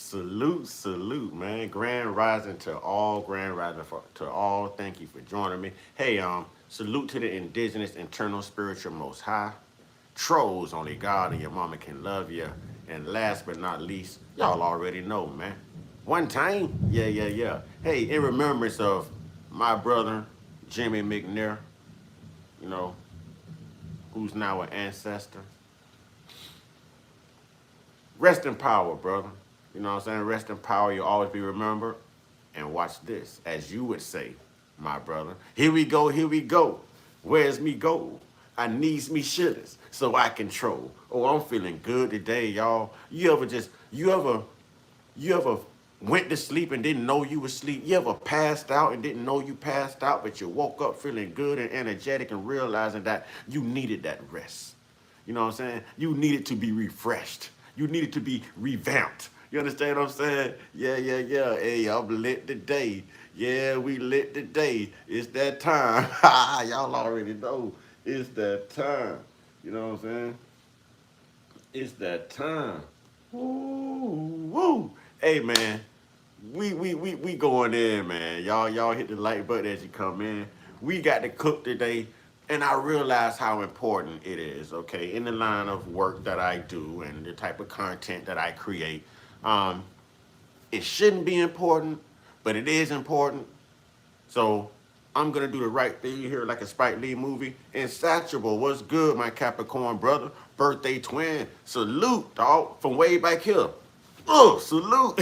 Salute, salute, man. Grand rising to all, grand rising to all. Thank you for joining me. Hey, salute to the indigenous, internal, spiritual, most high. Trolls, only God and your mama can love you. And last but not least, y'all already know, man. One time, yeah. Hey, in remembrance of my brother, Jimmy McNair, you know, who's now an ancestor. Rest in power, brother. You know what I'm saying? Rest in power. You'll always be remembered. And watch this, as you would say, my brother. Here we go, here we go. Where's me go? I needs me shillings so I control. Oh, I'm feeling good today, y'all. You ever went to sleep and didn't know you were asleep? You ever passed out and didn't know you passed out, but you woke up feeling good and energetic and realizing that you needed that rest? You know what I'm saying? You needed to be refreshed. You needed to be revamped. You understand what I'm saying? Yeah. Hey, I'm lit today. Yeah, we lit today. It's that time. Y'all already know. It's that time. You know what I'm saying? It's that time. Woo. Hey man, we going in, man. Y'all hit the like button as you come in. We got to cook today, and I realize how important it is. Okay, in the line of work that I do and the type of content that I create, um, it shouldn't be important, but it is important. So I'm gonna do the right thing here, like a Spike Lee movie. Insatiable, what's good, my Capricorn brother? Birthday twin, salute, dog, from way back here. Oh, salute.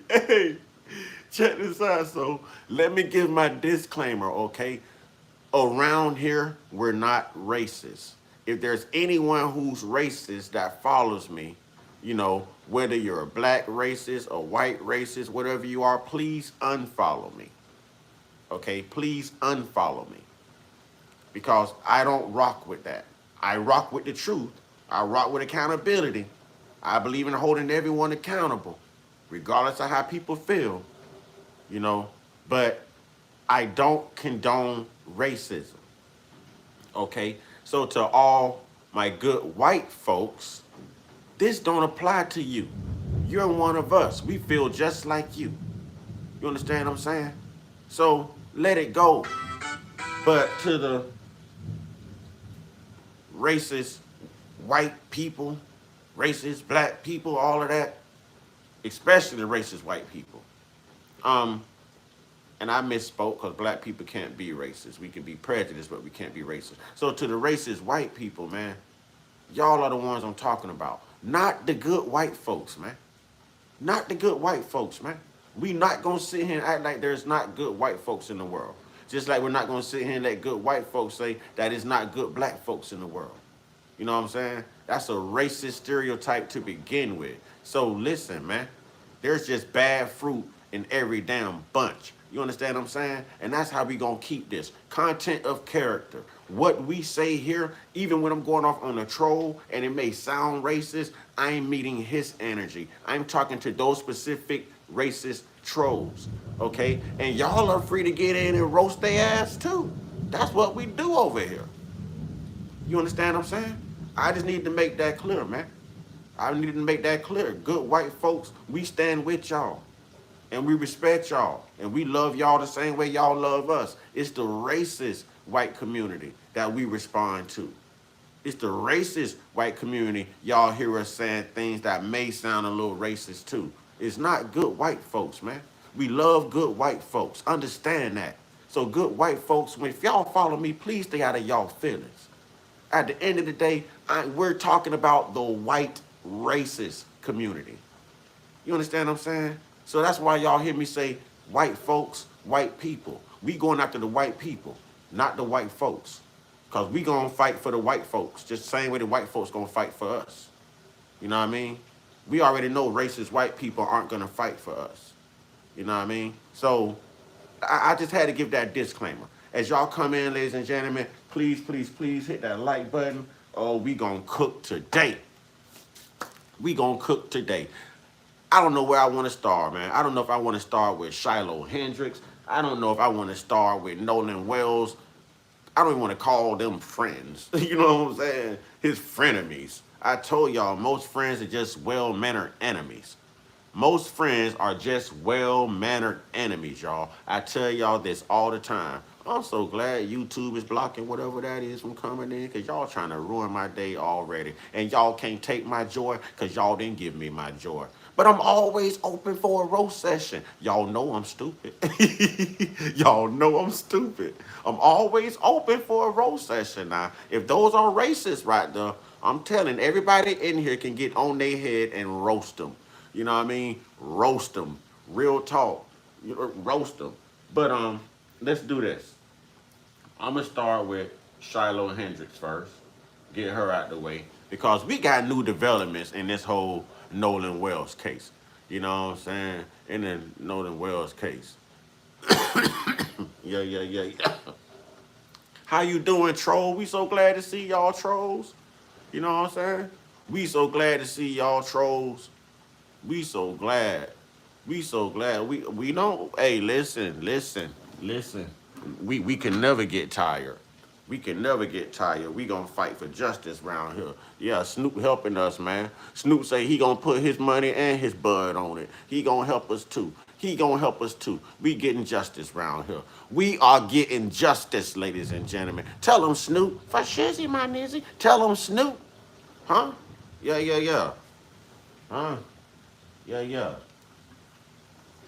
Hey, check this out. So let me give my disclaimer, okay? Around here, we're not racist. If there's anyone who's racist that follows me, whether you're a black racist, a white racist, whatever you are, please unfollow me. Okay? Please unfollow me. Because I don't rock with that. I rock with the truth. I rock with accountability. I believe in holding everyone accountable, regardless of how people feel, you know. But I don't condone racism. Okay? So to all my good white folks, this don't apply to you. You're one of us. We feel just like you. You understand what I'm saying? So let it go. But to the racist white people, racist black people, all of that, especially the racist white people. And I misspoke because black people can't be racist. We can be prejudiced, but we can't be racist. So to the racist white people, man, y'all are the ones I'm talking about. Not the good white folks, man. Not the good white folks, man. We not going to sit here and act like there's not good white folks in the world. Just like we're not going to sit here and let good white folks say that it's not good black folks in the world. You know what I'm saying? That's a racist stereotype to begin with. So listen, man. There's just bad fruit in every damn bunch. You understand what I'm saying? And that's how we gonna keep this. Content of character. What we say here, even when I'm going off on a troll and it may sound racist, I'm meeting his energy. I'm talking to those specific racist trolls, okay? And y'all are free to get in and roast their ass too. That's what we do over here. You understand what I'm saying? I just need to make that clear, man. I need to make that clear. Good white folks, we stand with y'all. And we respect y'all. And we love y'all the same way y'all love us. It's the racist white community that we respond to. It's the racist white community y'all hear us saying things that may sound a little racist too. It's not good white folks, man. We love good white folks. Understand that. So good white folks, if y'all follow me, please stay out of y'all feelings. At the end of the day, we're talking about the white racist community. You understand what I'm saying? So that's why y'all hear me say white folks, white people. We going after the white people, not the white folks. Because we going to fight for the white folks, just the same way the white folks going to fight for us. You know what I mean? We already know racist white people aren't going to fight for us. You know what I mean? So I just had to give that disclaimer. As y'all come in, ladies and gentlemen, please hit that like button. Oh, we going to cook today. We going to cook today. I don't know where I want to start, man. I don't know if I want to start with Shiloh Hendrix. I don't know if I want to start with Nolan Wells. I don't even want to call them friends. You know what I'm saying? His frenemies. I told y'all, most friends are just well-mannered enemies. Most friends are just well-mannered enemies, y'all. I tell y'all this all the time. I'm so glad YouTube is blocking whatever that is from coming in, because y'all trying to ruin my day already. And y'all can't take my joy because y'all didn't give me my joy. But I'm always open for a roast session. Y'all know I'm stupid. Y'all know I'm stupid. I'm always open for a roast session now. If those are racist right there, I'm telling everybody in here can get on their head and roast them. You know what I mean? Roast them. Real talk. Roast them. But let's do this. I'm gonna start with Shiloh Hendrix first. Get her out the way because we got new developments in this whole Nolan Wells case. You know what I'm saying? In the Nolan Wells case. Yeah. How you doing, troll? We so glad to see y'all trolls. You know what I'm saying? We so glad to see y'all trolls. We so glad. We so glad. We don't. Hey, listen. We can never get tired. We can never get tired. We gonna fight for justice around here. Yeah, Snoop helping us, man. Snoop say he gonna put his money and his bud on it. He gonna help us too. He gonna help us too. We getting justice around here. We are getting justice, ladies and gentlemen. Tell him Snoop. For shizzy, my nizzy. Tell him Snoop. Huh? Yeah. Huh? Yeah.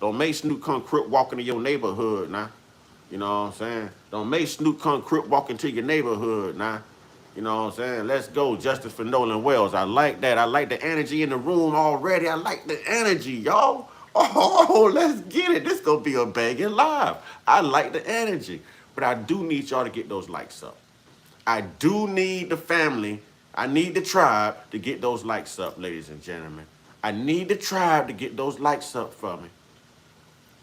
Don't make Snoop come crip walk into your neighborhood now. You know what I'm saying? Don't make Snoop come crip walk into your neighborhood now. You know what I'm saying? Let's go. Justice for Nolan Wells. I like that. I like the energy in the room already. I like the energy, y'all. Oh, let's get it. This gonna be a banging live. I like the energy. But I do need y'all to get those likes up. I do need the family. I need the tribe to get those likes up, ladies and gentlemen. I need the tribe to get those likes up for me.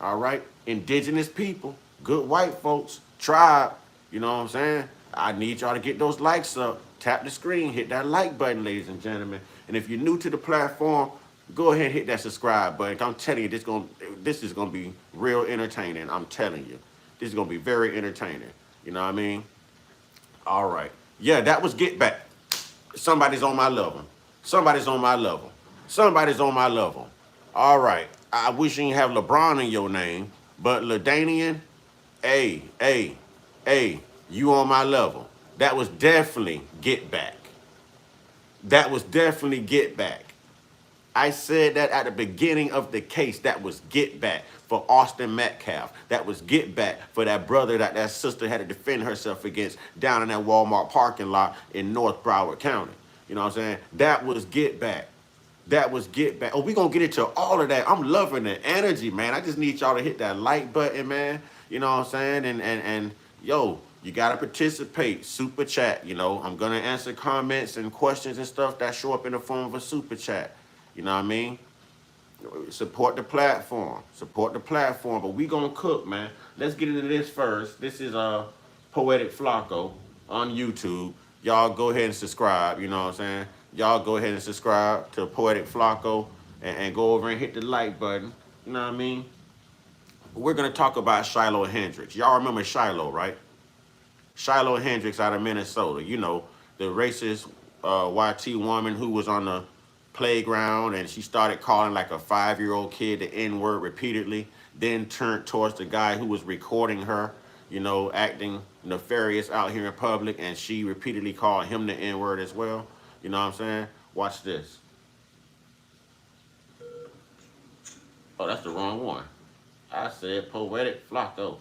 All right? Indigenous people, good white folks, tribe, you know what I'm saying? I need y'all to get those likes up. Tap the screen, hit that like button, ladies and gentlemen. And if you're new to the platform, go ahead and hit that subscribe button. I'm telling you, this is gonna be real entertaining. I'm telling you. This is gonna be very entertaining. You know what I mean? All right. Yeah, that was Get Back. Somebody's on my level. Somebody's on my level. Somebody's on my level. All right. I wish you didn't have LeBron in your name, but LaDainian, hey, you on my level. That was definitely Get Back. That was definitely Get Back. I said that at the beginning of the case. That was Get Back for Austin Metcalf. That was Get Back for that brother that sister had to defend herself against down in that Walmart parking lot in North Broward County. You know what I'm saying? That was Get Back. That was Get Back. Oh, we gonna get into all of that. I'm loving the energy, man. I just need y'all to hit that like button, man. You know what I'm saying? And yo, you gotta participate. Super chat. You know, I'm gonna answer comments and questions and stuff that show up in the form of a super chat. You know what I mean? Support the platform. Support the platform. But we gonna cook, man. Let's get into this first. This is Poetic Flacco on YouTube. Y'all go ahead and subscribe. You know what I'm saying? Y'all go ahead and subscribe to Poetic Flacco and go over and hit the like button. You know what I mean? We're gonna talk about Shiloh Hendrix. Y'all remember Shiloh, right? Shiloh Hendrix out of Minnesota. You know, the racist YT woman who was on the playground and she started calling like a 5-year-old kid the N-word repeatedly, then turned towards the guy who was recording her, you know, acting nefarious out here in public, and she repeatedly called him the N-word as well. You know what I'm saying? Watch this. Oh, that's the wrong one. I said Poetic Flacco.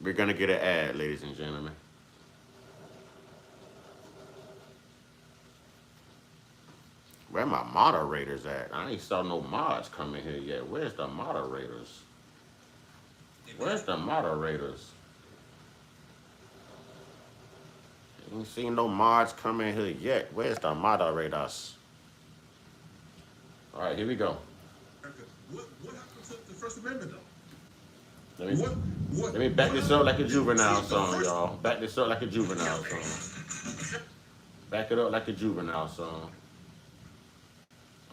We're gonna get an ad, ladies and gentlemen. Where my moderators at? I ain't saw no mods coming here yet. Where's the moderators? Where's the moderators? Ain't seen no mods coming here yet. Where's the moderators? All right, here we go. What happened to the First Amendment, though? Let me back this up like a juvenile song, y'all. Back this up like a juvenile song. Back it up like a juvenile song.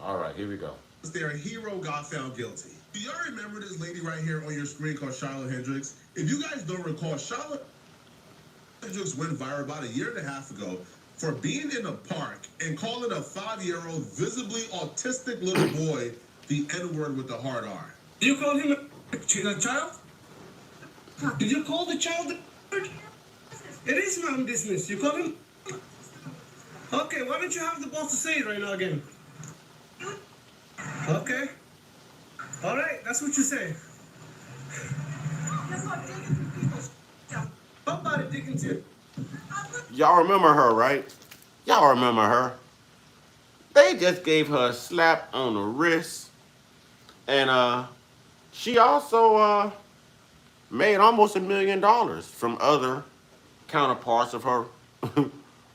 All right, here we go. Their hero got found guilty. Do y'all remember this lady right here on your screen called Shiloh Hendrix? If you guys don't recall, Shiloh Hendrix went viral about a year and a half ago for being in a park and calling a 5-year-old visibly autistic little boy the N-word with the hard R. You called him a child? Did you call the child the word? It is my own business. You call him? Okay, why don't you have the balls to say it right now again? Okay. All right, that's what you say. Somebody digging too. Y'all remember her, right? Y'all remember her. They just gave her a slap on the wrist. And she also made almost $1 million from other counterparts of her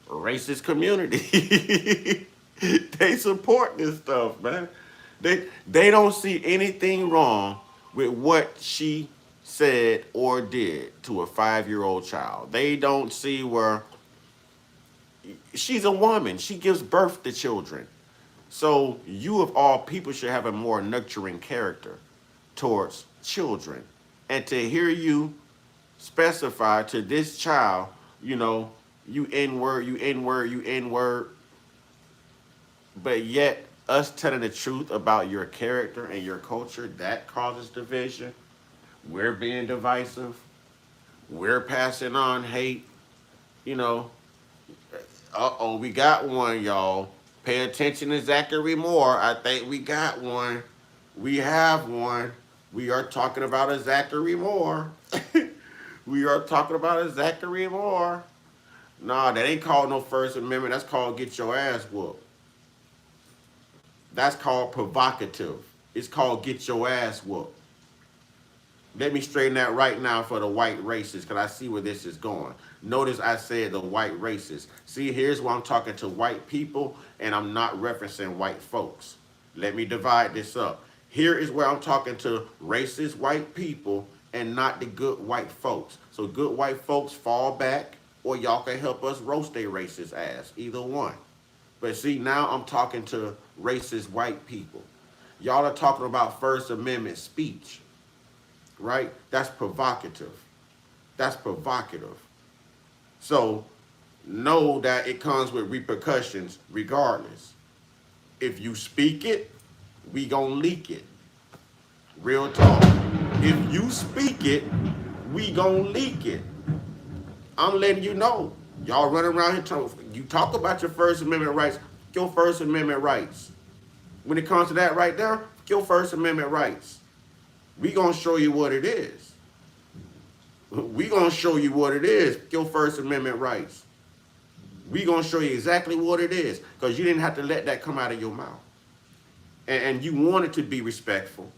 racist community. They support this stuff, man. They don't see anything wrong with what she said or did to a 5-year-old child. They don't see where she's a woman. She gives birth to children. So you of all people should have a more nurturing character towards children. And to hear you specify to this child, you know, you N-word, you N-word, you N-word, but yet us telling the truth about your character and your culture, that causes division. We're being divisive. We're passing on hate. You know, uh-oh, we got one, y'all. Pay attention to Zachary Moore. I think we got one. We have one. We are talking about a Zachary Moore. We are talking about a Zachary Moore. Nah, that ain't called no First Amendment. That's called get your ass whooped. That's called provocative. It's called get your ass whooped. Let me straighten that right now for the white racists because I see where this is going. Notice I said the white racists. See, here's where I'm talking to white people and I'm not referencing white folks. Let me divide this up. Here is where I'm talking to racist white people and not the good white folks. So good white folks fall back or y'all can help us roast their racist ass. Either one. But see, now I'm talking to racist white people. Y'all are talking about First Amendment speech, right? That's provocative. That's provocative. So know that it comes with repercussions regardless. If you speak it, we gonna leak it. Real talk. If you speak it, we gonna leak it. I'm letting you know. Y'all running around here talking, you talk about your First Amendment rights, your First Amendment rights. When it comes to that right there, your First Amendment rights. We gonna show you what it is. We gonna show you what it is, your First Amendment rights. We gonna show you exactly what it is, because you didn't have to let that come out of your mouth. And you wanted to be respectful.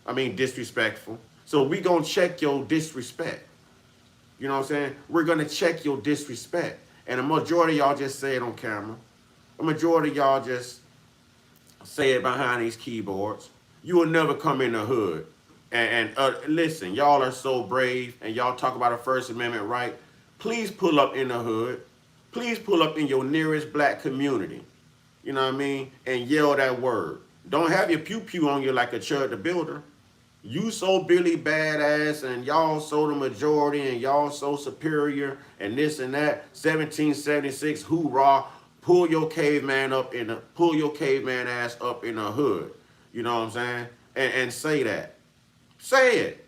I mean disrespectful. So we gonna check your disrespect. You know what I'm saying? We're gonna check your disrespect. And a majority of y'all just say it on camera. A majority of y'all just say it behind these keyboards. You will never come in the hood. And listen, y'all are so brave and y'all talk about a First Amendment right. Please pull up in the hood. Please pull up in your nearest black community. You know what I mean? And yell that word. Don't have your pew-pew on you like a Chud the Builder. You so Billy badass and y'all so the majority and y'all so superior and this and that. 1776, hoorah. Pull your caveman ass up in the hood. You know what I'm saying? And say that. Say it.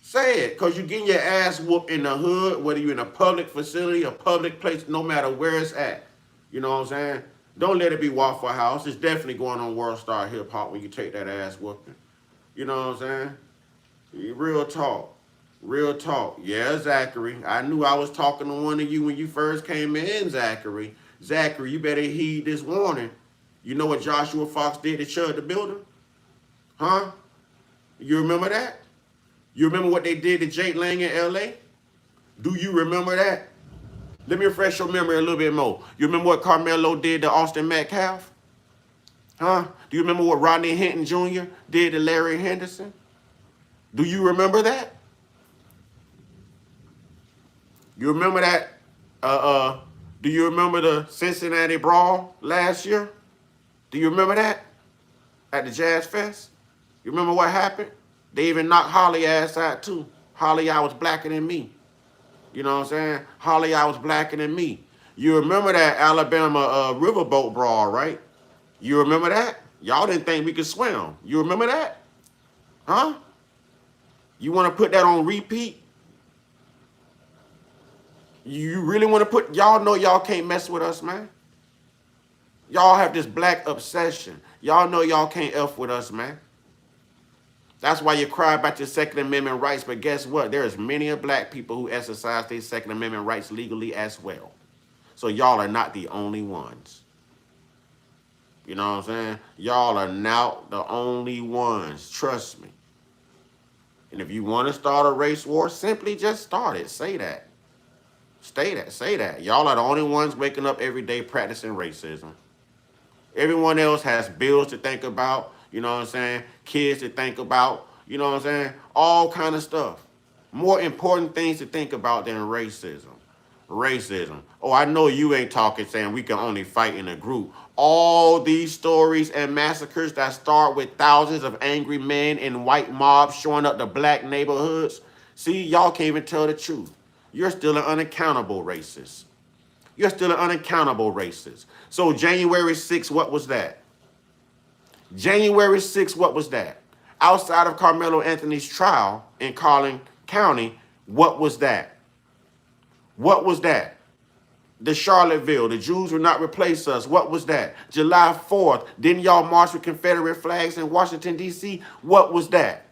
Say it. Because you're getting your ass whooped in the hood, whether you're in a public facility, a public place, no matter where it's at. You know what I'm saying? Don't let it be Waffle House. It's definitely going on World Star Hip Hop when you take that ass whooping. You know what I'm saying? Real talk. Real talk. Yeah, Zachary. I knew I was talking to one of you when you first came in, Zachary. Zachary, you better heed this warning. You know what Joshua Fox did to Chud the Builder? Huh? You remember that? You remember what they did to Jake Lang in L.A.? Do you remember that? Let me refresh your memory a little bit more. You remember what Carmelo did to Austin Metcalf? Huh? Do you remember what Rodney Hinton Jr. did to Larry Henderson? Do you remember that? You remember that? Do you remember the Cincinnati Brawl last year? Do you remember that? At the Jazz Fest? You remember what happened? They even knocked Holly ass out too. Holly, I was blacker than me. You know what I'm saying? Holly, I was blacker than me. You remember that Alabama riverboat brawl, right? You remember that? Y'all didn't think we could swim. You remember that? Huh? You want to put that on repeat? You really want to put, y'all know y'all can't mess with us, man. Y'all have this black obsession. Y'all know y'all can't F with us, man. That's why you cry about your Second Amendment rights, but guess what? There's many of black people who exercise their Second Amendment rights legally as well. So y'all are not the only ones. You know what I'm saying? Y'all are not the only ones. Trust me. And if you want to start a race war, simply just start it. Say that. Say that. Y'all are the only ones waking up every day practicing racism. Everyone else has bills to think about, you know what I'm saying? Kids to think about, you know what I'm saying? All kind of stuff. More important things to think about than racism. Racism. Oh, I know you ain't talking saying we can only fight in a group. All these stories and massacres that start with thousands of angry men in white mobs showing up to black neighborhoods. See, y'all can't even tell the truth. You're still an unaccountable racist. You're still an unaccountable racist. So January 6th, what was that? January 6th, what was that? Outside of Carmelo Anthony's trial in Collin County, what was that? What was that? The Charlottesville, the Jews will not replace us. What was that? July 4th, didn't y'all march with Confederate flags in Washington, D.C.? What was that?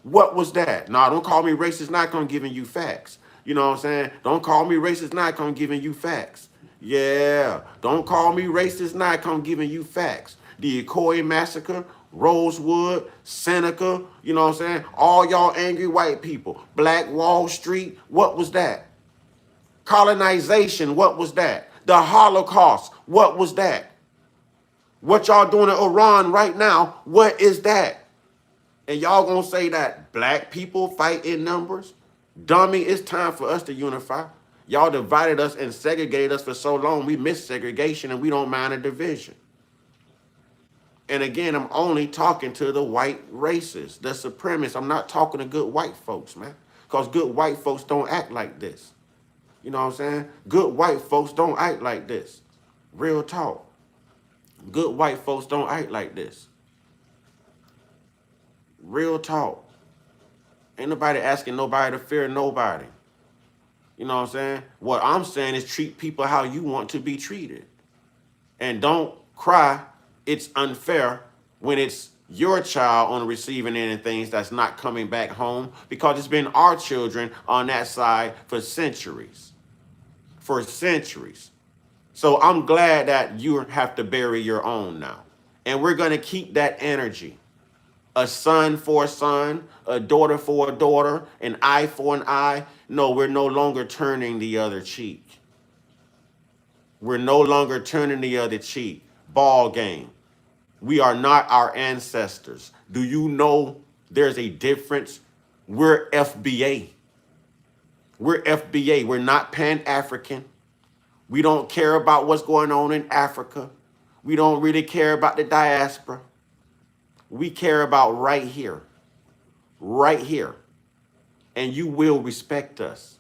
What was that? Nah, don't call me racist, not gonna giving you facts. You know what I'm saying? Don't call me racist, not gonna giving you facts. Yeah, don't call me racist, not gonna giving you facts. The Ikoyi massacre, Rosewood, Seneca, you know what I'm saying? All y'all angry white people. Black Wall Street, what was that? Colonization, what was that? The Holocaust, what was that? What y'all doing in Iran right now, what is that? And y'all gonna say that black people fight in numbers? Dummy, it's time for us to unify. Y'all divided us and segregated us for so long, we miss segregation and we don't mind a division. And again, I'm only talking to the white racists, the supremacists. I'm not talking to good white folks, man. Because good white folks don't act like this. You know what I'm saying? Good white folks don't act like this. Real talk. Good white folks don't act like this. Real talk. Ain't nobody asking nobody to fear nobody. You know what I'm saying? What I'm saying is treat people how you want to be treated. And don't cry it's unfair when it's your child on the receiving end of things that's not coming back home, because it's been our children on that side for centuries. For centuries. So I'm glad that you have to bury your own now. And we're going to keep that energy. A son for a son, a daughter for a daughter, an eye for an eye. No, we're no longer turning the other cheek. We're no longer turning the other cheek. Ball game. We are not our ancestors. Do you know there's a difference? We're FBA. We're FBA. We're not Pan-African. We don't care about what's going on in Africa. We don't really care about the diaspora. We care about right here. Right here. And you will respect us.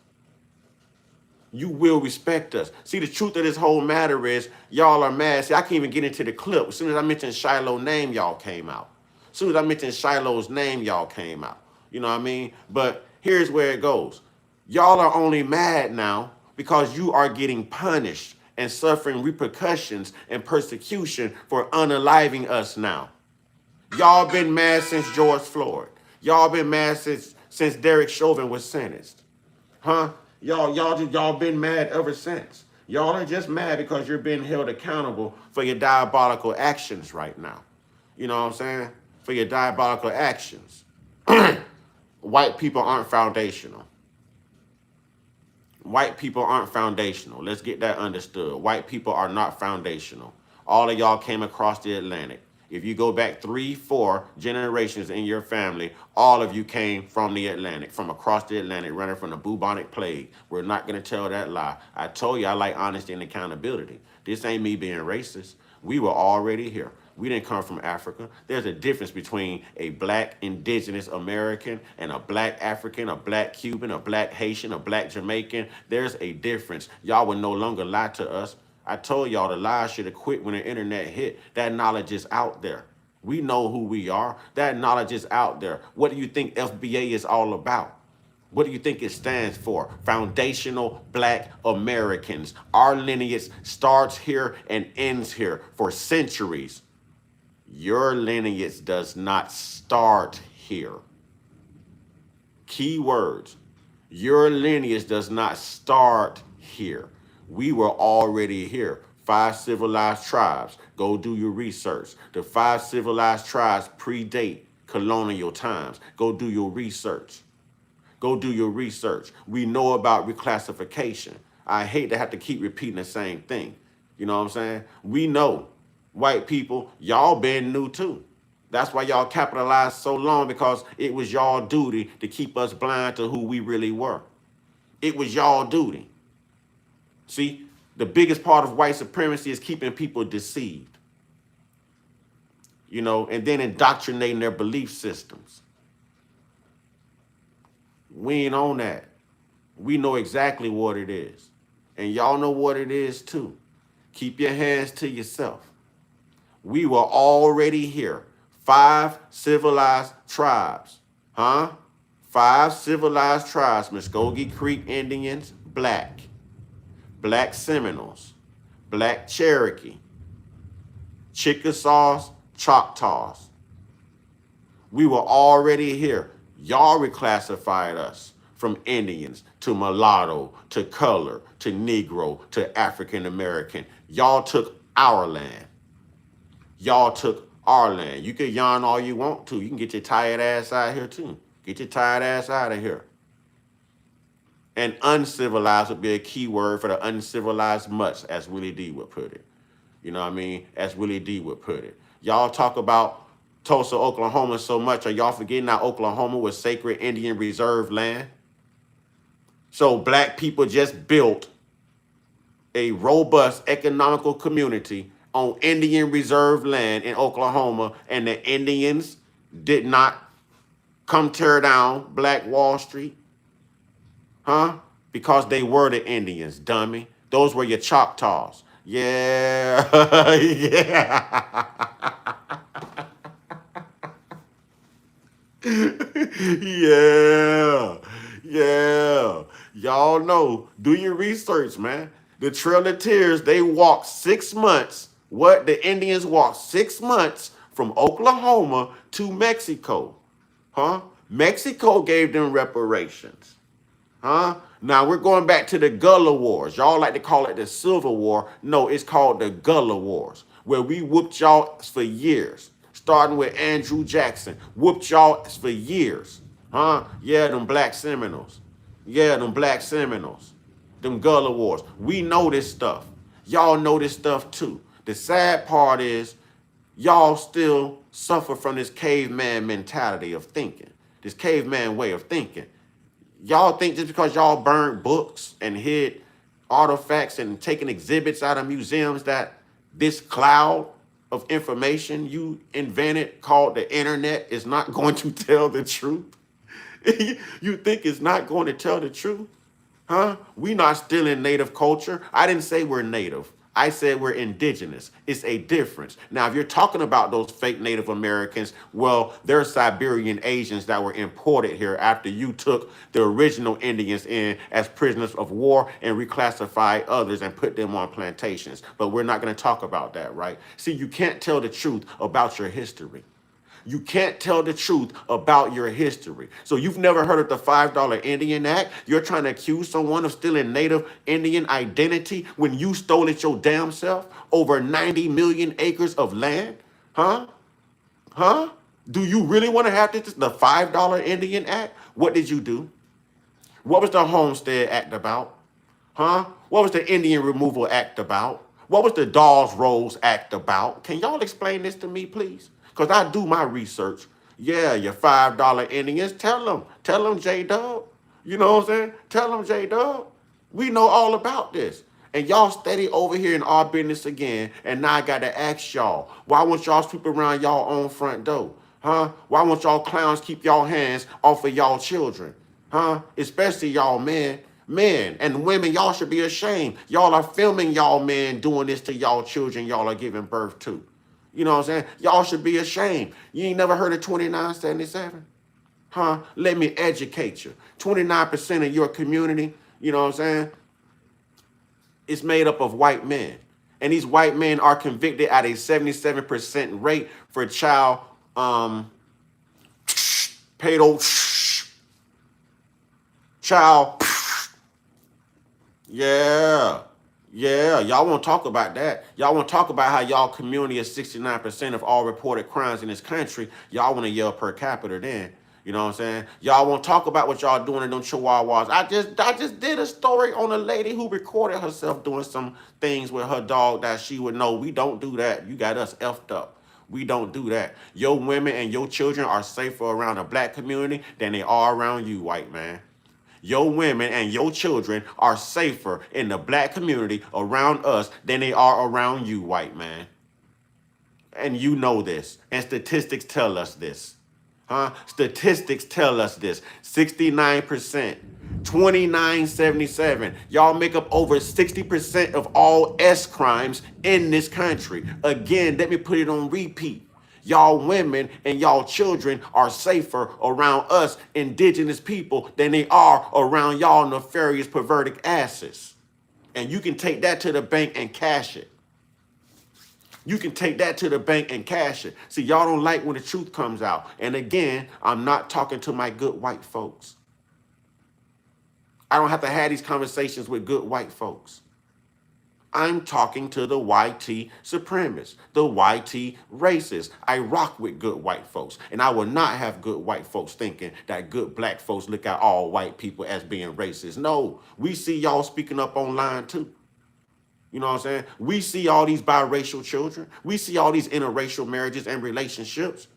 You will respect us. See, the truth of this whole matter is y'all are mad. See, I can't even get into the clip. As soon as I mentioned Shiloh's name, y'all came out. As soon as I mentioned Shiloh's name, y'all came out. You know what I mean? But here's where it goes. Y'all are only mad now because you are getting punished and suffering repercussions and persecution for unaliving us now. Y'all been mad since George Floyd. Y'all been mad since Derek Chauvin was sentenced. Huh? Y'all been mad ever since. Y'all are just mad because you're being held accountable for your diabolical actions right now. You know what I'm saying? For your diabolical actions. White people aren't foundational. White people aren't foundational. Let's get that understood. White people are not foundational. All of y'all came across the Atlantic. If you go back 3-4 generations in your family, all of you came from the Atlantic, from across the Atlantic, running from the bubonic plague. We're not going to tell that lie. I told you I like honesty and accountability. This ain't me being racist. We were already here. We didn't come from Africa. There's a difference between a black indigenous American and a black African, a black Cuban, a black Haitian, a black Jamaican. There's a difference. Y'all would no longer lie to us. I told y'all the lies should have quit when the internet hit. That knowledge is out there. We know who we are. That knowledge is out there. What do you think FBA is all about? What do you think it stands for? Foundational Black Americans. Our lineage starts here and ends here for centuries. Your lineage does not start here. Key words. Your lineage does not start here. We were already here. 5 civilized tribes. Go do your research. The 5 civilized tribes predate colonial times. Go do your research. Go do your research. We know about reclassification. I hate to have to keep repeating the same thing. You know what I'm saying? We know, white people, y'all been new too. That's why y'all capitalized so long, because it was y'all duty to keep us blind to who we really were. It was y'all duty. See, the biggest part of white supremacy is keeping people deceived, you know, and then indoctrinating their belief systems. We ain't on that. We know exactly what it is. And y'all know what it is too. Keep your hands to yourself. We were already here. 5 civilized tribes. Huh? 5 civilized tribes. Muskogee Creek Indians, black. Black Seminoles. Black Cherokee. Chickasaws, Choctaws. We were already here. Y'all reclassified us from Indians to mulatto, to color, to Negro, to African American. Y'all took our land. Y'all took our land. You can yawn all you want to. You can get your tired ass out of here too. Get your tired ass out of here. And uncivilized would be a key word for the uncivilized mutts, as Willie D would put it. You know what I mean? As Willie D would put it. Y'all talk about Tulsa, Oklahoma so much. Are y'all forgetting that Oklahoma was sacred Indian reserve land? So black people just built a robust economical community on Indian reserve land in Oklahoma, and the Indians did not come tear down Black Wall Street? Huh? Because they were the Indians, dummy. Those were your Choctaws. Yeah. Yeah. Yeah. Yeah. Y'all know. Do your research, man. The Trail of Tears, they walked 6 months. What? The Indians walked 6 months from Oklahoma to Mexico. Huh? Mexico gave them reparations. Huh? Now we're going back to the Gullah Wars. Y'all like to call it the Civil War. No, it's called the Gullah Wars, where we whooped y'all for years. Starting with Andrew Jackson. Whooped y'all for years. Huh? Yeah, them Black Seminoles. Yeah, them Black Seminoles. Them Gullah Wars. We know this stuff. Y'all know this stuff too. The sad part is y'all still suffer from this caveman mentality of thinking. This caveman way of thinking. Y'all think just because y'all burned books and hid artifacts and taken exhibits out of museums that this cloud of information you invented called the internet is not going to tell the truth? You think it's not going to tell the truth? Huh? We not still in native culture. I didn't say we're native. I said we're indigenous. It's a difference. Now, if you're talking about those fake Native Americans, well, they're Siberian Asians that were imported here after you took the original Indians in as prisoners of war and reclassified others and put them on plantations. But we're not going to talk about that, right? See, you can't tell the truth about your history. You can't tell the truth about your history. So you've never heard of the $5 Indian Act? You're trying to accuse someone of stealing Native Indian identity when you stole it your damn self? Over 90 million acres of land? Huh? Huh? Do you really want to have this? The $5 Indian Act? What did you do? What was the Homestead Act about? Huh? What was the Indian Removal Act about? What was the Dawes Rolls Act about? Can y'all explain this to me, please? Because I do my research. Yeah, your $5 Indians, tell them, J-Dub. You know what I'm saying? Tell them, J-Dub. We know all about this. And y'all steady over here in our business again. And now I got to ask y'all, why won't y'all sweep around y'all own front door? Huh? Why won't y'all clowns keep y'all hands off of y'all children? Huh? Especially y'all men. Men and women, y'all should be ashamed. Y'all are filming y'all men doing this to y'all children y'all are giving birth to. You know what I'm saying? Y'all should be ashamed. You ain't never heard of 2977? Huh? Let me educate you. 29% of your community, you know what I'm saying, is made up of white men. And these white men are convicted at a 77% rate for child pedo child. Yeah. Yeah, y'all won't talk about that. Y'all won't talk about how y'all community is 69% of all reported crimes in this country. Y'all want to yell per capita then. You know what I'm saying? Y'all won't talk about what y'all doing in them chihuahuas. I just did a story on a lady who recorded herself doing some things with her dog that she would know. We don't do that. You got us effed up. We don't do that. Your women and your children are safer around the black community than they are around you, white man. Your women and your children are safer in the black community around us than they are around you, white man. And you know this. And statistics tell us this. Huh? Statistics tell us this. 69%. 2977. Y'all make up over 60% of all S crimes in this country. Again, let me put it on repeat. Y'all women and y'all children are safer around us indigenous people than they are around y'all nefarious perverted asses. And you can take that to the bank and cash it. You can take that to the bank and cash it. See, y'all don't like when the truth comes out. And again, I'm not talking to my good white folks. I don't have to have these conversations with good white folks. I'm talking to the YT supremacists, the YT racists. I rock with good white folks. And I will not have good white folks thinking that good black folks look at all white people as being racist. No, we see y'all speaking up online too. You know what I'm saying? We see all these biracial children. We see all these interracial marriages and relationships.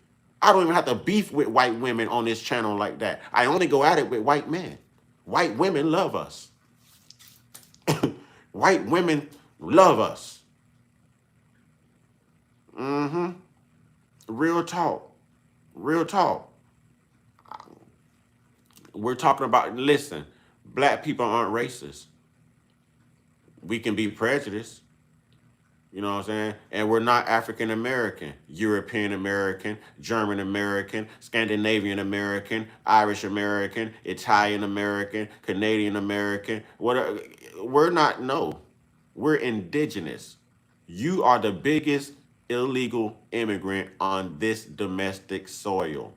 I don't even have to beef with white women on this channel like that. I only go at it with white men. White women love us. White women love us. Real talk. Real talk. We're talking about, listen, black people aren't racist. We can be prejudiced. You know what I'm saying? And we're not African American, European American, German American, Scandinavian American, Irish American, Italian American, Canadian American. Whatever. We're not, no. We're indigenous. You are the biggest illegal immigrant on this domestic soil.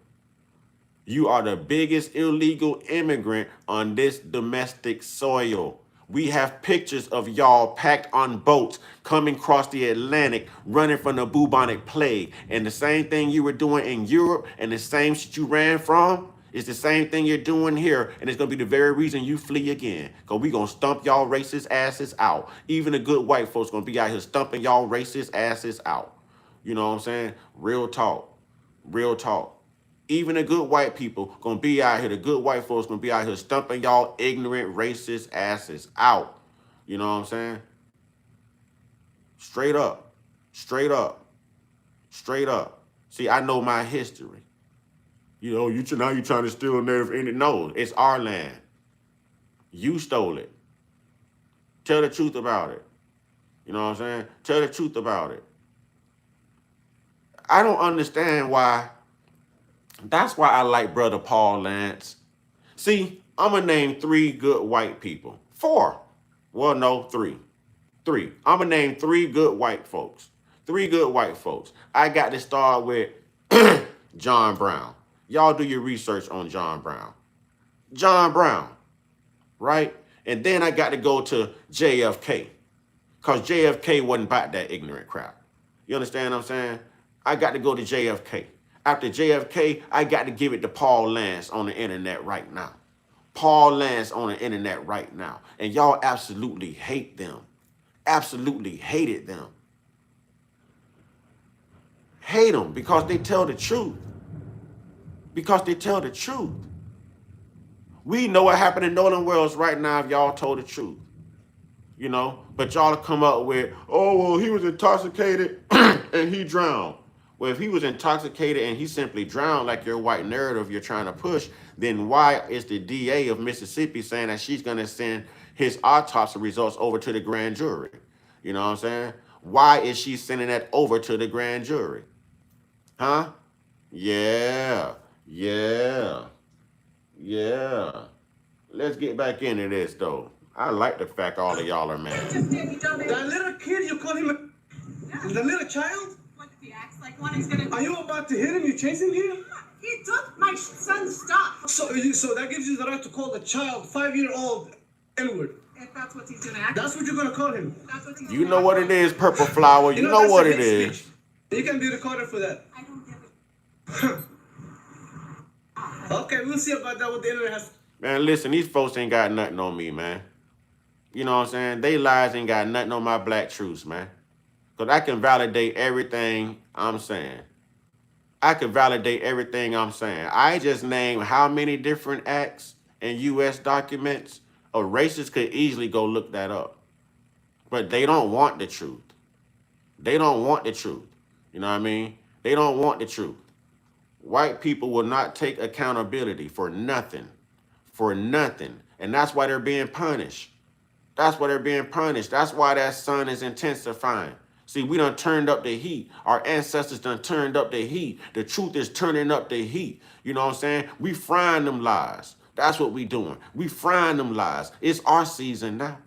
You are the biggest illegal immigrant on this domestic soil. We have pictures of y'all packed on boats coming across the Atlantic, running from the bubonic plague. And the same thing you were doing in Europe and the same shit you ran from is the same thing you're doing here. And it's going to be the very reason you flee again. Because we're going to stump y'all racist asses out. Even the good white folks going to be out here stumping y'all racist asses out. You know what I'm saying? Real talk. Real talk. Even the good white people gonna be out here. The good white folks gonna be out here stumping y'all ignorant, racist asses out. You know what I'm saying? Straight up. Straight up. Straight up. See, I know my history. You know, now you trying to steal Native Indian. No, it's our land. You stole it. Tell the truth about it. You know what I'm saying? Tell the truth about it. I don't understand why. That's why I like Brother Paul Lance. See, I'm going to name 3 good white people. 4. Well, no, 3. 3. I'm going to name 3 good white folks. 3 good white folks. I got to start with John Brown. Y'all do your research on John Brown. John Brown, right? And then I got to go to JFK. Because JFK wasn't about that ignorant crap. You understand what I'm saying? I got to go to JFK. After JFK, I got to give it to Paul Lance on the internet right now. Paul Lance on the internet right now. And y'all absolutely hate them. Absolutely hated them. Hate them because they tell the truth. Because they tell the truth. We know what happened in Nolan Wells right now if y'all told the truth. you know. But y'all come up with, oh, well, he was intoxicated and he drowned. Well, if he was intoxicated and he simply drowned, like your white narrative you're trying to push, then why is the DA of Mississippi saying that she's going to send his autopsy results over to the grand jury? You know what I'm saying? Why is she sending that over to the grand jury? Huh? Yeah, yeah, yeah. Let's get back into this, though. I like the fact all of y'all are mad. That little kid, you call him the little child? What if he acts like one? He's gonna. Are you about to hit him? You chasing him? He took my son's stuff. So that gives you the right to call the child 5-year-old N-word. If that's what he's gonna act. That's what you're gonna call him. That's what he's You gonna know what it is, Purple Flower. You know that's what a it hate is. speech. You can be recorded for that. I don't give a. Okay, we'll see about that. What the internet has. Man, listen, these folks ain't got nothing on me, man. You know what I'm saying? They lies ain't got nothing on my black truths, man. Because I can validate everything I'm saying. I can validate everything I'm saying. I just named how many different acts in U.S. documents. A racist could easily go look that up. But they don't want the truth. They don't want the truth. You know what I mean? They don't want the truth. White people will not take accountability for nothing. For nothing. And that's why they're being punished. That's why they're being punished. That's why that sun is intensifying. See, we done turned up the heat. Our ancestors done turned up the heat. The truth is turning up the heat. You know what I'm saying? We frying them lies. That's what we doing. We frying them lies. It's our season now.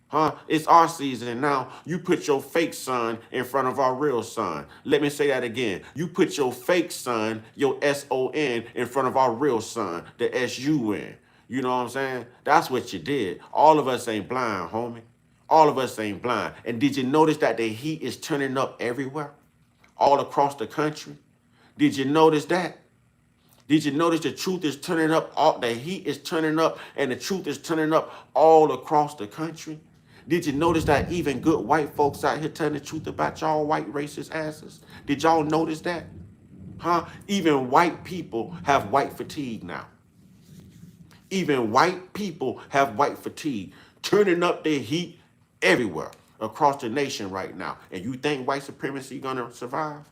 Huh? It's our season now. You put your fake son in front of our real son. Let me say that again. You put your fake son, your S-O-N, in front of our real son, the S-U-N. You know what I'm saying? That's what you did. All of us ain't blind, homie. All of us ain't blind. And did you notice that the heat is turning up everywhere? All across the country? Did you notice that? Did you notice the truth is turning up? The heat is turning up and the truth is turning up all across the country? Did you notice that even good white folks out here telling the truth about y'all white racist asses? Did y'all notice that? Huh? Even white people have white fatigue now. Even white people have white fatigue, turning up the heat everywhere across the nation right now. And you think white supremacy gonna survive?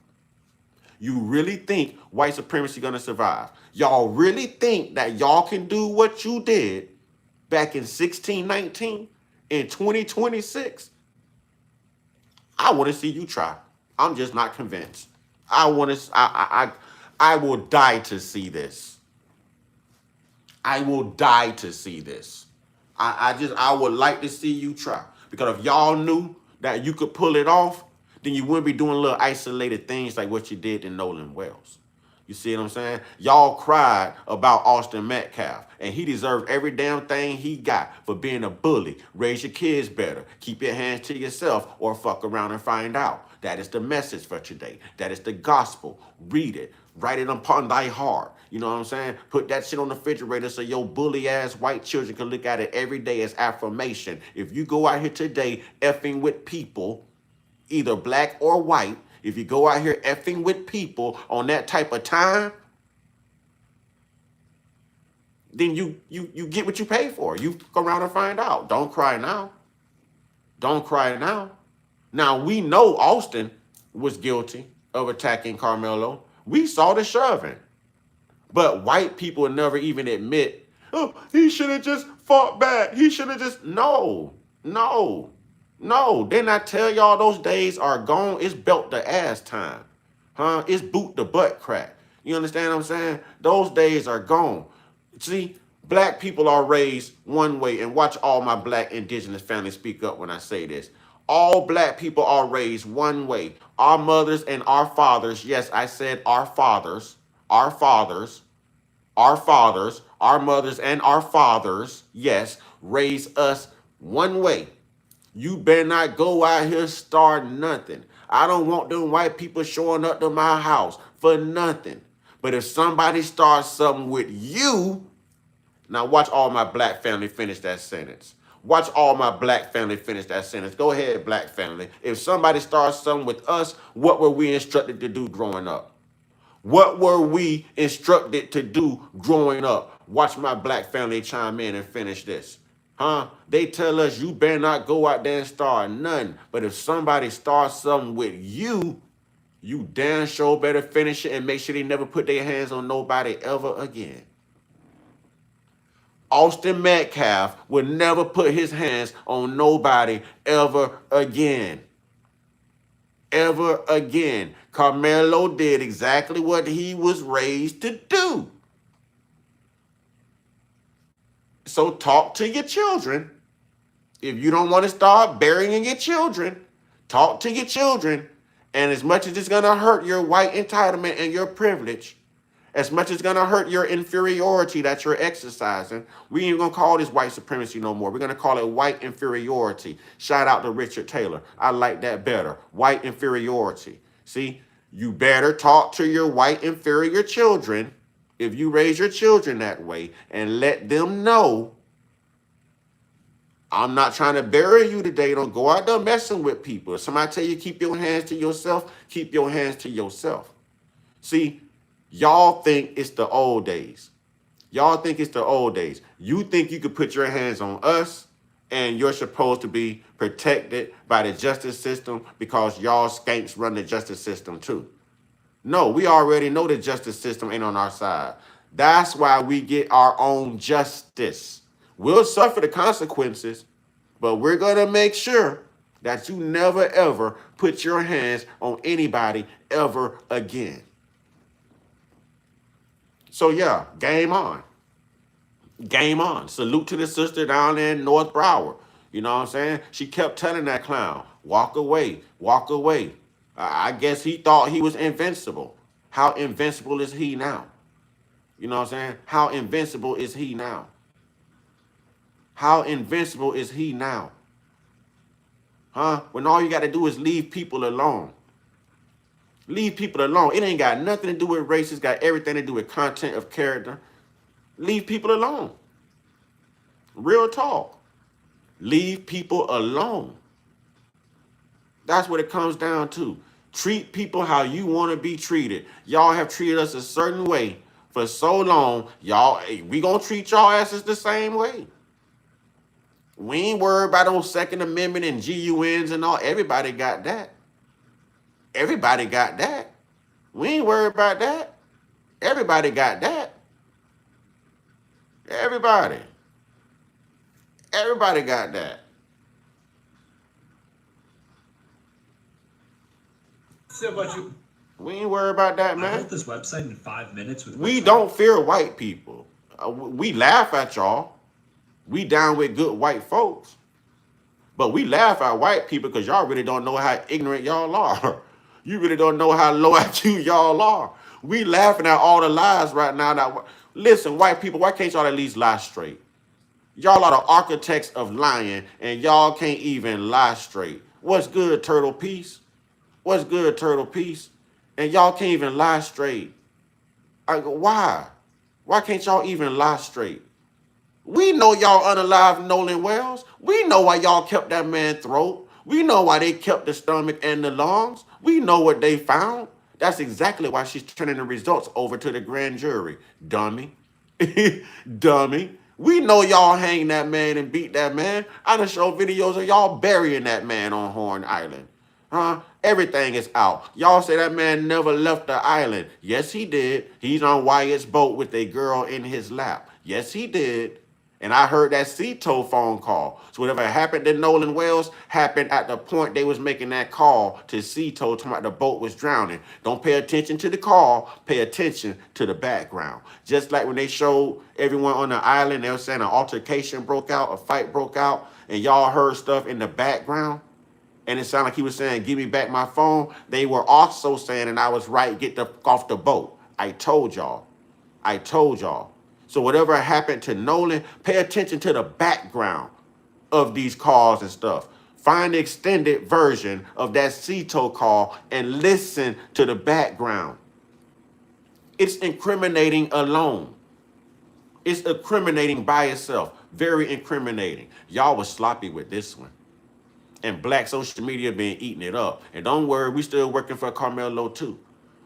You really think white supremacy gonna survive? Y'all really think that y'all can do what you did back in 1619 in 2026? I want to see you try. I'm just not convinced. I will die to see this. I will die to see this. I would like to see you try. Because if y'all knew that you could pull it off, then you wouldn't be doing little isolated things like what you did in Nolan Wells. You see what I'm saying? Y'all cried about Austin Metcalf, and he deserved every damn thing he got for being a bully. Raise your kids better. Keep your hands to yourself or fuck around and find out. That is the message for today. That is the gospel. Read it. Write it upon thy heart. You know what I'm saying? Put that shit on the refrigerator so your bully ass white children can look at it every day as affirmation. If you go out here today effing with people, either black or white, if you go out here effing with people on that type of time, then you get what you pay for. You go around and find out. Don't cry now. Don't cry now. Now, we know Austin was guilty of attacking Carmelo. We saw the shoving. But white people never even admit, oh, he should have just fought back. He should have just, no. Didn't I tell y'all those days are gone? It's belt the ass time. Huh? It's boot the butt crack. You understand what I'm saying? Those days are gone. See, black people are raised one way, and watch all my black indigenous families speak up when I say this. All black people are raised one way. Our mothers and our fathers, yes, I said our fathers, our mothers and our fathers, yes, raise us one way. You better not go out here start nothing. I don't want them white people showing up to my house for nothing. But if somebody starts something with you, now watch all my black family finish that sentence. Watch all my black family finish that sentence. Go ahead, black family. If somebody starts something with us, what were we instructed to do growing up? What were we instructed to do growing up? Watch my black family chime in and finish this. Huh? They tell us you better not go out there and start nothing. But if somebody starts something with you, you damn sure better finish it and make sure they never put their hands on nobody ever again. Austin Metcalf would never put his hands on nobody ever again. Ever again. Carmelo did exactly what he was raised to do. So talk to your children. If you don't want to start burying your children, talk to your children. And as much as it's going to hurt your white entitlement and your privilege, as much as it's going to hurt your inferiority that you're exercising, we ain't going to call this white supremacy no more. We're going to call it white inferiority. Shout out to Richard Taylor. I like that better. White inferiority. See, you better talk to your white inferior children if you raise your children that way and let them know, I'm not trying to bury you today. Don't go out there messing with people. If somebody tell you keep your hands to yourself, keep your hands to yourself. See, y'all think it's the old days. Y'all think it's the old days. You think you could put your hands on us and you're supposed to be protected by the justice system because y'all skanks run the justice system too. No, we already know the justice system ain't on our side. That's why we get our own justice. We'll suffer the consequences, but we're going to make sure that you never, ever put your hands on anybody ever again. So, yeah, game on. Game on. Salute to the sister down there in North Broward. You know what I'm saying? She kept telling that clown, walk away, walk away. I guess he thought he was invincible. How invincible is he now? You know what I'm saying? How invincible is he now? How invincible is he now? Huh? When all you got to do is leave people alone. Leave people alone. It ain't got nothing to do with race. It's got everything to do with content of character. Leave people alone. Real talk. Leave people alone. That's what it comes down to. Treat people how you want to be treated. Y'all have treated us a certain way for so long. Y'all, we gonna treat y'all asses the same way. We ain't worried about those Second Amendment and GUNs and all. Everybody got that. Everybody got that. We ain't worried about that. Everybody got that. Everybody. Everybody got that. Say about you. We ain't worried about that, I man. built this website in 5 minutes with. We don't fear white people. We laugh at y'all. We down with good white folks. But we laugh at white people because y'all really don't know how ignorant y'all are. You really don't know how low IQ y'all are. We laughing at all the lies right now. That, listen, white people, why can't y'all at least lie straight? Y'all are the architects of lying, and y'all can't even lie straight. What's good, Turtle Peace? What's good, Turtle Peace? And y'all can't even lie straight. I go, why? Why can't y'all even lie straight? We know y'all unalive Nolan Wells. We know why y'all kept that man's throat. We know why they kept the stomach and the lungs. We know what they found. That's exactly why she's turning the results over to the grand jury. Dummy. Dummy. We know y'all hang that man and beat that man. I done show videos of y'all burying that man on Horn Island. Huh? Everything is out. Y'all say that man never left the island. Yes, he did. He's on Wyatt's boat with a girl in his lap. Yes, he did. And I heard that Cito phone call. So whatever happened to Nolan Wells happened at the point they was making that call to Cito talking about the boat was drowning. Don't pay attention to the call. Pay attention to the background. Just like when they showed everyone on the island, they were saying an altercation broke out, a fight broke out, and y'all heard stuff in the background. And it sounded like he was saying, give me back my phone. They were also saying, and I was right, get the off the boat. I told y'all. I told y'all. So whatever happened to Nolan, pay attention to the background of these calls and stuff. Find the extended version of that Cito call and listen to the background. It's incriminating alone. It's incriminating by itself. Very incriminating. Y'all was sloppy with this one. And black social media been eating it up. And don't worry, we still working for Carmelo too.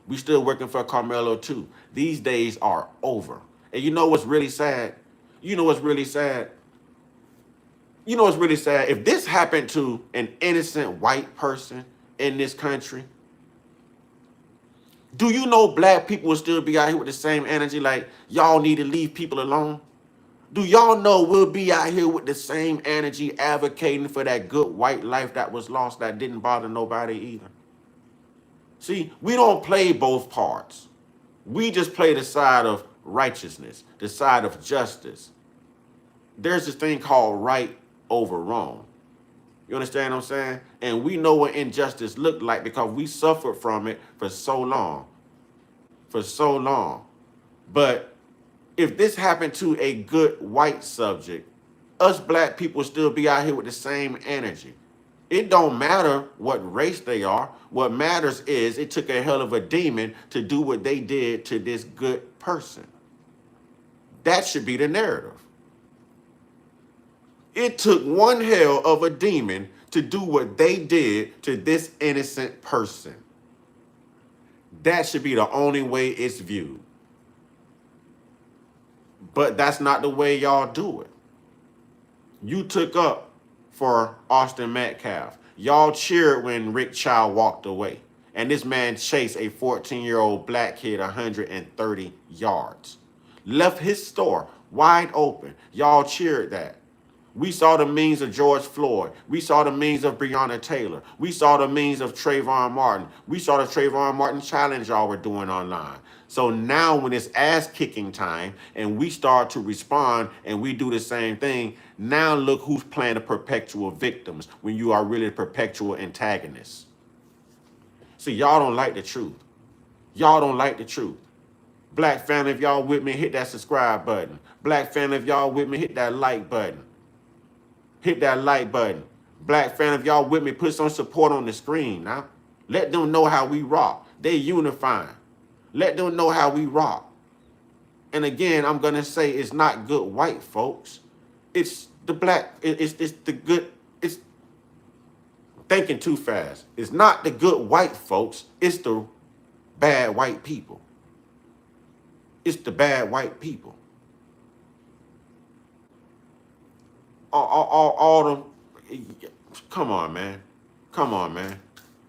We still working for Carmelo too. These days are over. And you know what's really sad? You know what's really sad? You know what's really sad? If this happened to an innocent white person in this country, do you know black people will still be out here with the same energy like y'all need to leave people alone? Do y'all know we'll be out here with the same energy advocating for that good white life that was lost that didn't bother nobody either? See, we don't play both parts. We just play the side of righteousness, the side of justice. There's this thing called right over wrong. You understand what I'm saying? And we know what injustice looked like because we suffered from it for so long. For so long. But if this happened to a good white subject, us black people still be out here with the same energy. It don't matter what race they are. What matters is it took a hell of a demon to do what they did to this good person. That should be the narrative. It took one hell of a demon to do what they did to this innocent person. That should be the only way it's viewed. But that's not the way y'all do it. You took up for Austin Metcalf. Y'all cheered when Rick Child walked away. And this man chased a 14-year-old black kid 130 yards. Left his store wide open. Y'all cheered that. We saw the memes of George Floyd. We saw the memes of Breonna Taylor. We saw the memes of Trayvon Martin. We saw the Trayvon Martin challenge y'all were doing online. So now when it's ass kicking time and we start to respond and we do the same thing, now look who's playing the perpetual victims when you are really the perpetual antagonists. See, y'all don't like the truth. Y'all don't like the truth. Black family, if y'all with me, hit that subscribe button. Black family, if y'all with me, hit that like button. Hit that like button. Black family, if y'all with me, put some support on the screen now. Let them know how we rock. They unifying. Let them know how we rock. And again, I'm going to say it's not good white folks. It's the black, it's the good, it's thinking too fast. It's not the good white folks. It's the bad white people. It's the bad white people. All them, come on, man. Come on, man.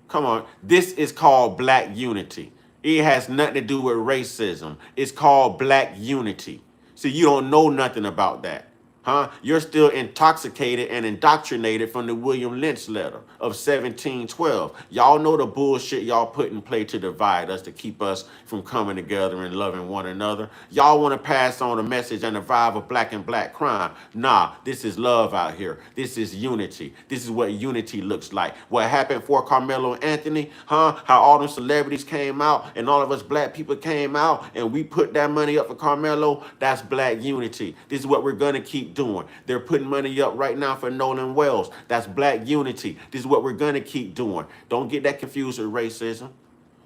Come on. This is called black unity. It has nothing to do with racism. It's called black unity. See, you don't know nothing about that. Huh? You're still intoxicated and indoctrinated from the William Lynch letter of 1712. Y'all know the bullshit y'all put in play to divide us, to keep us from coming together and loving one another. Y'all want to pass on a message and the vibe of black and black crime. Nah, this is love out here. This is unity. This is what unity looks like. What happened for Carmelo Anthony, huh? How all them celebrities came out and all of us black people came out and we put that money up for Carmelo. That's black unity. This is what we're going to keep doing. They're putting money up right now for Nolan Wells. That's black unity. This is what we're going to keep doing. Don't get that confused with racism.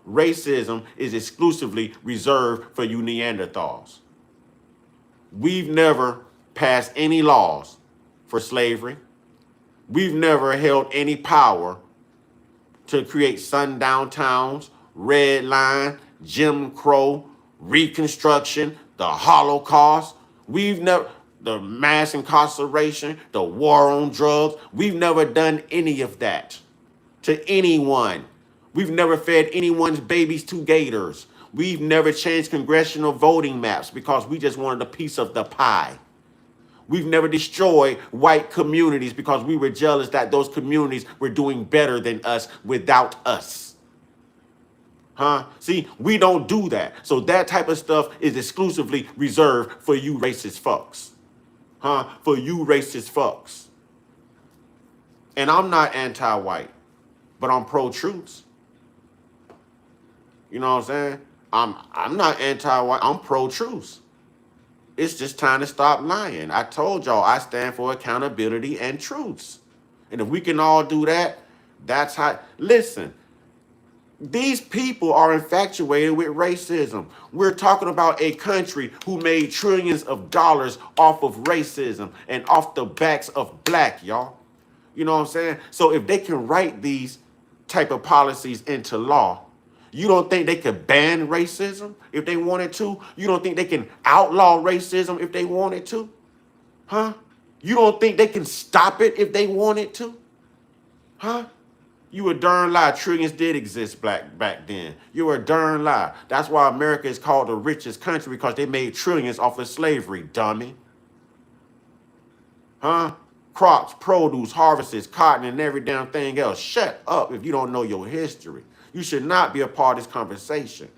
Racism is exclusively reserved for you Neanderthals. We've never passed any laws for slavery. We've never held any power to create sundown towns, red line, Jim Crow, Reconstruction, the Holocaust. We've never... the mass incarceration, the war on drugs. We've never done any of that to anyone. We've never fed anyone's babies to gators. We've never changed congressional voting maps because we just wanted a piece of the pie. We've never destroyed white communities because we were jealous that those communities were doing better than us without us. Huh? See, we don't do that. So that type of stuff is exclusively reserved for you racist fucks. Huh? For you racist fucks. And I'm not anti-white, but I'm pro-truth. You know what I'm saying? I'm not anti-white, I'm pro-truth. It's just time to stop lying. I told y'all I stand for accountability and truths. And if we can all do that, that's how... Listen, these people are infatuated with racism. We're talking about a country who made trillions of dollars off of racism and off the backs of black, y'all. You know what I'm saying? So if they can write these type of policies into law, you don't think they could ban racism if they wanted to? You don't think they can outlaw racism if they wanted to? Huh? You don't think they can stop it if they wanted to? Huh? You a darn lie. Trillions did exist back then. You were a darn lie. That's why America is called the richest country, because they made trillions off of slavery, dummy. Huh? Crops, produce, harvests, cotton, and every damn thing else. Shut up if you don't know your history. You should not be a part of this conversation.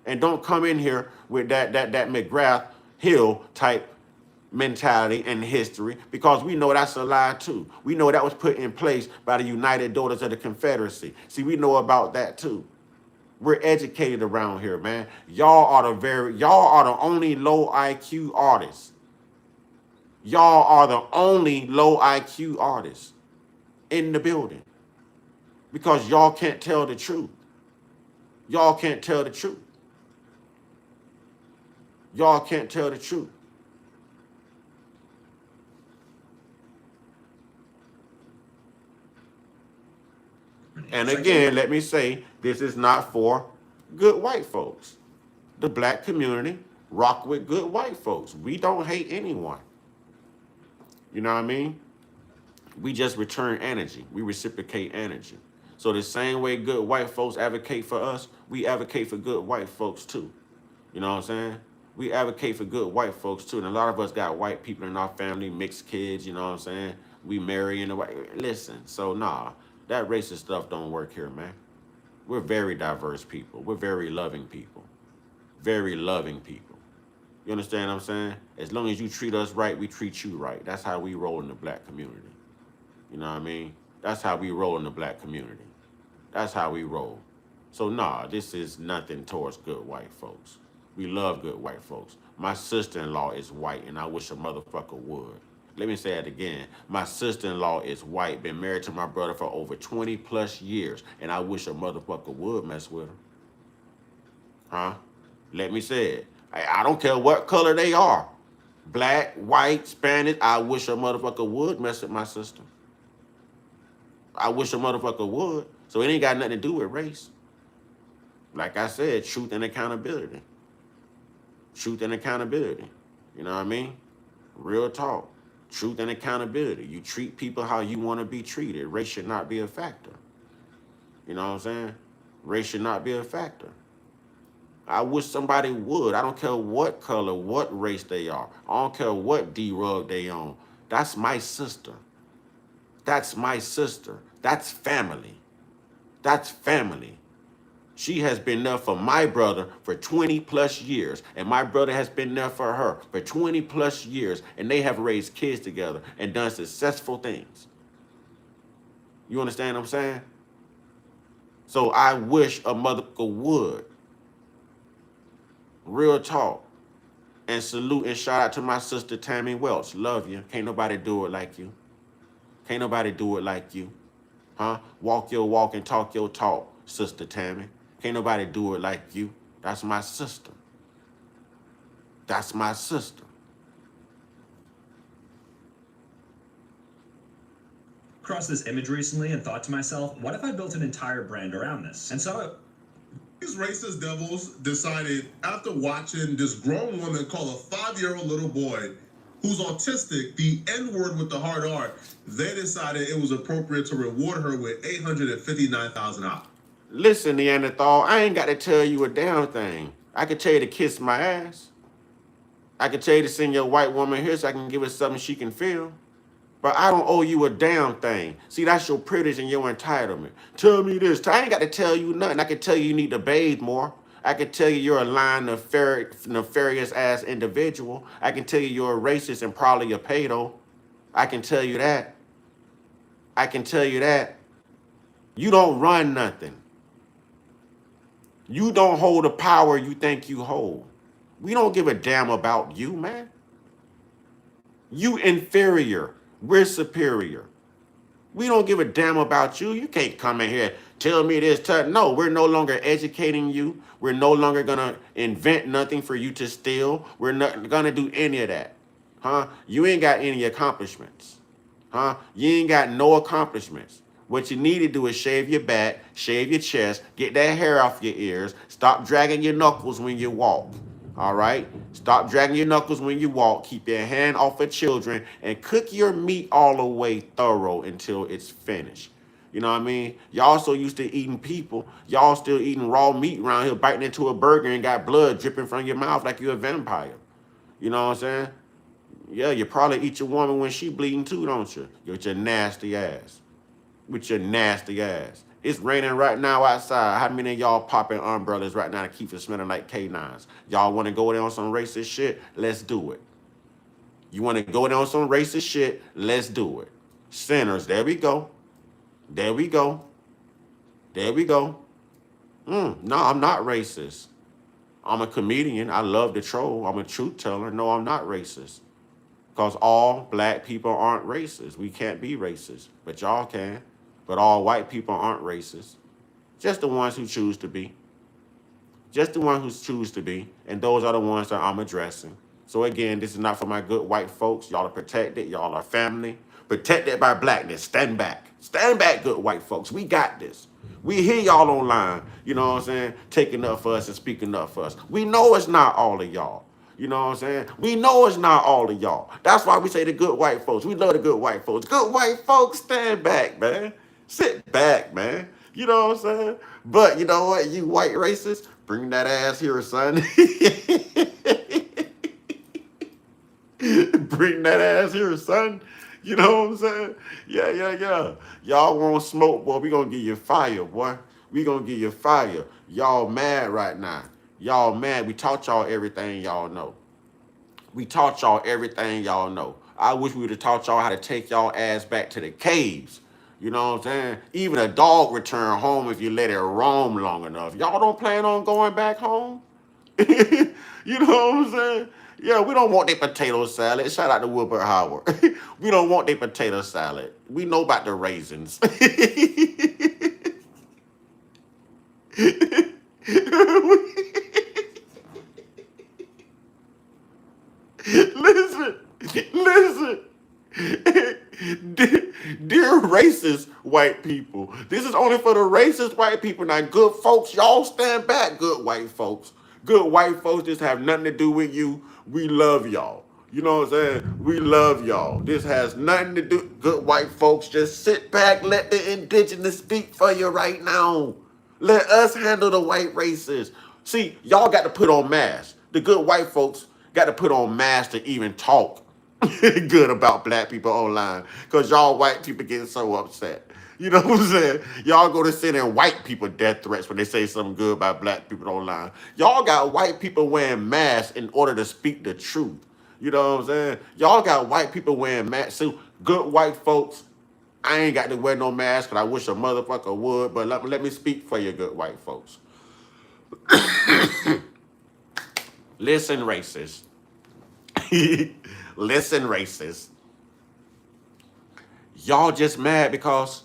And don't come in here with that McGrath Hill type mentality and history, because we know that's a lie too. We know that was put in place by the United Daughters of the Confederacy. See, we know about that too. We're educated around here, man. Y'all are the only low IQ artists. Y'all are the only low IQ artists in the building, because y'all can't tell the truth. Y'all can't tell the truth. Y'all can't tell the truth. And again, let me say, this is not for good white folks. The black community rock with good white folks. We don't hate anyone. You know what I mean? We just return energy. We reciprocate energy. So the same way good white folks advocate for us, we advocate for good white folks too. You know what I'm saying? We advocate for good white folks too. And a lot of us got white people in our family, mixed kids, you know what I'm saying? We marry in the white. Listen, so nah, that racist stuff don't work here, man. We're very diverse people. We're very loving people. Very loving people. You understand what I'm saying? As long as you treat us right, we treat you right. That's how we roll in the black community. You know what I mean? That's how we roll in the black community. That's how we roll. So nah, this is nothing towards good white folks. We love good white folks. My sister-in-law is white, and I wish a motherfucker would. Let me say it again. My sister-in-law is white, been married to my brother for over 20 plus years, and I wish a motherfucker would mess with her. Huh? Let me say it. I don't care what color they are. Black, white, Spanish, I wish a motherfucker would mess with my sister. I wish a motherfucker would. So it ain't got nothing to do with race. Like I said, truth and accountability. Truth and accountability. You know what I mean? Real talk. Truth and accountability. You treat people how you want to be treated. Race should not be a factor. You know what I'm saying? Race should not be a factor. I wish somebody would. I don't care what color, what race they are. I don't care what D-rug they on. That's my sister. That's my sister. That's family. That's family. She has been there for my brother for 20 plus years, and my brother has been there for her for 20 plus years, and they have raised kids together and done successful things. You understand what I'm saying? So I wish a motherfucker would. Real talk. And salute and shout out to my sister Tammy Welch. Love you. Can't nobody do it like you. Can't nobody do it like you. Huh? Walk your walk and talk your talk, Sister Tammy. Can't nobody do it like you. That's my sister. That's my sister. Across this image recently and thought to myself, what if I built an entire brand around this? And so These racist devils decided, after watching this grown woman call a 5-year-old little boy who's autistic the N-word with the hard R, they decided it was appropriate to reward her with $859,000. Listen, Neanderthal, I ain't got to tell you a damn thing. I can tell you to kiss my ass. I can tell you to send your white woman here so I can give her something she can feel. But I don't owe you a damn thing. See, that's your privilege and your entitlement. Tell me this. I ain't got to tell you nothing. I can tell you need to bathe more. I can tell you you're a lying, nefarious-ass individual. I can tell you you're a racist and probably a pedo. I can tell you that. I can tell you that. You don't run nothing. You don't hold the power you think you hold. We don't give a damn about you, man. You inferior. We're superior. We don't give a damn about you. You can't come in here, tell me this. No, we're no longer educating you. We're no longer going to invent nothing for you to steal. We're not going to do any of that. Huh? You ain't got any accomplishments. Huh? You ain't got no accomplishments. What you need to do is shave your back, shave your chest, get that hair off your ears, stop dragging your knuckles when you walk. All right? Stop dragging your knuckles when you walk. Keep your hand off of children and cook your meat all the way thorough until it's finished. You know what I mean? Y'all so used to eating people. Y'all still eating raw meat around here, biting into a burger and got blood dripping from your mouth like you're a vampire. You know what I'm saying? Yeah, you probably eat your woman when she bleeding too, don't you? With your nasty ass. With your nasty ass. It's raining right now outside. How many of y'all popping umbrellas right now to keep it smelling like canines? Y'all want to go there on some racist shit? Let's do it. You want to go there on some racist shit? Let's do it. Sinners, there we go. There we go. There we go. No, I'm not racist. I'm a comedian. I love to troll. I'm a truth teller. No, I'm not racist. Because all black people aren't racist. We can't be racist, but y'all can. But all white people aren't racist. Just the ones who choose to be. Just the ones who choose to be. And those are the ones that I'm addressing. So again, this is not for my good white folks. Y'all are protected. Y'all are family. Protected by blackness. Stand back. Stand back, good white folks. We got this. We hear y'all online, you know what I'm saying, taking up for us and speaking up for us. We know it's not all of y'all. You know what I'm saying? We know it's not all of y'all. That's why we say the good white folks. We love the good white folks. Good white folks, stand back, man. Sit back, man. You know what I'm saying? But you know what, you white racists, bring that ass here, son. Bring that ass here, son. You know what I'm saying? Yeah. Y'all want smoke, boy. We gonna give you fire, boy. We gonna give you fire. Y'all mad right now. Y'all mad. We taught y'all everything y'all know. We taught y'all everything y'all know. I wish we would have taught y'all how to take y'all ass back to the caves. You know what I'm saying? Even a dog return home if you let it roam long enough. Y'all don't plan on going back home? You know what I'm saying? Yeah, we don't want their potato salad. Shout out to Wilbur Howard. We don't want their potato salad. We know about the raisins. Listen. Dear racist white people, this is only for the racist white people. Now, good folks, y'all stand back, good white folks. Good white folks, this have nothing to do with you. We love y'all. You know what I'm saying? We love y'all. This has nothing to do. Good white folks, just sit back. Let the indigenous speak for you right now. Let us handle the white racists. See, y'all got to put on masks. The good white folks got to put on masks to even talk good about black people online. Because y'all white people getting so upset. You know what I'm saying? Y'all go to sending white people death threats when they say something good about black people online. Y'all got white people wearing masks in order to speak the truth. You know what I'm saying? Y'all got white people wearing masks. So good white folks, I ain't got to wear no mask, but I wish a motherfucker would. But let me speak for you, good white folks. Listen, racist. Listen, racist. Y'all just mad because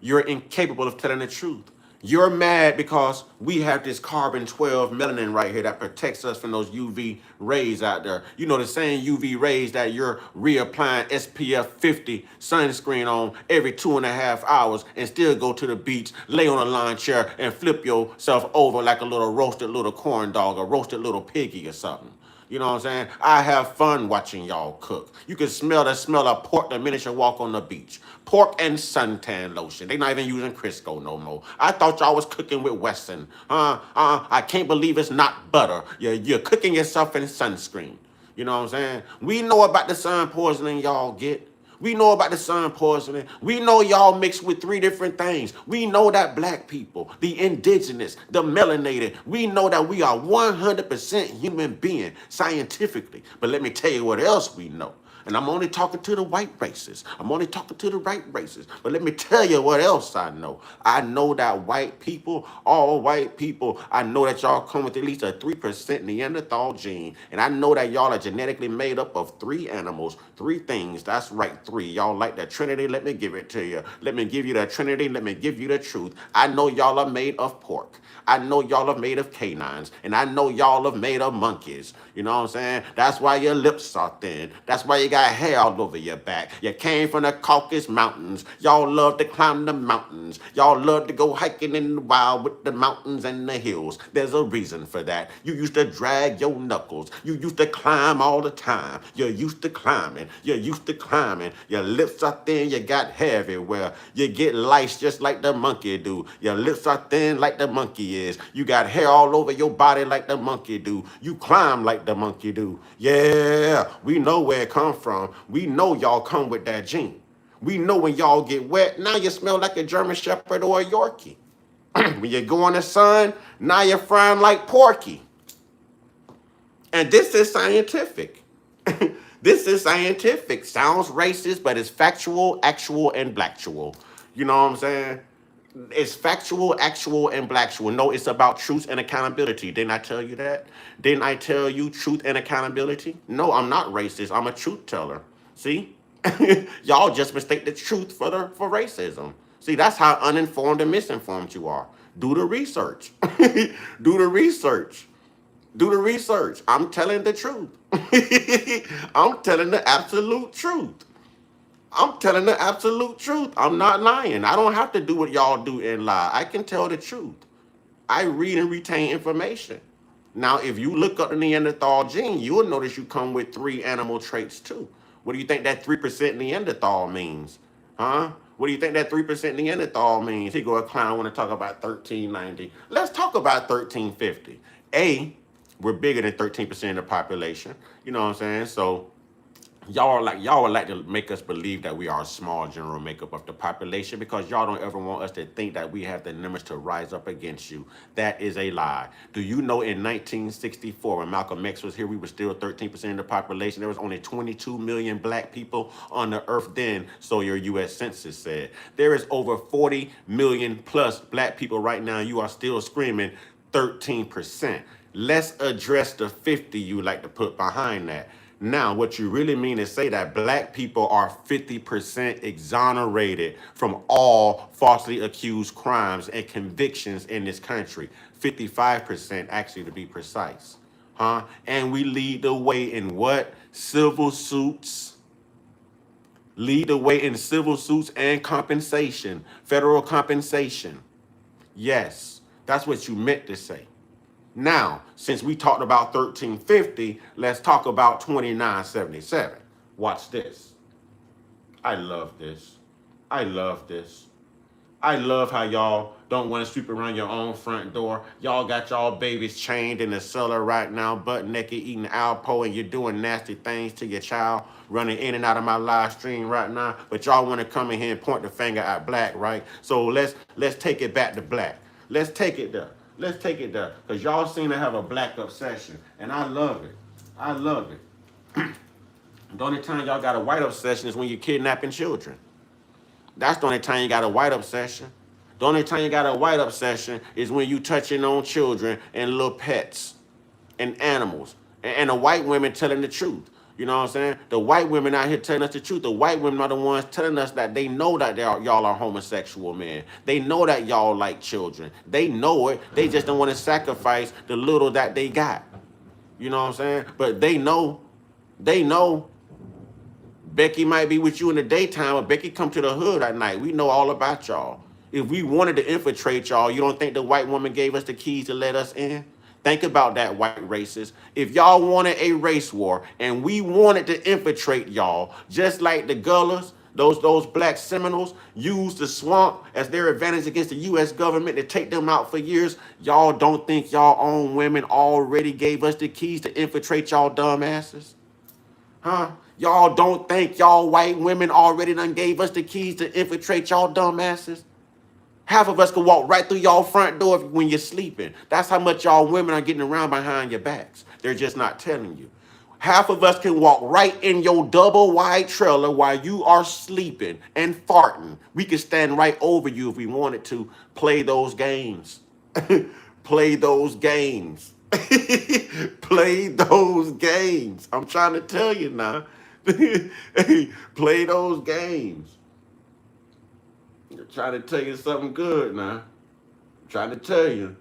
you're incapable of telling the truth. You're mad because we have this carbon-12 melanin right here that protects us from those UV rays out there. You know, the same UV rays that you're reapplying SPF 50 sunscreen on every 2.5 hours and still go to the beach, lay on a lawn chair, and flip yourself over like a little roasted little corn dog or roasted little piggy or something. You know what I'm saying? I have fun watching y'all cook. You can smell the smell of pork the minute you walk on the beach. Pork and suntan lotion. They not even using Crisco no more. I thought y'all was cooking with Wesson. I can't believe it's not butter. You're cooking yourself in sunscreen. You know what I'm saying? We know about the sun poisoning y'all get. We know about the sun poisoning. We know y'all mixed with 3 different things. We know that black people, the indigenous, the melanated, we know that we are 100% human being scientifically. But let me tell you what else we know. And I'm only talking to the white races. I'm only talking to the right races. But let me tell you what else I know. I know that white people, all white people, I know that y'all come with at least a 3% Neanderthal gene. And I know that y'all are genetically made up of 3 animals, 3 things. That's right, 3. Y'all like the Trinity? Let me give it to you. Let me give you the Trinity. Let me give you the truth. I know y'all are made of pork. I know y'all are made of canines, and I know y'all are made of monkeys. You know what I'm saying? That's why your lips are thin. That's why you got got hair all over your back. You came from the Caucasus Mountains. Y'all love to climb the mountains. Y'all love to go hiking in the wild with the mountains and the hills. There's a reason for that. You used to drag your knuckles. You used to climb all the time. You're used to climbing. You're used to climbing. Your lips are thin. You got hair everywhere. You get lice just like the monkey do. Your lips are thin like the monkey is. You got hair all over your body like the monkey do. You climb like the monkey do. Yeah, we know where it come from. We know y'all come with that gene. We know when y'all get wet, now you smell like a German Shepherd or a Yorkie. When you go in the sun, now you're frying like Porky. And this is scientific. This is scientific. Sounds racist, but it's factual, actual, and blacktual. You know what I'm saying? It's factual, actual, and blacktual. No, it's about truth and accountability. Didn't I tell you that? Didn't I tell you truth and accountability? No, I'm not racist. I'm a truth teller. See? Y'all just mistake the truth for racism. See, that's how uninformed and misinformed you are. Do the research. Do the research. Do the research. I'm telling the truth. I'm telling the absolute truth. I'm telling the absolute truth. I'm not lying. I don't have to do what y'all do and lie. I can tell the truth. I read and retain information. Now, if you look up the Neanderthal gene, you will notice you come with 3 animal traits too. What do you think that 3% Neanderthal means? Huh? What do you think that 3% Neanderthal means? He go, a clown want to talk about 1390. Let's talk about 1350. We're bigger than 13% of the population. You know what I'm saying? So y'all would like to make us believe that we are a small general makeup of the population because y'all don't ever want us to think that we have the numbers to rise up against you. That is a lie. Do you know in 1964 when Malcolm X was here, we were still 13% of the population. There was only 22 million black people on the earth then, so your U.S. Census said. There is over 40 million plus black people right now. You are still screaming 13%. Let's address the 50 you like to put behind that. Now, what you really mean is say that black people are 50% exonerated from all falsely accused crimes and convictions in this country. 55% actually, to be precise. Huh? And we lead the way in what? Civil suits. Lead the way in civil suits and compensation. Federal compensation. Yes, that's what you meant to say. Now, since we talked about 1350, let's talk about 2977. Watch this. I love this. I love this. I love how y'all don't want to sweep around your own front door. Y'all got y'all babies chained in the cellar right now, butt naked, eating Alpo, and you're doing nasty things to your child, running in and out of my live stream right now. But y'all want to come in here and point the finger at black, right? So let's take it back to black. Let's take it there. Let's take it there, because y'all seem to have a black obsession, and I love it. I love it. The only time y'all got a white obsession is when you're kidnapping children. That's the only time you got a white obsession. The only time you got a white obsession is when you touching on children and little pets and animals. And the white women telling the truth. You know what I'm saying? The white women out here telling us the truth. The white women are the ones telling us that they know that y'all are homosexual men. They know that y'all like children. They know it. They just don't want to sacrifice the little that they got. You know what I'm saying? But they know Becky might be with you in the daytime, but Becky come to the hood at night. We know all about y'all. If we wanted to infiltrate y'all, you don't think the white woman gave us the keys to let us in? Think about that, white racist. If y'all wanted a race war and we wanted to infiltrate y'all, just like the Gullahs, those black Seminoles used the swamp as their advantage against the U.S. government to take them out for years, y'all don't think y'all own women already gave us the keys to infiltrate y'all dumbasses? Huh? Y'all don't think y'all white women already done gave us the keys to infiltrate y'all dumbasses? Half of us can walk right through y'all front door when you're sleeping. That's how much y'all women are getting around behind your backs. They're just not telling you. Half of us can walk right in your double wide trailer while you are sleeping and farting. We can stand right over you if we wanted to. Play those games. Play those games. Play those games. I'm trying to tell you now. Play those games. I'm trying to tell you something good now. I'm trying to tell you.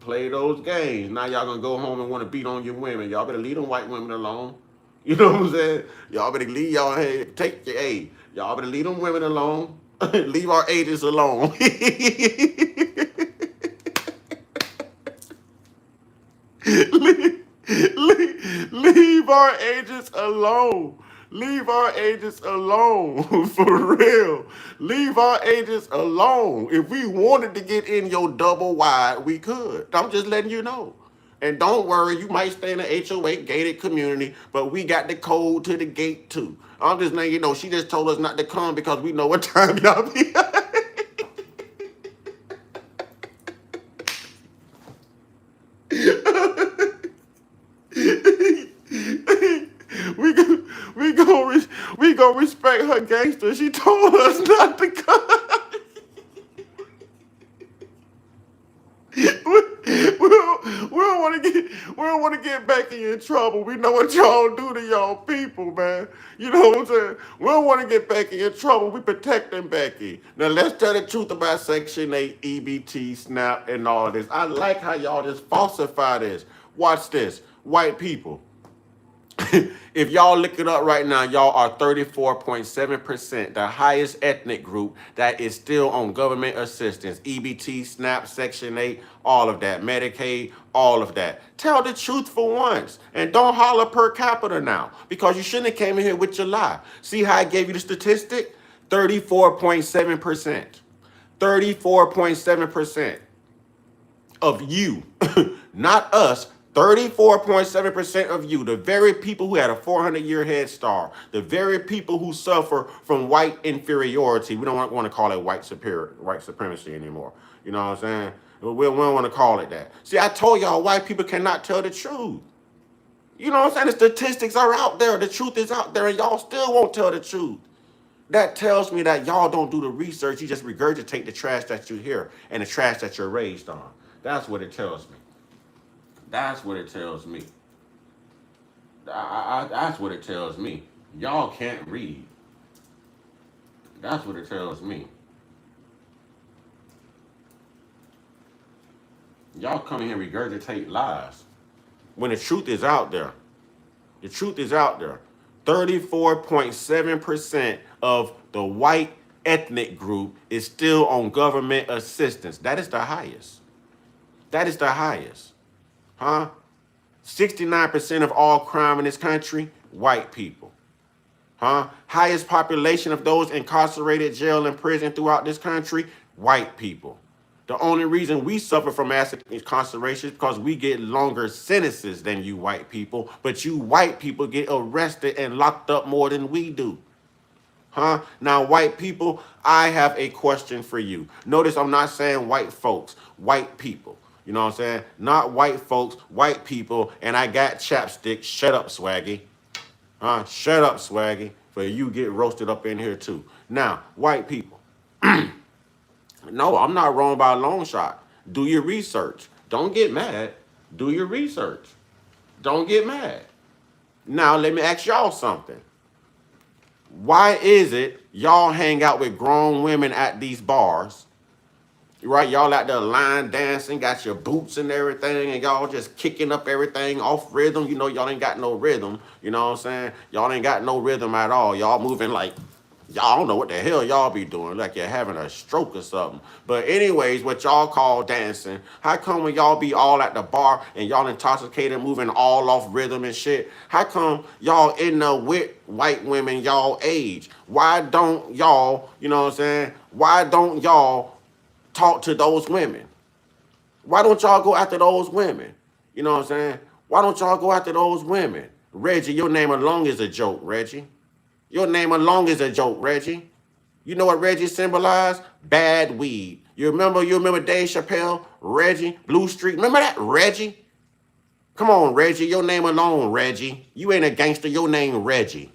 Play those games. Now y'all gonna go home and want to beat on your women. Y'all better leave them white women alone. You know what I'm saying? Y'all better leave y'all, hey, take your, hey, y'all better leave them women alone. Leave our agents alone. leave our agents alone. Leave our agents alone. For real. Leave our agents alone. If we wanted to get in your double wide, we could. I'm just letting you know. And don't worry, you might stay in an HOA gated community, but we got the code to the gate too. I'm just letting you know, she just told us not to come because we know what time y'all be. we go, we go, we gonna respect her gangster. She told us not to come. We don't want to get Becky in trouble. We know what y'all do to y'all people, man. You know what I'm saying? We don't want to get Becky in trouble. We protecting Becky. Now let's tell the truth about Section 8, EBT, SNAP, and all this. I like how y'all just falsify this. Watch this. White people. If y'all look it up right now, y'all are 34.7%, the highest ethnic group that is still on government assistance. EBT, SNAP, Section 8, all of that. Medicaid, all of that. Tell the truth for once. And don't holler per capita now, because you shouldn't have came in here with your lie. See how I gave you the statistic? 34.7%. 34.7% of you, not us, 34.7% of you, the very people who had a 400-year head start, the very people who suffer from white inferiority. We don't want to call it white supremacy anymore. You know what I'm saying? We don't want to call it that. See, I told y'all white people cannot tell the truth. You know what I'm saying? The statistics are out there. The truth is out there, and y'all still won't tell the truth. That tells me that y'all don't do the research. You just regurgitate the trash that you hear and the trash that you're raised on. That's what it tells me. That's what it tells me. That's what it tells me. Y'all can't read. That's what it tells me. Y'all come in here and regurgitate lies when the truth is out there. The truth is out there. 34.7% of the white ethnic group is still on government assistance. That is the highest. That is the highest. Huh? 69% of all crime in this country, white people. Huh? Highest population of those incarcerated, jail, and prison throughout this country, white people. The only reason we suffer from mass incarceration is because we get longer sentences than you white people, but you white people get arrested and locked up more than we do. Huh? Now, white people, I have a question for you. Notice I'm not saying white folks, white people. You know what I'm saying? Not white folks, white people, and I got chapstick. Shut up, Swaggy. Huh? Shut up, Swaggy, for you get roasted up in here too. Now, white people. No, I'm not wrong by a long shot. Do your research. Don't get mad. Do your research. Don't get mad. Now, let me ask y'all something. Why is it y'all hang out with grown women at these bars? Right, y'all out there line dancing, got your boots and everything, and y'all just kicking up everything off rhythm. You know, y'all ain't got no rhythm. You know what I'm saying? Y'all ain't got no rhythm at all. Y'all moving like, y'all don't know what the hell y'all be doing, like you're having a stroke or something. But anyways, what y'all call dancing, how come when y'all be all at the bar and y'all intoxicated, moving all off rhythm and shit, how come y'all in there with white women y'all age? Why don't y'all, you know what I'm saying? Why don't y'all talk to those women? Why don't y'all go after those women? You know what I'm saying? Why don't y'all go after those women? Reggie, your name alone is a joke, Reggie. Your name alone is a joke, Reggie. You know what Reggie symbolized? Bad weed. You remember Dave Chappelle? Reggie, Blue Street. Remember that? Reggie? Come on, Reggie. Your name alone, Reggie. You ain't a gangster. Your name Reggie.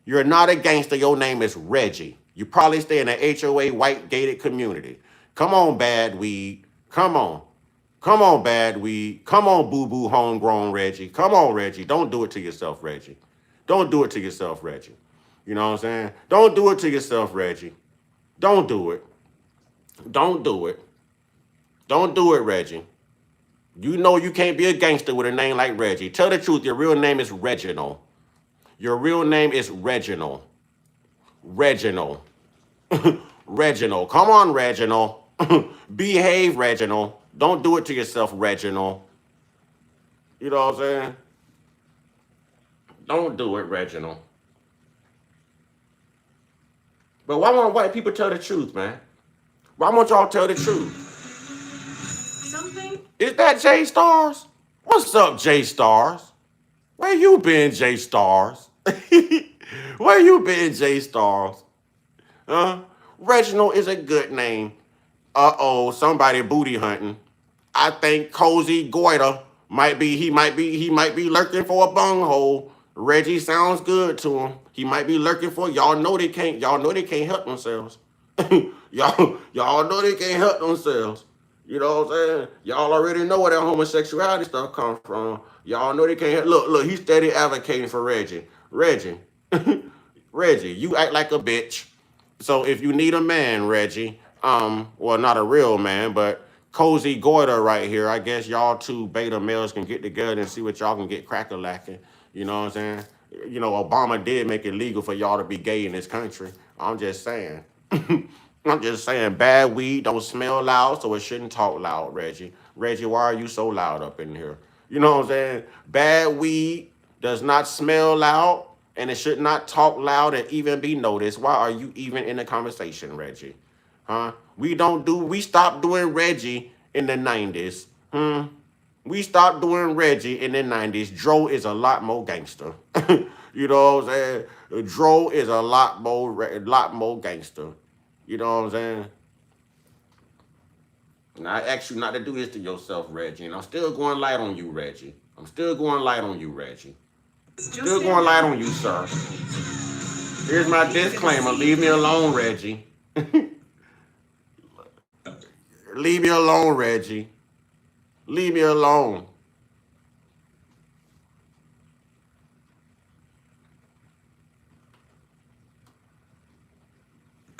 You're not a gangster. Your name is Reggie. You probably stay in a HOA white gated community. Come on, bad weed. Come on. Come on, bad weed. Come on, boo-boo homegrown Reggie. Come on, Reggie. Don't do it to yourself, Reggie. Don't do it to yourself, Reggie. You know what I'm saying? Don't do it to yourself, Reggie. Don't do it. Don't do it. Don't do it, Reggie. You know you can't be a gangster with a name like Reggie. Tell the truth, your real name is Reginald. Your real name is Reginald. Reginald. Reginald. Come on, Reginald. Behave, Reginald. Don't do it to yourself, Reginald. You know what I'm saying? Don't do it, Reginald. But why won't white people tell the truth, man? Why won't y'all tell the truth? Something? Is that J Stars? What's up, J Stars? Where you been, J Stars? Where you been, J Stars? Huh? Reginald is a good name. Uh-oh, somebody booty hunting. I think Cozy Goiter might be lurking for a bunghole. Reggie sounds good to him. He might be lurking for y'all know they can't help themselves. y'all know they can't help themselves. You know what I'm saying? Y'all already know where that homosexuality stuff comes from. Y'all know they can't help. Look, he's steady advocating for Reggie. Reggie, you act like a bitch. So if you need a man, Reggie, well, not a real man, but Cozy Goiter right here, I guess y'all two beta males can get together and see what y'all can get crack-a-lacking. You know what I'm saying? You know, Obama did make it legal for y'all to be gay in this country. I'm just saying. I'm just saying, bad weed don't smell loud, so it shouldn't talk loud, Reggie. Reggie, why are you so loud up in here? You know what I'm saying? Bad weed does not smell loud, and it should not talk loud and even be noticed. Why are you even in the conversation, Reggie? Huh? We stopped doing Reggie in the 90s. We stopped doing Reggie in the 90s. Dro is a lot more gangster. You know what I'm saying? Dro is a lot more gangster. You know what I'm saying? And I ask you not to do this to yourself, Reggie. And I'm still going light on you, Reggie. I'm still going light on you, Reggie. Still going light on you, sir. Here's my disclaimer. Leave me alone, Reggie. Leave me alone, Reggie. Leave me alone.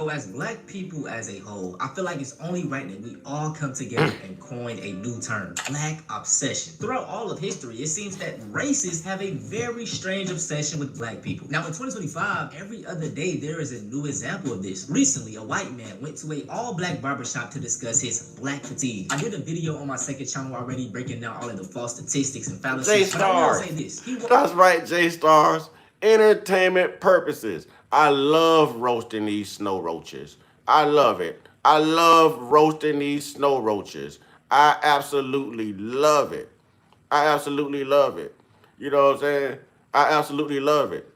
So as black people as a whole, I feel like it's only right that we all come together and coin a new term, black obsession. Throughout all of history, it seems that racists have a very strange obsession with black people. Now in 2025, every other day there is a new example of this. Recently, a white man went to a all-black barbershop to discuss his black fatigue. I did a video on my second channel already breaking down all of the false statistics and fallacies. But I will say this. That's right, J Stars. Entertainment purposes. I love roasting these snow roaches. I love it. I love roasting these snow roaches. I absolutely love it. I absolutely love it. You know what I'm saying? I absolutely love it.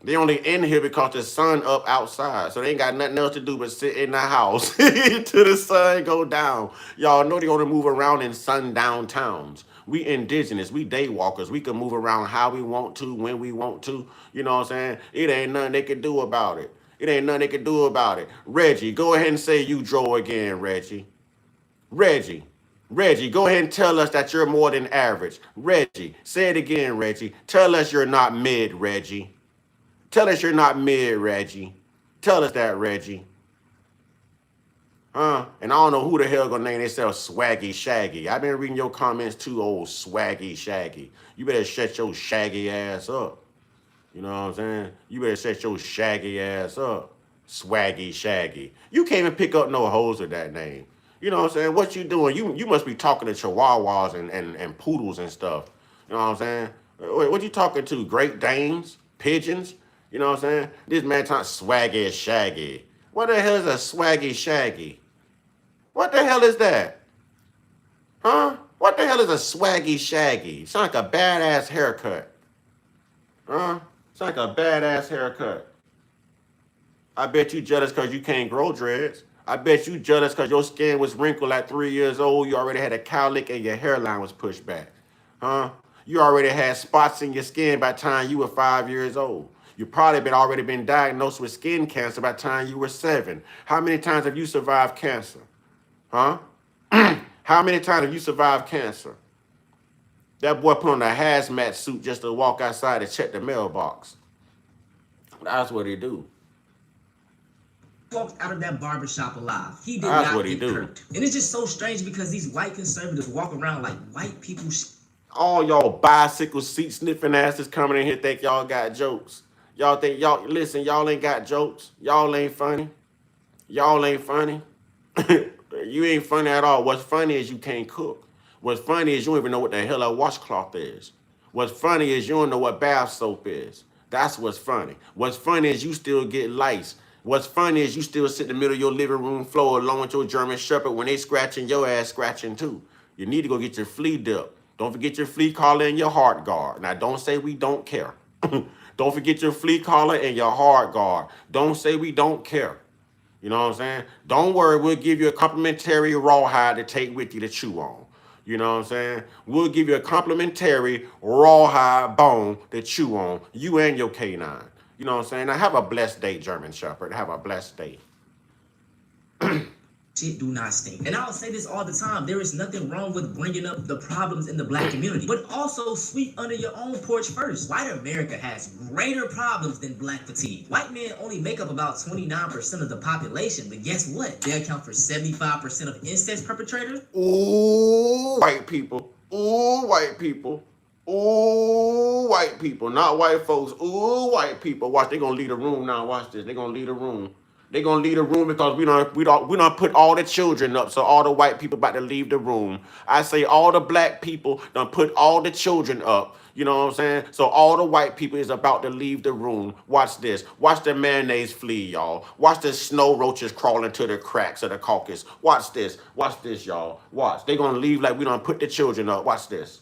They only in here because the sun up outside. So they ain't got nothing else to do but sit in the house till the sun go down. Y'all know they only move around in sundown towns. We indigenous, we day walkers. We can move around how we want to, when we want to. You know what I'm saying? It ain't nothing they can do about it. It ain't nothing they can do about it. Reggie, go ahead and say you drove again, Reggie. Reggie, go ahead and tell us that you're more than average. Reggie, say it again, Reggie. Tell us you're not mid, Reggie. Tell us you're not mid, Reggie. Tell us that, Reggie. And I don't know who the hell gonna name themselves Swaggy Shaggy. I've been reading your comments too, old Swaggy Shaggy. You better shut your shaggy ass up. You know what I'm saying? You better shut your shaggy ass up. Swaggy Shaggy. You can't even pick up no hoes with that name. You know what I'm saying? What you doing? You must be talking to chihuahuas and poodles and stuff. You know what I'm saying? What you talking to? Great Danes? Pigeons? You know what I'm saying? This man talking Swaggy Shaggy. What the hell is a Swaggy Shaggy? What the hell is that? Huh? What the hell is a Swaggy Shaggy? Sound like a badass haircut. Huh? Sound like a badass haircut. I bet you jealous because you can't grow dreads. I bet you jealous because your skin was wrinkled at 3 years old. You already had a cowlick and your hairline was pushed back. Huh? You already had spots in your skin by the time you were 5 years old. You probably already been diagnosed with skin cancer by the time you were 7. How many times have you survived cancer? Huh? How many times have you survived cancer? That boy put on a hazmat suit just to walk outside and check the mailbox. That's what he do. Walked out of that barbershop alive. He did That's not what he get do. hurt. And it's just so strange because these white conservatives walk around like white people. All y'all bicycle seat sniffing asses coming in here think y'all got jokes. Y'all think y'all listen, y'all ain't got jokes. Y'all ain't funny. Y'all ain't funny. You ain't funny at all. What's funny is you can't cook. What's funny is you don't even know what the hell a washcloth is. What's funny is you don't know what bath soap is. That's what's funny. What's funny is you still get lice. What's funny is you still sit in the middle of your living room floor along with your German Shepherd when they scratching your ass scratching too. You need to go get your flea dip. Don't forget your flea collar and your heart guard. Now don't say we don't care. Don't forget your flea collar and your heart guard. Don't say we don't care. You know what I'm saying? Don't worry, we'll give you a complimentary rawhide to take with you to chew on. You know what I'm saying? We'll give you a complimentary rawhide bone to chew on, you and your canine. You know what I'm saying? Now have a blessed day, German Shepherd. Have a blessed day. Shit do not stink. And I'll say this all the time. There is nothing wrong with bringing up the problems in the black community, but also sweep under your own porch first. White America has greater problems than black fatigue. White men only make up about 29% of the population, but guess what? They account for 75% of incest perpetrators. Ooh, white people. Ooh, white people. Ooh, white people. Not white folks. Ooh, white people. Watch, they're gonna leave the room now. Watch this. They're gonna leave the room. They're gonna leave the room because we don't put all the children up, so all the white people about to leave the room. I say all the black people done put all the children up. You know what I'm saying? So all the white people is about to leave the room. Watch this. Watch the mayonnaise flee, y'all. Watch the snow roaches crawling to the cracks of the caucus. Watch this. Watch this, y'all. Watch. They're gonna leave like we done put the children up. Watch this.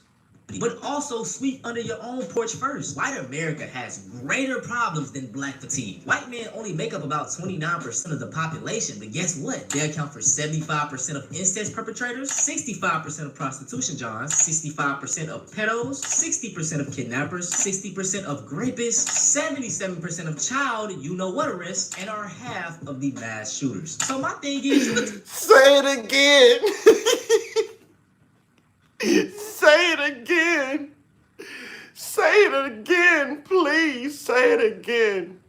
But also sweep under your own porch first. White America has greater problems than black fatigue. White men only make up about 29% of the population, but guess what? They account for 75% of incest perpetrators, 65% of prostitution johns, 65% of pedos, 60% of kidnappers, 60% of rapists, 77% of child you-know-what arrests, and are half of the mass shooters. So my thing is... Say it again. Say it again. Say it again, please. Say it again.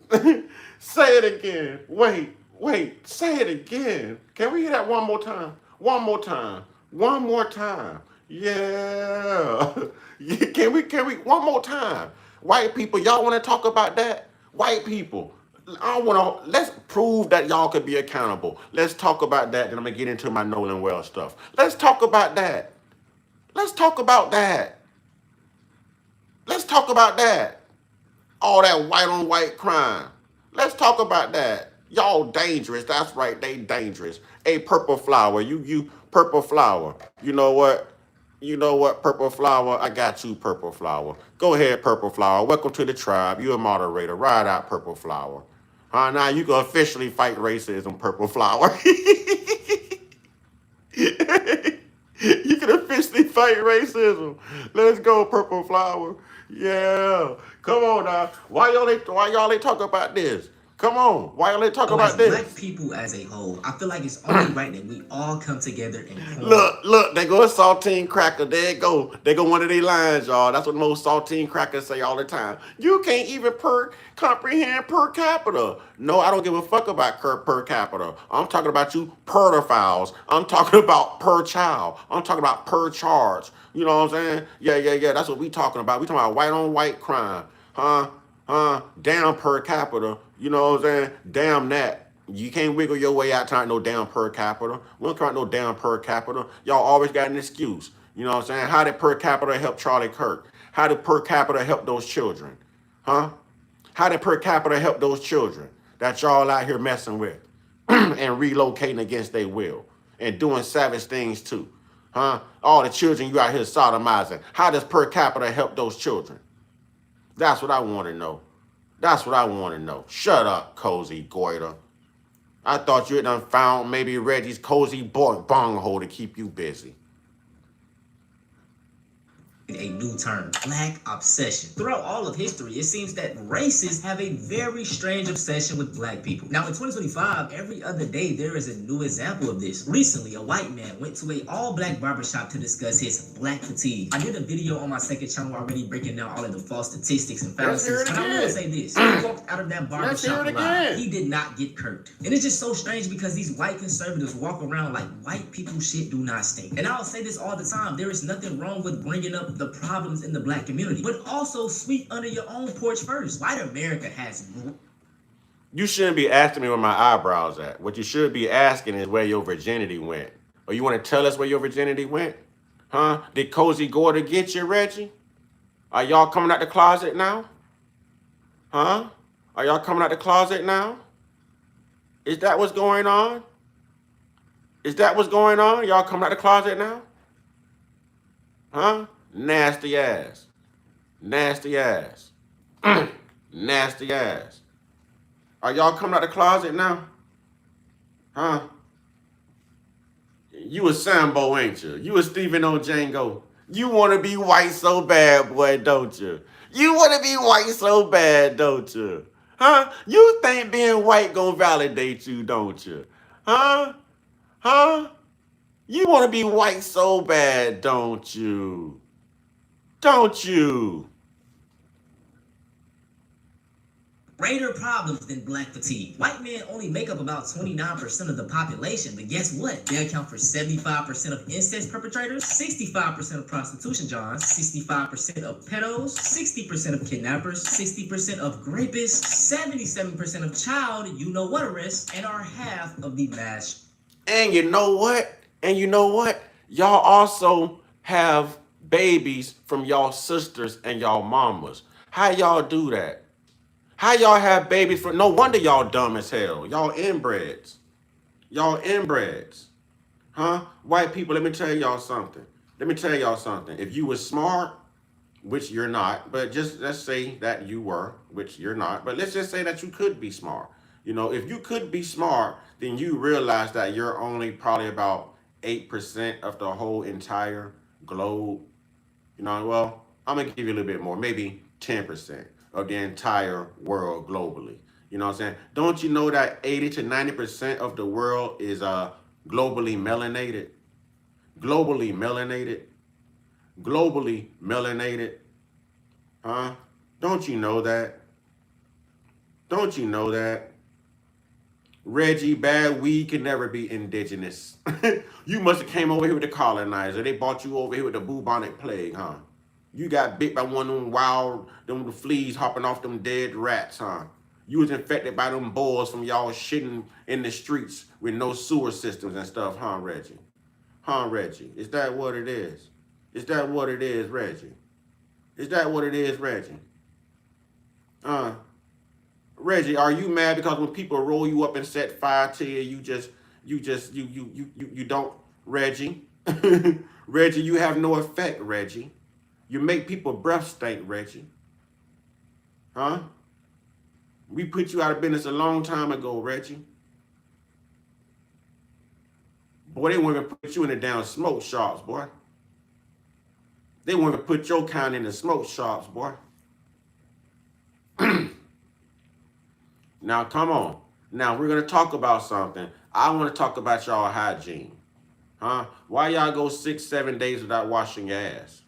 Say it again. Wait. Say it again. Can we hear that one more time? One more time. One more time. Yeah. Can we? One more time. White people, y'all want to talk about that? White people. Let's prove that y'all could be accountable. Let's talk about that. Then I'm going to get into my Nolan Well stuff. Let's talk about that. Let's talk about that. Let's talk about that. All that white on white crime. Let's talk about that. Y'all dangerous. That's right. They dangerous. Hey, Purple Flower. You Purple Flower. You know what? You know what, Purple Flower? I got you, Purple Flower. Go ahead, Purple Flower. Welcome to the tribe. You're a moderator. Ride out, Purple Flower. Now you can officially fight racism, Purple Flower. You can officially fight racism. Let's go, Purple Flower. Yeah. Come on now. Why y'all ain't talk about this? Come on. Why y'all ain't talk about this? Black people as a whole, I feel like it's only right that we all come together and Look, they go a saltine cracker. There it go. They go one of their lines, y'all. That's what most saltine crackers say all the time. You can't even comprehend per capita. No, I don't give a fuck about per capita. I'm talking about you pedophiles. I'm talking about per child. I'm talking about per charge. You know what I'm saying? Yeah. That's what we talking about. We talking about white on white crime. Down per capita. You know what I'm saying? Damn that. You can't wiggle your way out trying no damn per capita. We don't try no damn per capita. Y'all always got an excuse. You know what I'm saying? How did per capita help Charlie Kirk? How did per capita help those children? How did per capita help those children that y'all out here messing with and relocating against their will and doing savage things too? All the children you out here sodomizing. How does per capita help those children? That's what I want to know. That's what I want to know. Shut up, Cozy Goiter. I thought you had done found maybe Reggie's cozy bong hole to keep you busy. a new term, black obsession. Throughout all of history, it seems that racists have a very strange obsession with black people. Now in 2025, every other day there is a new example of this. Recently, a white man went to an all-black barbershop to discuss his black fatigue. I did a video on my second channel already breaking down all of the false statistics and fallacies, but I want to say this. He walked out of that barbershop alive. He did not get kirked. And it's just so strange because these white conservatives walk around like white people shit do not stink. And I'll say this all the time, there is nothing wrong with bringing up the problems in the black community, but also sweep under your own porch first. White America has. You shouldn't be asking me where my eyebrows at. What you should be asking is where your virginity went. Or you want to tell us where your virginity went? Huh? Did Cozy Gorder get you, Reggie? Are y'all coming out the closet now? Huh? Are y'all coming out the closet now? Is that what's going on? Is that what's going on? Y'all coming out the closet now? Huh? Nasty ass. Nasty ass. Nasty ass. Are y'all coming out the closet now? Huh? You a Sambo, ain't you? You a Stephen O. Django. You want to be white so bad, boy, don't you? You want to be white so bad, don't you? Huh? You think being white gonna validate you, don't you? Huh? Huh? You want to be white so bad, don't you? Don't you? Greater problems than black fatigue. White men only make up about 29% of the population, but guess what? They account for 75% of incest perpetrators, 65% of prostitution johns, 65% of pedos, 60% of kidnappers, 60% of rapists, 77% of child you-know-what arrests, and are half of the mass. And you know what? And you know what? Y'all also have babies from y'all sisters and y'all mamas. How y'all do that? How y'all have babies from? No wonder y'all dumb as hell. Y'all inbreds. Y'all inbreds. Huh? White people, let me tell y'all something. Let me tell y'all something. If you was smart, which you're not, but just let's say that you were, which you're not, but let's just say that you could be smart. You know, if you could be smart, then you realize that you're only probably about 8% of the whole entire globe. You know, well, I'm gonna give you a little bit more, maybe 10% of the entire world globally. You know what I'm saying? Don't you know that 80 to 90% of the world is globally melanated? Globally melanated? Globally melanated? Huh? Don't you know that? Don't you know that? Reggie, bad weed can never be indigenous. You must have came over here with the colonizer. They brought you over here with the bubonic plague, huh? You got bit by one of them wild, them fleas hopping off them dead rats, huh? You was infected by them boars from y'all shitting in the streets with no sewer systems and stuff, huh, Reggie? Huh, Reggie? Is that what it is? Is that what it is, Reggie? Is that what it is, Reggie? Reggie, are you mad because when people roll you up and set fire to you, you don't, Reggie? Reggie, you have no effect, Reggie. You make people breath stink, Reggie. Huh? We put you out of business a long time ago, Reggie. Boy, they won't even put you in the down smoke shops, boy. They won't even put your kind in the smoke shops, boy. Now, come on. Now, we're going to talk about something. I want to talk about y'all hygiene. Huh? Why y'all go 6-7 days without washing your ass?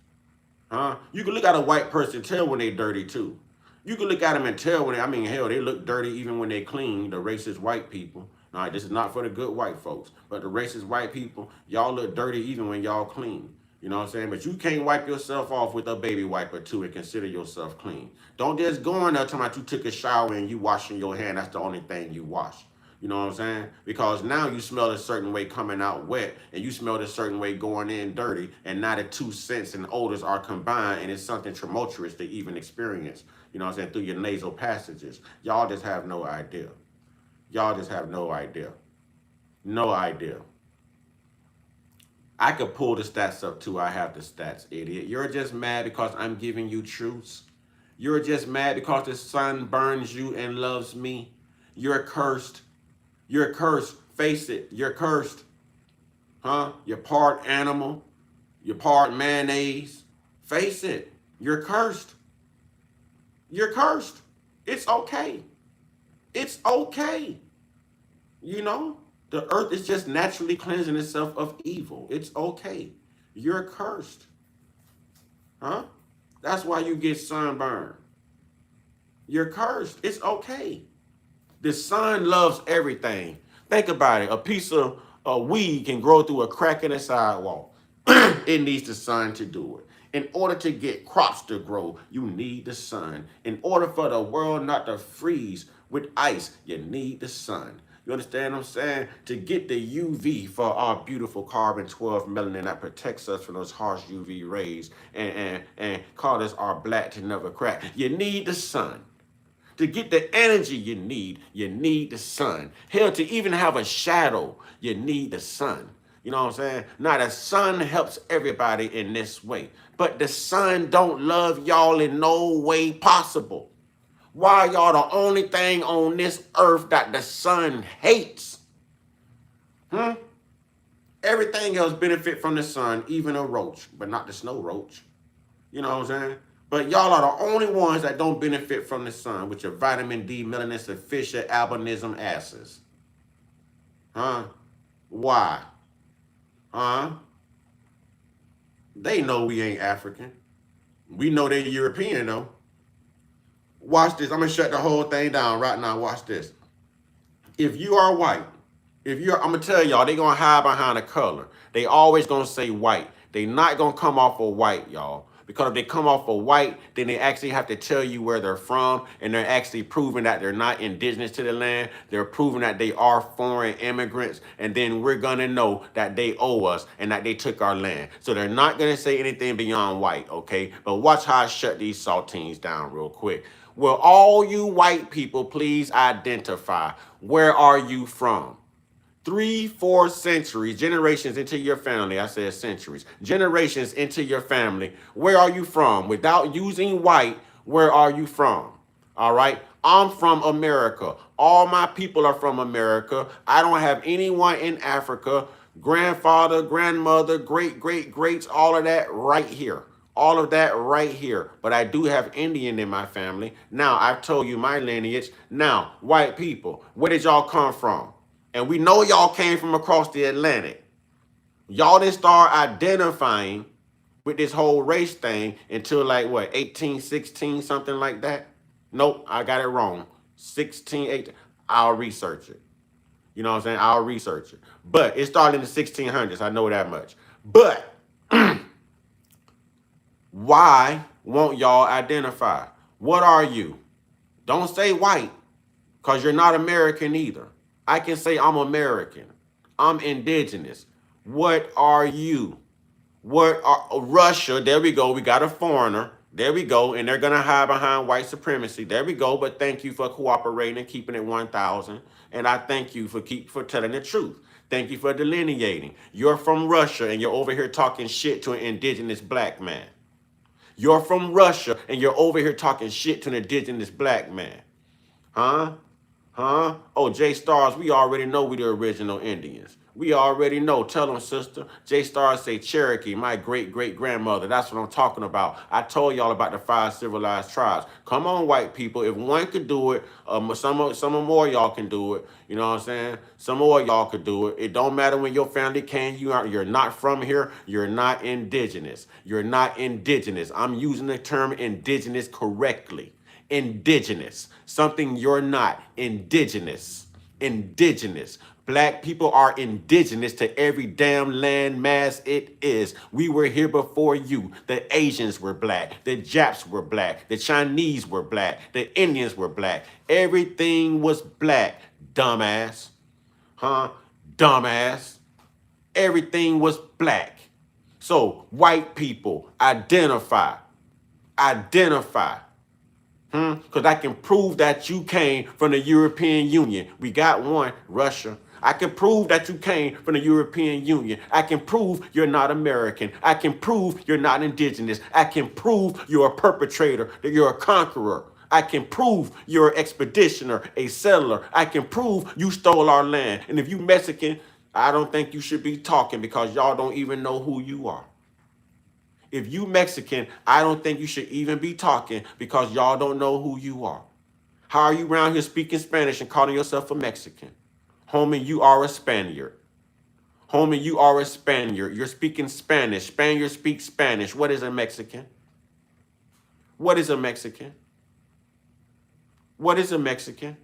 Huh? You can look at a white person and tell when they dirty, too. You can look at them and tell when hell, they look dirty even when they clean, the racist white people. All right, this is not for the good white folks, but the racist white people, y'all look dirty even when y'all clean. You know what I'm saying? But you can't wipe yourself off with a baby wiper too and consider yourself clean. Don't just go in there talking about you took a shower and you washing your hand. That's the only thing you wash. You know what I'm saying? Because now you smell a certain way coming out wet and you smell a certain way going in dirty, and now the two scents and odors are combined and it's something tumultuous to even experience, you know what I'm saying, through your nasal passages. Y'all just have no idea. Y'all just have no idea. No idea. I could pull the stats up too. I have the stats, idiot. You're just mad because I'm giving you truths. You're just mad because the sun burns you and loves me. You're cursed. You're cursed. Face it. You're cursed. Huh? You're part animal. You're part mayonnaise. Face it. You're cursed. You're cursed. It's okay. It's okay. You know? The earth is just naturally cleansing itself of evil. It's okay. You're cursed. Huh? That's why you get sunburned. You're cursed. It's okay. The sun loves everything. Think about it. A piece of weed can grow through a crack in the sidewalk. It needs the sun to do it. In order to get crops to grow, you need the sun. In order for the world not to freeze with ice, you need the sun. You understand what I'm saying? To get the UV for our beautiful carbon-12 melanin that protects us from those harsh UV rays and call us our black to never crack, you need the sun. To get the energy you need the sun. Hell, to even have a shadow, you need the sun. You know what I'm saying? Now, the sun helps everybody in this way, but the sun don't love y'all in no way possible. Why y'all the only thing on this earth that the sun hates? Everything else benefit from the sun, even a roach, but not the snow roach. You know what I'm saying? But y'all are the only ones that don't benefit from the sun with your vitamin D, melanin sufficient, albinism asses. Why? They know we ain't African. We know they're European though. Watch this. I'm going to shut the whole thing down right now. Watch this. If you are white, I'm going to tell y'all, they going to hide behind a color. They always going to say white. They not going to come off of white, y'all. Because if they come off of white, then they actually have to tell you where they're from. And they're actually proving that they're not indigenous to the land. They're proving that they are foreign immigrants. And then we're going to know that they owe us and that they took our land. So they're not going to say anything beyond white, okay? But watch how I shut these saltines down real quick. Will all you white people please identify, where are you from? 3-4 centuries, generations into your family. I said centuries. Generations into your family. Where are you from? Without using white, where are you from? All right. I'm from America. All my people are from America. I don't have anyone in Africa. Grandfather, grandmother, greats, all of that right here. All of that right here. But I do have Indian in my family. Now, I've told you my lineage. Now, white people, where did y'all come from? And we know y'all came from across the Atlantic. Y'all didn't start identifying with this whole race thing until like what, 1816, something like that? Nope, I got it wrong. 16, 18. I'll research it. You know what I'm saying? I'll research it. But it started in the 1600s. I know that much. But why won't y'all identify? What are you? Don't say white, because you're not American either. I can say I'm American. I'm indigenous. What are you? What are Russia? There we go. We got a foreigner. There we go. And they're going to hide behind white supremacy. There we go. But thank you for cooperating and keeping it 1,000. And I thank you for telling the truth. Thank you for delineating. You're from Russia and you're over here talking shit to an indigenous black man. You're from Russia and you're over here talking shit to an indigenous black man. Huh? Oh, J-Stars, we already know we the original Indians. We already know. Tell them, sister. J-Stars say Cherokee, my great-great-grandmother. That's what I'm talking about. I told y'all about the 5 civilized tribes. Come on, white people. If one could do it, some more y'all can do it. You know what I'm saying? Some more y'all could do it. It don't matter when your family came. You're not from here. You're not indigenous. You're not indigenous. I'm using the term indigenous correctly. Indigenous, something you're not. Indigenous. Black people are indigenous to every damn land mass it is. We were here before you. The Asians were black. The Japs were black. The Chinese were black. The Indians were black. Everything was black. Dumbass. Dumbass. Everything was black. So white people, identify. Because I can prove that you came from the European Union. We got one, Russia. I can prove that you came from the European Union. I can prove you're not American. I can prove you're not indigenous. I can prove you're a perpetrator, that you're a conqueror. I can prove you're an expeditioner, a settler. I can prove you stole our land. And if you Mexican, I don't think you should be talking because y'all don't even know who you are. If you Mexican, I don't think you should even be talking because y'all don't know who you are. How are you around here speaking Spanish and calling yourself a Mexican? Homie, you are a Spaniard. Homie, you are a Spaniard. You're speaking Spanish. Spaniards speak Spanish. What is a Mexican? What is a Mexican? What is a Mexican?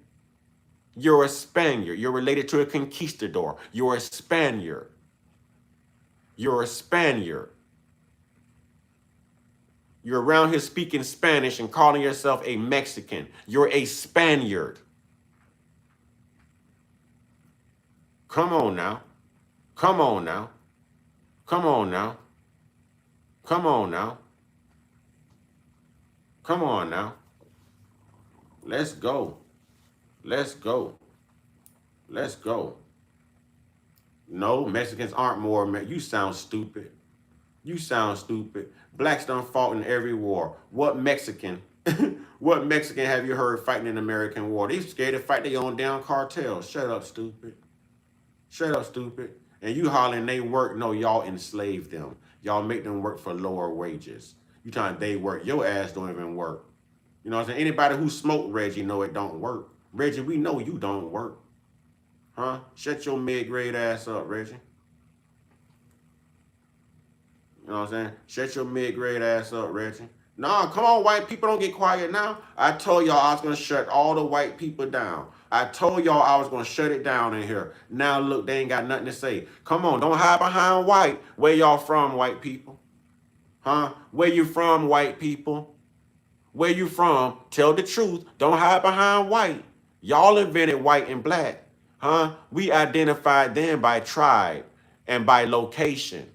You're a Spaniard. You're related to a conquistador. You're a Spaniard. You're a Spaniard. You're around here speaking Spanish and calling yourself a Mexican. You're a Spaniard. Come on now. Come on now. Come on now. Come on now. Come on now. Let's go. Let's go. Let's go. No, Mexicans aren't more. You sound stupid. You sound stupid. Blacks done fought in every war. What Mexican? What Mexican have you heard fighting in the American war? They scared to fight their own damn cartels. Shut up, stupid. Shut up, stupid. And you hollering they work. No, y'all enslave them. Y'all make them work for lower wages. You trying they work. Your ass don't even work. You know what I'm saying? Anybody who smoked Reggie know it don't work. Reggie, we know you don't work. Huh? Shut your mid-grade ass up, Reggie. You know what I'm saying? Shut your mid-grade ass up, Reggie. Nah, come on, white people, don't get quiet now. I told y'all I was going to shut all the white people down. I told y'all I was going to shut it down in here. Now, look, they ain't got nothing to say. Come on, don't hide behind white. Where y'all from, white people? Huh? Where you from, white people? Where you from? Tell the truth. Don't hide behind white. Y'all invented white and black. Huh? We identified them by tribe and by location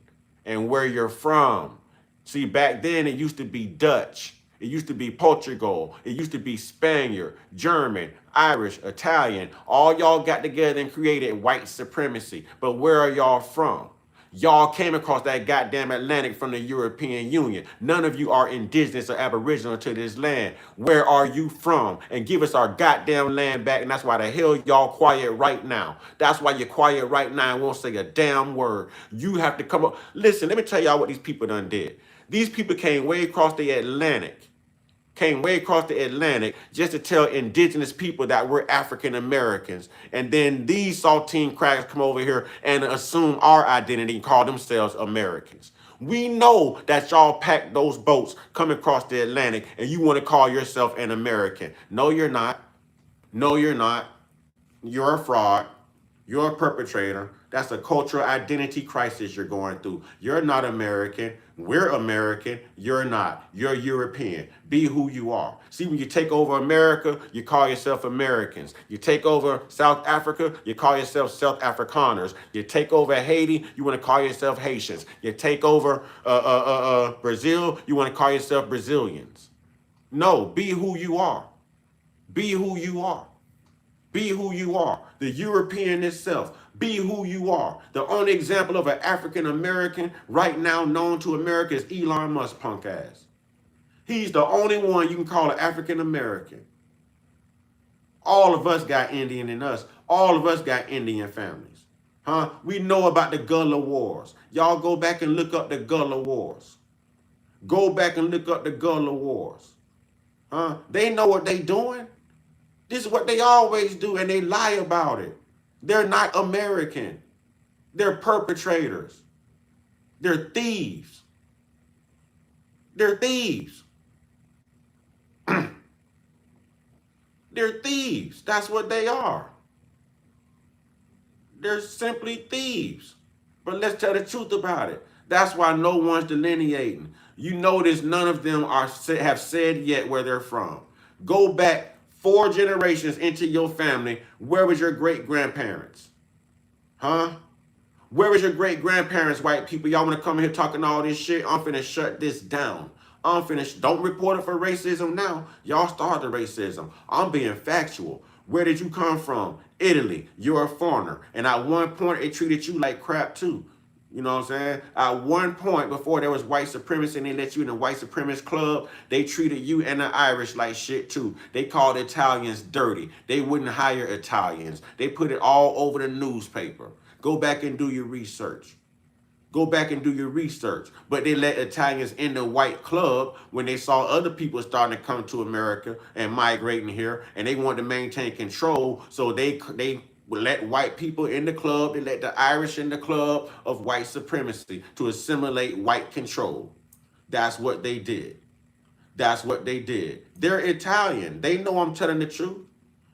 and where you're from. See, back then it used to be Dutch. It used to be Portugal. It used to be Spaniard, German, Irish, Italian. All y'all got together and created white supremacy. But where are y'all from? Y'all came across that goddamn Atlantic from the European Union. None of you are indigenous or aboriginal to this land. Where are you from? And give us our goddamn land back. And that's why the hell y'all quiet right now. That's why you're quiet right now and won't say a damn word. You have to come up. Listen, let me tell y'all what these people done did. These people came way across the Atlantic. Just to tell indigenous people that we're African Americans. And then these saltine crackers come over here and assume our identity and call themselves Americans. We know that y'all packed those boats coming across the Atlantic and you want to call yourself an American. No, you're not. No, you're not. You're a fraud. You're a perpetrator. That's a cultural identity crisis you're going through. You're not American. We're American. You're not. You're European. Be who you are. See, when you take over America, you call yourself Americans. You take over South Africa, you call yourself South Afrikaners. You take over Haiti, you want to call yourself Haitians. You take over Brazil, you want to call yourself Brazilians. No, be who you are. Be who you are. Be who you are. The European itself. Be who you are. The only example of an African American right now known to America is Elon Musk, punk ass. He's the only one you can call an African American. All of us got Indian in us. All of us got Indian families. Huh? We know about the Gullah Wars. Y'all go back and look up the Gullah Wars. Go back and look up the Gullah Wars. Huh? They know what they doing. This is what they always do, and they lie about it. They're not American. They're perpetrators. They're thieves. They're thieves. They're thieves. That's what they are. They're simply thieves. But let's tell the truth about it. That's why no one's delineating. You notice none of them have said yet where they're from. Go back 4 generations into your family. Where was your great-grandparents? Huh? Where was your great-grandparents, white people? Y'all want to come in here talking all this shit? I'm finna shut this down. Don't report it for racism now. Y'all started racism. I'm being factual. Where did you come from? Italy. You're a foreigner. And at one point, it treated you like crap too. You know what I'm saying? At one point, before there was white supremacy and they let you in the white supremacist club, they treated you and the Irish like shit too. They called Italians dirty. They wouldn't hire Italians. They put it all over the newspaper. Go back and do your research. Go back and do your research. But they let Italians in the white club when they saw other people starting to come to America and migrating here, and they wanted to maintain control, so they let white people in the club. They let the Irish in the club of white supremacy to assimilate white control. That's what they did. That's what they did. They're Italian. They know I'm telling the truth.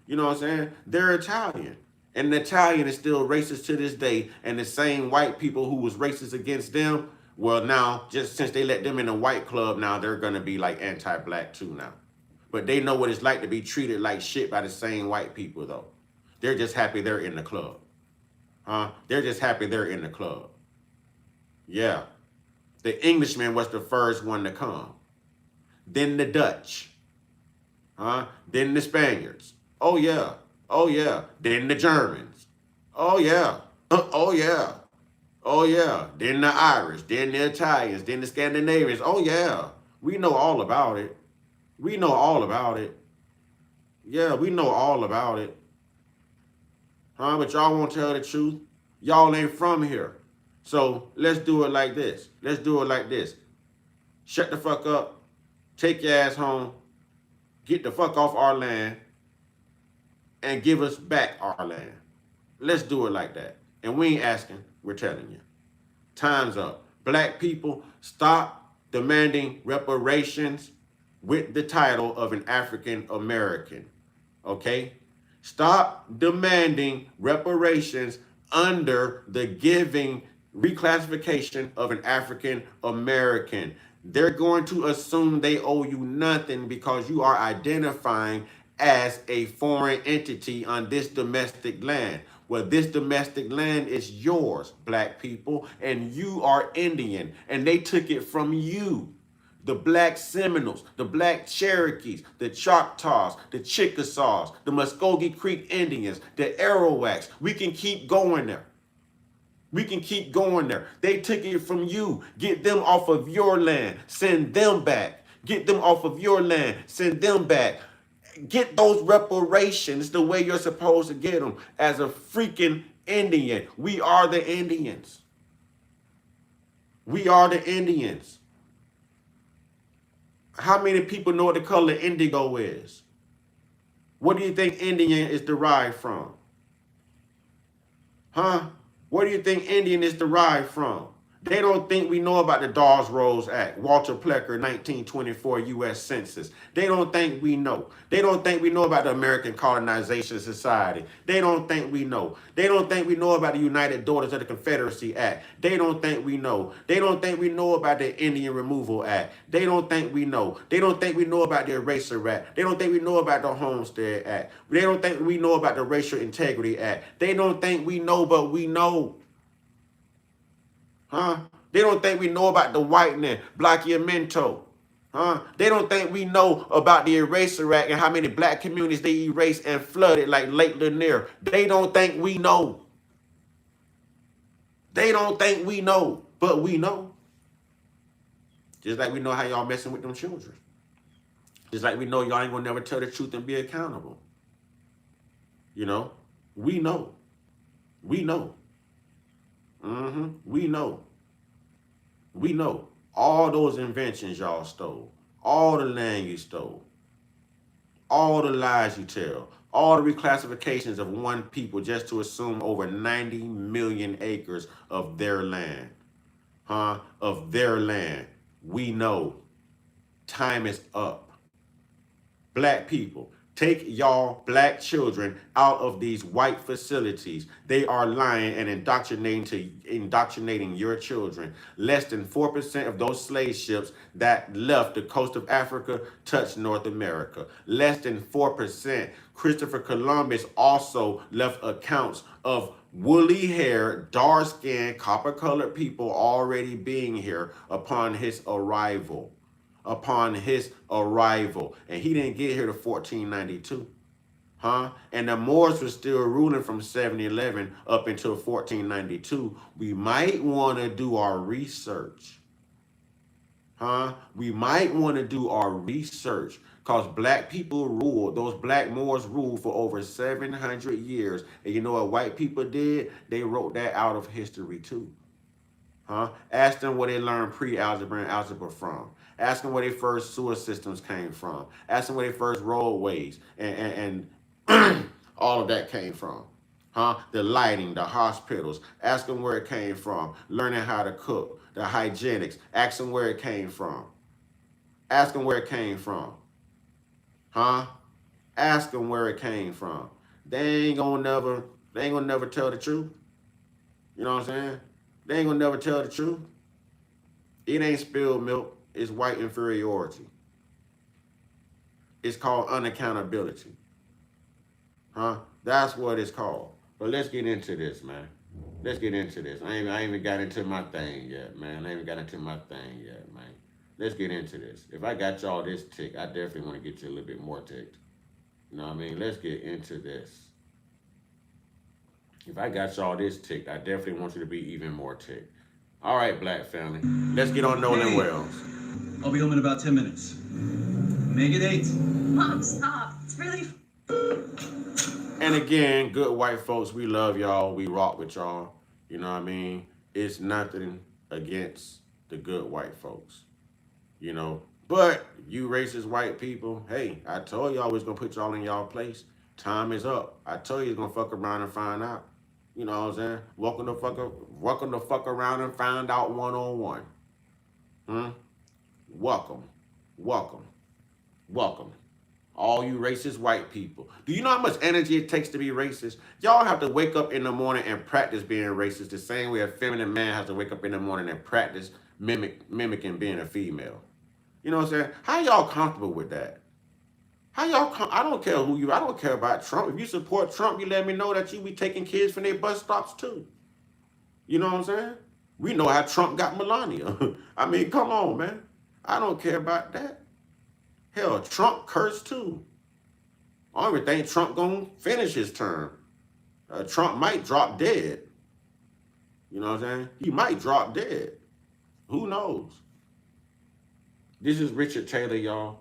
You know what I'm saying? They're Italian. And the Italian is still racist to this day. And the same white people who was racist against them Well, now, just since they let them in the white club, now they're going to be like anti-black too now. But they know what it's like to be treated like shit by the same white people, though. They're just happy they're in the club. They're just happy they're in the club. Yeah. The Englishman was the first one to come. Then the Dutch. Then the Spaniards. Oh, yeah. Oh, yeah. Then the Germans. Oh, yeah. Oh, yeah. Oh, yeah. Then the Irish. Then the Italians. Then the Scandinavians. Oh, yeah. We know all about it. We know all about it. Yeah, we know all about it. But y'all won't tell the truth. Y'all ain't from here. So let's do it like this. Let's do it like this. Shut the fuck up. Take your ass home. Get the fuck off our land. And give us back our land. Let's do it like that. And we ain't asking. We're telling you. Time's up. Black people, stop demanding reparations with the title of an African American. Okay? Stop demanding reparations under the giving reclassification of an African American. They're going to assume they owe you nothing because you are identifying as a foreign entity on this domestic land. Well, this domestic land is yours, black people, and you are Indian, and they took it from you. The Black Seminoles, the Black Cherokees, the Choctaws, the Chickasaws, the Muskogee Creek Indians, the Arawaks. We can keep going there. We can keep going there. They took it from you. Get them off of your land. Send them back. Get them off of your land. Send them back. Get those reparations the way you're supposed to get them as a freaking Indian. We are the Indians. We are the Indians. How many people know what the color indigo is? What do you think Indian is derived from? Where do you think Indian is derived from? They don't think we know about the Dawes-Rose Act, Walter Plecker, 1924 U.S. Census. They don't think we know. They don't think we know about the American Colonization Society. They don't think we know. They don't think we know about the United Daughters of the Confederacy Act. They don't think we know. They don't think we know about the Indian Removal Act. They don't think we know. They don't think we know about the Eraser Act. They don't think we know about the Homestead Act. They don't think we know about the Racial Integrity Act. They don't think we know, but we know. They don't think we know about the whitening, Blackiamento. They don't think we know about the Eraser Act and how many black communities they erased and flooded like Lake Lanier. They don't think we know. They don't think we know, but we know. Just like we know how y'all messing with them children. Just like we know y'all ain't gonna never tell the truth and be accountable. You know, we know. We know. We know. We know. All those inventions y'all stole. All the land you stole. All the lies you tell. All the reclassifications of one people just to assume over 90 million acres of their land. Of their land. We know. Time is up. Black people, take y'all black children out of these white facilities. They are lying and indoctrinating your children. Less than 4% of those slave ships that left the coast of Africa touched North America. Less than 4%. Christopher Columbus also left accounts of woolly hair, dark skinned, copper colored people already being here upon his arrival. And he didn't get here to 1492. And the Moors were still ruling from 711 up until 1492. We might want to do our research. We might want to do our research because black people ruled, those black Moors ruled for over 700 years. And you know what white people did? They wrote that out of history too. Ask them where they learned pre-algebra and algebra from. Ask them where their first sewer systems came from. Ask them where their first roadways and all of that came from. The lighting, the hospitals. Ask them where it came from. Learning how to cook, the hygienics. Ask them where it came from. Ask them where it came from. Ask them where it came from. They ain't gonna never tell the truth. You know what I'm saying? They ain't gonna never tell the truth. It ain't spilled milk. It's white inferiority. It's called unaccountability. Huh? That's what it's called. But let's get into this, man. Let's get into this. I ain't even got into my thing yet, man. I ain't even got into my thing yet, man. Let's get into this. If I got y'all this tick, I definitely want to get you a little bit more ticked. You know what I mean? Let's get into this. If I got y'all this ticked, I definitely want you to be even more ticked. All right, black family. Let's get on Nolan Wells. I'll be home in about 10 minutes. Make it 8. Mom, stop. It's really... And again, good white folks, we love y'all. We rock with y'all. You know what I mean? It's nothing against the good white folks. You know, but you racist white people, hey, I told y'all I was going to put y'all in y'all place. Time is up. I told you it's going to fuck around and find out. You know what I'm saying? Welcome to fuck around and find out one-on-one. Welcome. All you racist white people. Do you know how much energy it takes to be racist? Y'all have to wake up in the morning and practice being racist the same way a feminine man has to wake up in the morning and practice mimicking being a female. You know what I'm saying? How y'all comfortable with that? How y'all I don't care who you, I don't care about Trump. If you support Trump, you let me know that you be taking kids from their bus stops too. You know what I'm saying? We know how Trump got Melania. I mean, come on, man. I don't care about that. Hell, Trump cursed too. I don't even think Trump gonna finish his term. Trump might drop dead. You know what I'm saying? He might drop dead. Who knows? This is Richard Taylor, y'all.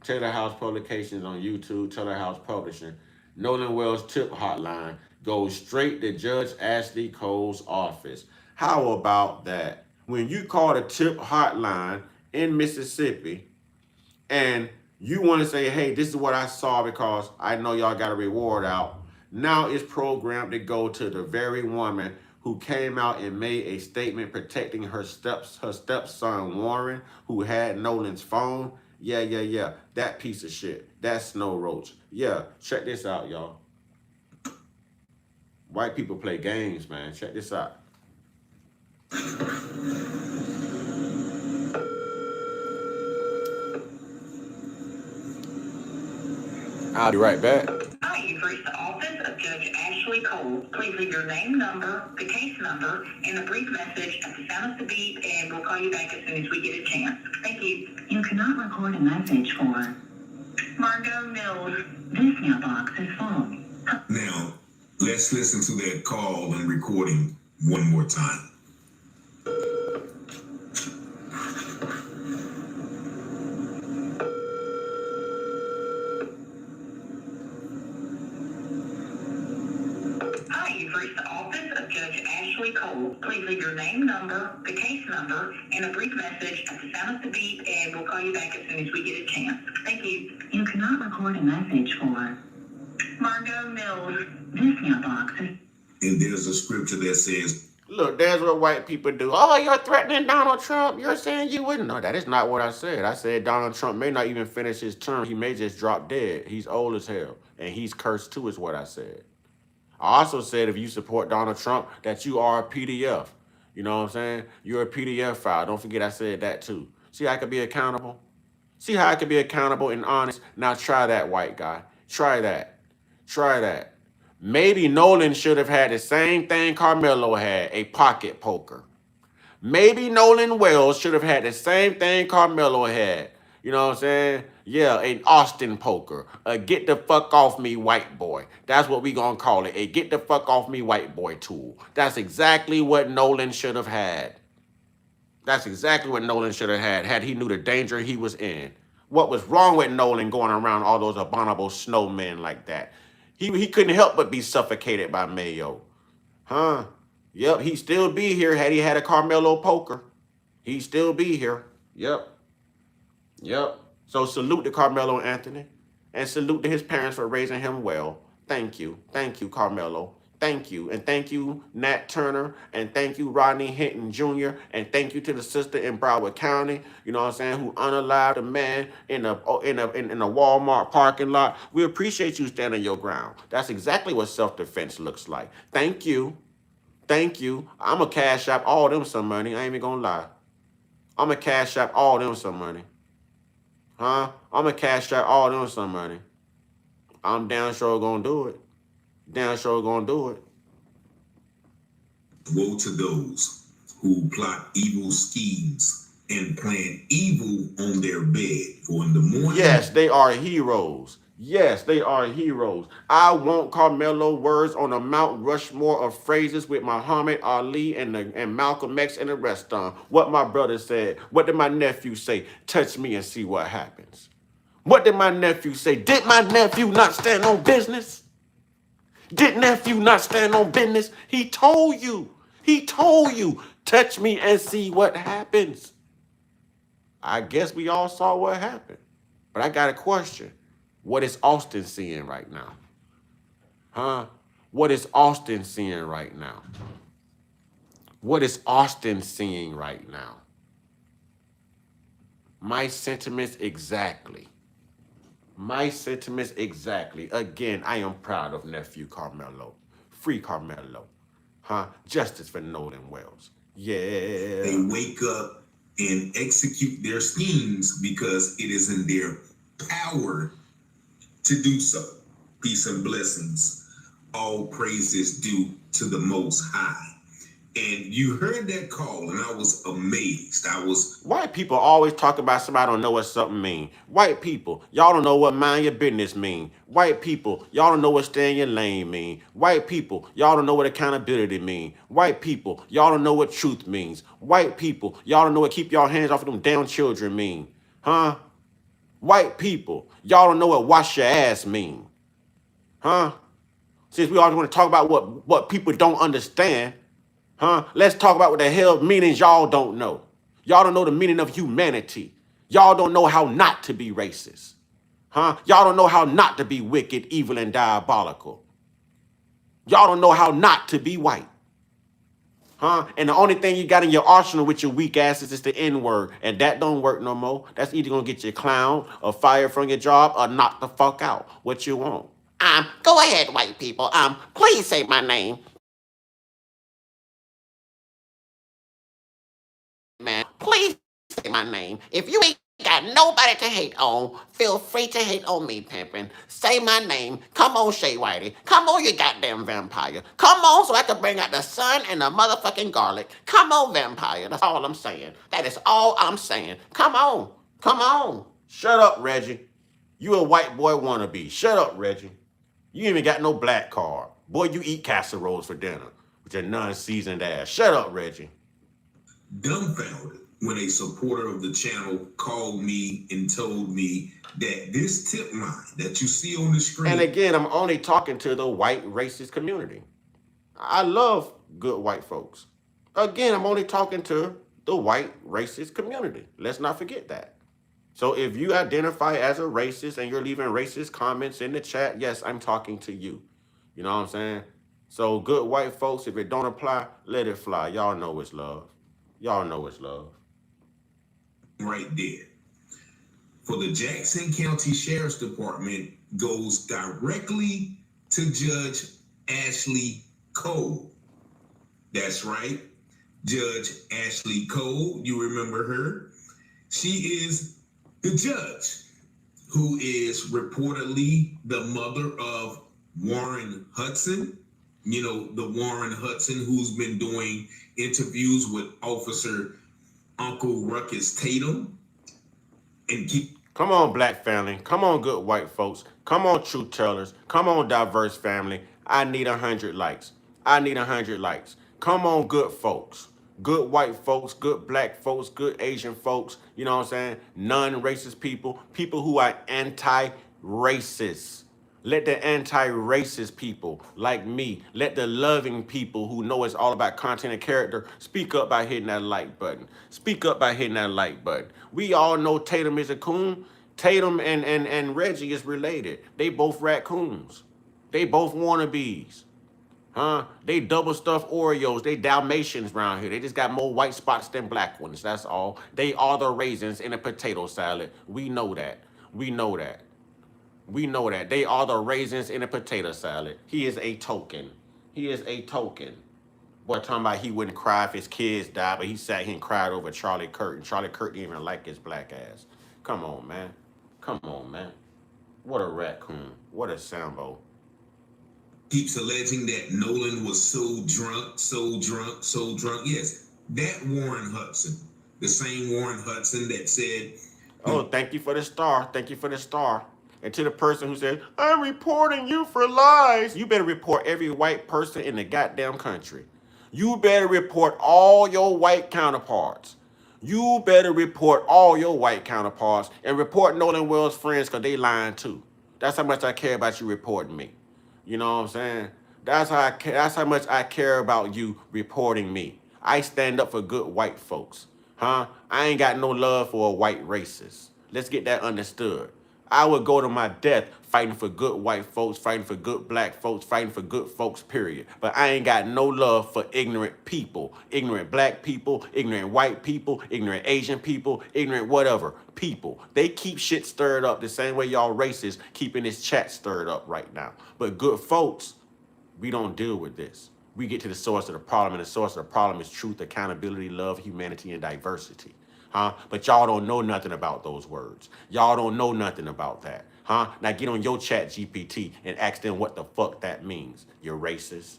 Taylor House Publications on YouTube, Taylor House Publishing. Nolan Wells tip hotline goes straight to Judge Ashley Cole's office. How about that? When you call the tip hotline in Mississippi and you want to say, hey, this is what I saw because I know y'all got a reward out. Now it's programmed to go to the very woman who came out and made a statement protecting her stepson Warren, who had Nolan's phone. Yeah. That piece of shit. That Snow Roach. Yeah, check this out, y'all. White people play games, man. Check this out. I'll be right back. Hi, you've reached the office of Judge Ashley Cole. Please leave your name, number, the case number, and a brief message at the sound of the beep, and we'll call you back as soon as we get a chance. Thank you. You cannot record a message for Margot Mills. This mailbox is full. Now, let's listen to that call and recording one more time. Hi, you've reached the office of Judge Ashley Cole. Please leave your name, number, the case number, and a brief message at the sound of the beep, and we'll call you back as soon as we get a chance. Thank you. You cannot record a message for Margot Mills. This mailbox is... And there's a scripture that says, Look, there's what white people do. Oh, you're threatening Donald Trump. You're saying you wouldn't. No, that is not what I said. I said Donald Trump may not even finish his term. He may just drop dead. He's old as hell. And he's cursed too, is what I said. I also said if you support Donald Trump, that you are a PDF. You know what I'm saying? You're a PDF file. Don't forget I said that too. See how I could be accountable? See how I could be accountable and honest? Now try that, white guy. Try that. Try that. Maybe Nolan should have had the same thing Carmelo had, a pocket poker. Maybe Nolan Wells should have had the same thing Carmelo had. You know what I'm saying? Yeah, an Austin poker. A get the fuck off me white boy. That's what we gonna call it. A get the fuck off me white boy tool. That's exactly what Nolan should have had. That's exactly what Nolan should have had he knew the danger he was in. What was wrong with Nolan going around all those abominable snowmen like that? He couldn't help but be suffocated by Mayo. Huh? Yep, he'd still be here had he had a Carmelo poker. He'd still be here. Yep. So salute to Carmelo Anthony. And salute to his parents for raising him well. Thank you. Thank you, Carmelo. Thank you. And thank you, Nat Turner. And thank you, Rodney Hinton Jr. And thank you to the sister in Broward County, you know what I'm saying, who unalived a man in a Walmart parking lot. We appreciate you standing your ground. That's exactly what self-defense looks like. Thank you. Thank you. I'm going to cash out all them some money. I ain't even going to lie. I'ma cash out all them some money. Huh? I'ma cash out all them some money. I'm damn sure gonna do it. Damn sure gonna do it. Woe to those who plot evil schemes and plan evil on their bed, for in the morning. Yes, they are heroes. Yes, they are heroes. I want Carmelo words on a Mount Rushmore of phrases with Muhammad Ali and Malcolm X and the rest on. What my brother said. What did my nephew say? Touch me and see what happens. What did my nephew say? Did my nephew not stand on business? Did nephew not stand on business? He told you. He told you. Touch me and see what happens. I guess we all saw what happened. But I got a question. What is Austin seeing right now? Huh? What is Austin seeing right now? What is Austin seeing right now? My sentiments exactly. My sentiments exactly. Again, I am proud of nephew Carmelo. Free Carmelo. Huh? Justice for Nolan Wells. Yeah. They wake up and execute their schemes because it is in their power to do so. Peace and blessings. All praises due to the Most High. And you heard that call, and I was amazed. White people always talk about somebody don't know what something mean. White people, y'all don't know what mind your business mean. White people, y'all don't know what stay in your lane mean. White people, y'all don't know what accountability mean. White people, y'all don't know what truth means. White people, y'all don't know what keep y'all hands off of them damn children mean. Huh? White people, y'all don't know what wash your ass mean. Huh? Since we always want to talk about what people don't understand, huh? Let's talk about what the hell meanings y'all don't know. Y'all don't know the meaning of humanity. Y'all don't know how not to be racist. Huh? Y'all don't know how not to be wicked, evil, and diabolical. Y'all don't know how not to be white. Huh? And the only thing you got in your arsenal with your weak asses is the N-word. And that don't work no more. That's either gonna get you clowned or fired from your job or knocked the fuck out. What you want? Go ahead, white people. Please say my name. Man, please say my name. If you ain't got nobody to hate on, feel free to hate on me, pimpin'. Say my name. Come on, Shay Whitey. Come on, you goddamn vampire. Come on so I can bring out the sun and the motherfucking garlic. Come on, vampire. That's all I'm saying. That is all I'm saying. Come on. Come on. Shut up, Reggie. You a white boy wannabe. Shut up, Reggie. You ain't even got no black card. Boy, you eat casseroles for dinner with your non-seasoned ass. Shut up, Reggie. Dumbfounded when a supporter of the channel called me and told me that this tip line that you see on the screen. And again, I'm only talking to the white racist community. I love good white folks. Again, I'm only talking to the white racist community. Let's not forget that. So if you identify as a racist and you're leaving racist comments in the chat, yes, I'm talking to you. You know what I'm saying? So good white folks, if it don't apply, let it fly. Y'all know it's love. Y'all know it's love. Right there. For the Jackson County Sheriff's Department goes directly to Judge Ashley Cole. That's right. Judge Ashley Cole, you remember her? She is the judge who is reportedly the mother of Warren Hudson. You know, the Warren Hudson who's been doing interviews with Officer Uncle Ruckus Tatum. And come on, black family. Come on, good white folks. Come on, truth tellers. Come on, diverse family. I need 100 likes. I need 100 likes. Come on, good folks. Good white folks, good black folks, good Asian folks. You know what I'm saying? Non-racist people. People who are anti-racist. Let the anti-racist people like me, let the loving people who know it's all about content and character speak up by hitting that like button. Speak up by hitting that like button. We all know Tatum is a coon. Tatum and Reggie is related. They both raccoons. They both wannabes. Huh? They double stuffed Oreos. They Dalmatians around here. They just got more white spots than black ones. That's all. They are the raisins in a potato salad. We know that. We know that. We know that. They are the raisins in a potato salad. He is a token. He is a token. Boy talking about he wouldn't cry if his kids died, but he sat here and cried over Charlie Kirk, and Charlie Kirk didn't even like his black ass. Come on, man. Come on, man. What a raccoon. What a Sambo. Keeps alleging that Nolan was so drunk, so drunk, so drunk. Yes, that Warren Hudson, the same Warren Hudson that said, Oh, thank you for the star. Thank you for the star. And to the person who said, I'm reporting you for lies. You better report every white person in the goddamn country. You better report all your white counterparts. You better report all your white counterparts and report Nolan Wells' friends because they lying too. That's how much I care about you reporting me. You know what I'm saying? That's how much I care about you reporting me. I stand up for good white folks. Huh? I ain't got no love for a white racist. Let's get that understood. I would go to my death fighting for good white folks, fighting for good black folks, fighting for good folks, period. But I ain't got no love for ignorant people, ignorant black people, ignorant white people, ignorant Asian people, ignorant whatever people. They keep shit stirred up the same way y'all racists keeping this chat stirred up right now. But good folks, we don't deal with this. We get to the source of the problem, and the source of the problem is truth, accountability, love, humanity, and diversity. Huh? But y'all don't know nothing about those words. Y'all don't know nothing about that. Huh? Now get on your chat GPT and ask them what the fuck that means. You're racist.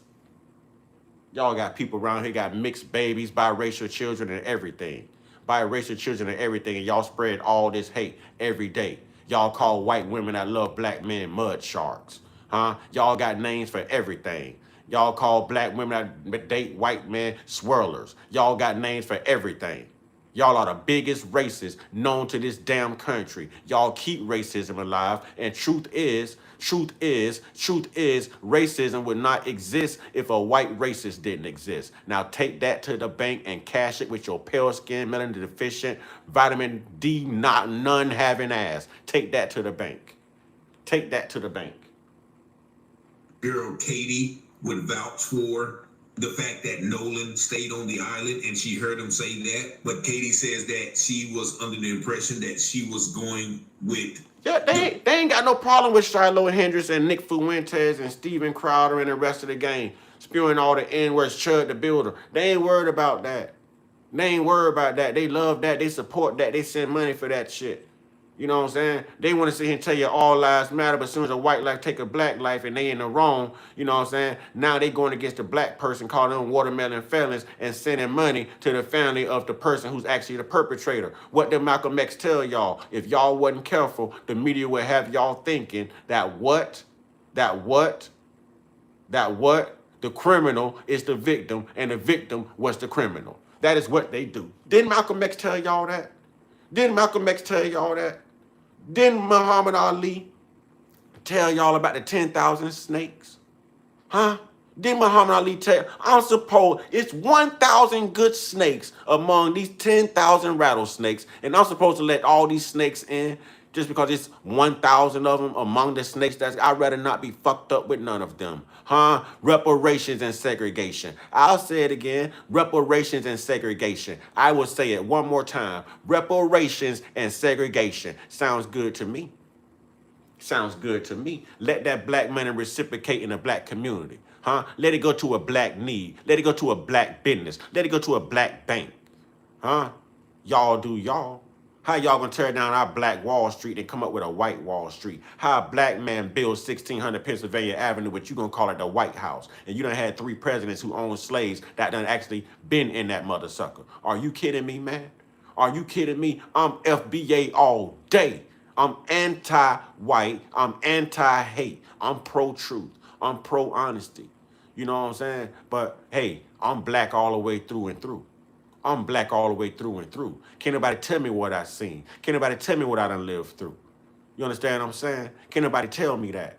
Y'all got people around here got mixed babies, biracial children, and everything. Biracial children and everything, and y'all spread all this hate every day. Y'all call white women that love black men mud sharks. Huh? Y'all got names for everything. Y'all call black women that date white men swirlers. Y'all got names for everything. Y'all are the biggest racists known to this damn country. Y'all keep racism alive. And truth is, racism would not exist if a white racist didn't exist. Now take that to the bank and cash it with your pale skin, melanin deficient, vitamin D none having ass. Take that to the bank. Take that to the bank. girl Katie would vouch for the fact that Nolan stayed on the island and she heard him say that. But Katie says that she was under the impression that she was going with... Yeah, they ain't got no problem with Shiloh Hendrix and Nick Fuentes and Steven Crowder and the rest of the gang spewing all the N-words, Chud the Builder. They ain't worried about that. They ain't worried about that. They love that. They support that. They send money for that shit. You know what I'm saying? They want to sit here and tell you all lives matter, but as soon as a white life take a black life and they in the wrong, you know what I'm saying? Now they going against the black person, calling them watermelon felons and sending money to the family of the person who's actually the perpetrator. What did Malcolm X tell y'all? If y'all wasn't careful, the media would have y'all thinking that the criminal is the victim and the victim was the criminal. That is what they do. Didn't Malcolm X tell y'all that? Didn't Malcolm X tell y'all that? Didn't Muhammad Ali tell y'all about the 10,000 snakes? Huh? Didn't Muhammad Ali tell? I'm supposed it's 1,000 good snakes among these 10,000 rattlesnakes, and I'm supposed to let all these snakes in just because it's 1,000 of them among the snakes. I'd rather not be fucked up with none of them. Huh? Reparations and segregation. I'll say it again. Reparations and segregation. I will say it one more time. Reparations and segregation. Sounds good to me. Sounds good to me. Let that black money reciprocate in the black community. Huh? Let it go to a black need. Let it go to a black business. Let it go to a black bank. Huh? Y'all do y'all. How y'all gonna tear down our black Wall Street and come up with a white Wall Street? How a black man builds 1600 Pennsylvania Avenue, but you gonna call it the White House? And you done had 3 presidents who owned slaves that done actually been in that mother sucker. Are you kidding me, man? Are you kidding me? I'm FBA all day. I'm anti-white. I'm anti-hate. I'm pro-truth. I'm pro-honesty. You know what I'm saying? But hey, I'm black all the way through and through. I'm black all the way through and through. Can't nobody tell me what I seen. Can't nobody tell me what I done lived through. You understand what I'm saying? Can't nobody tell me that.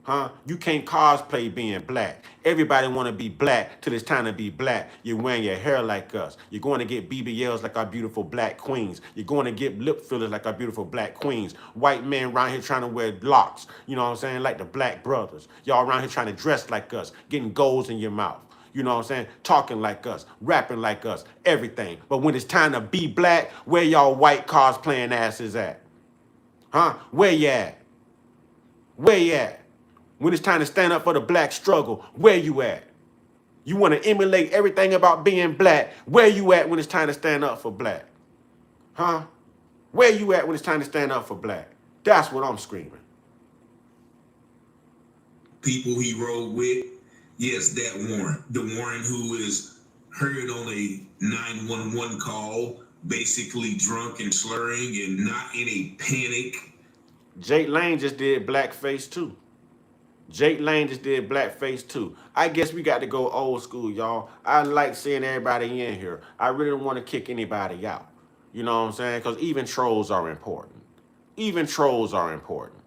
Huh? You can't cosplay being black. Everybody want to be black till it's time to be black. You're wearing your hair like us. You're going to get BBLs like our beautiful black queens. You're going to get lip fillers like our beautiful black queens. White men around here trying to wear locks. You know what I'm saying? Like the black brothers. Y'all around here trying to dress like us. Getting golds in your mouth. You know what I'm saying? Talking like us, rapping like us, everything. But when it's time to be black, where y'all white cosplaying asses at? Huh? Where you at? Where you at? When it's time to stand up for the black struggle, where you at? You want to emulate everything about being black. Where you at when it's time to stand up for black? Huh? Where you at when it's time to stand up for black? That's what I'm screaming. People he rode with, yes, that Warren. The Warren who is heard on a 911 call, basically drunk and slurring and not in a panic. Jake Lane just did blackface too. Jake Lane just did blackface too. I guess we got to go old school, y'all. I like seeing everybody in here. I really don't want to kick anybody out. You know what I'm saying? Because even trolls are important. Even trolls are important.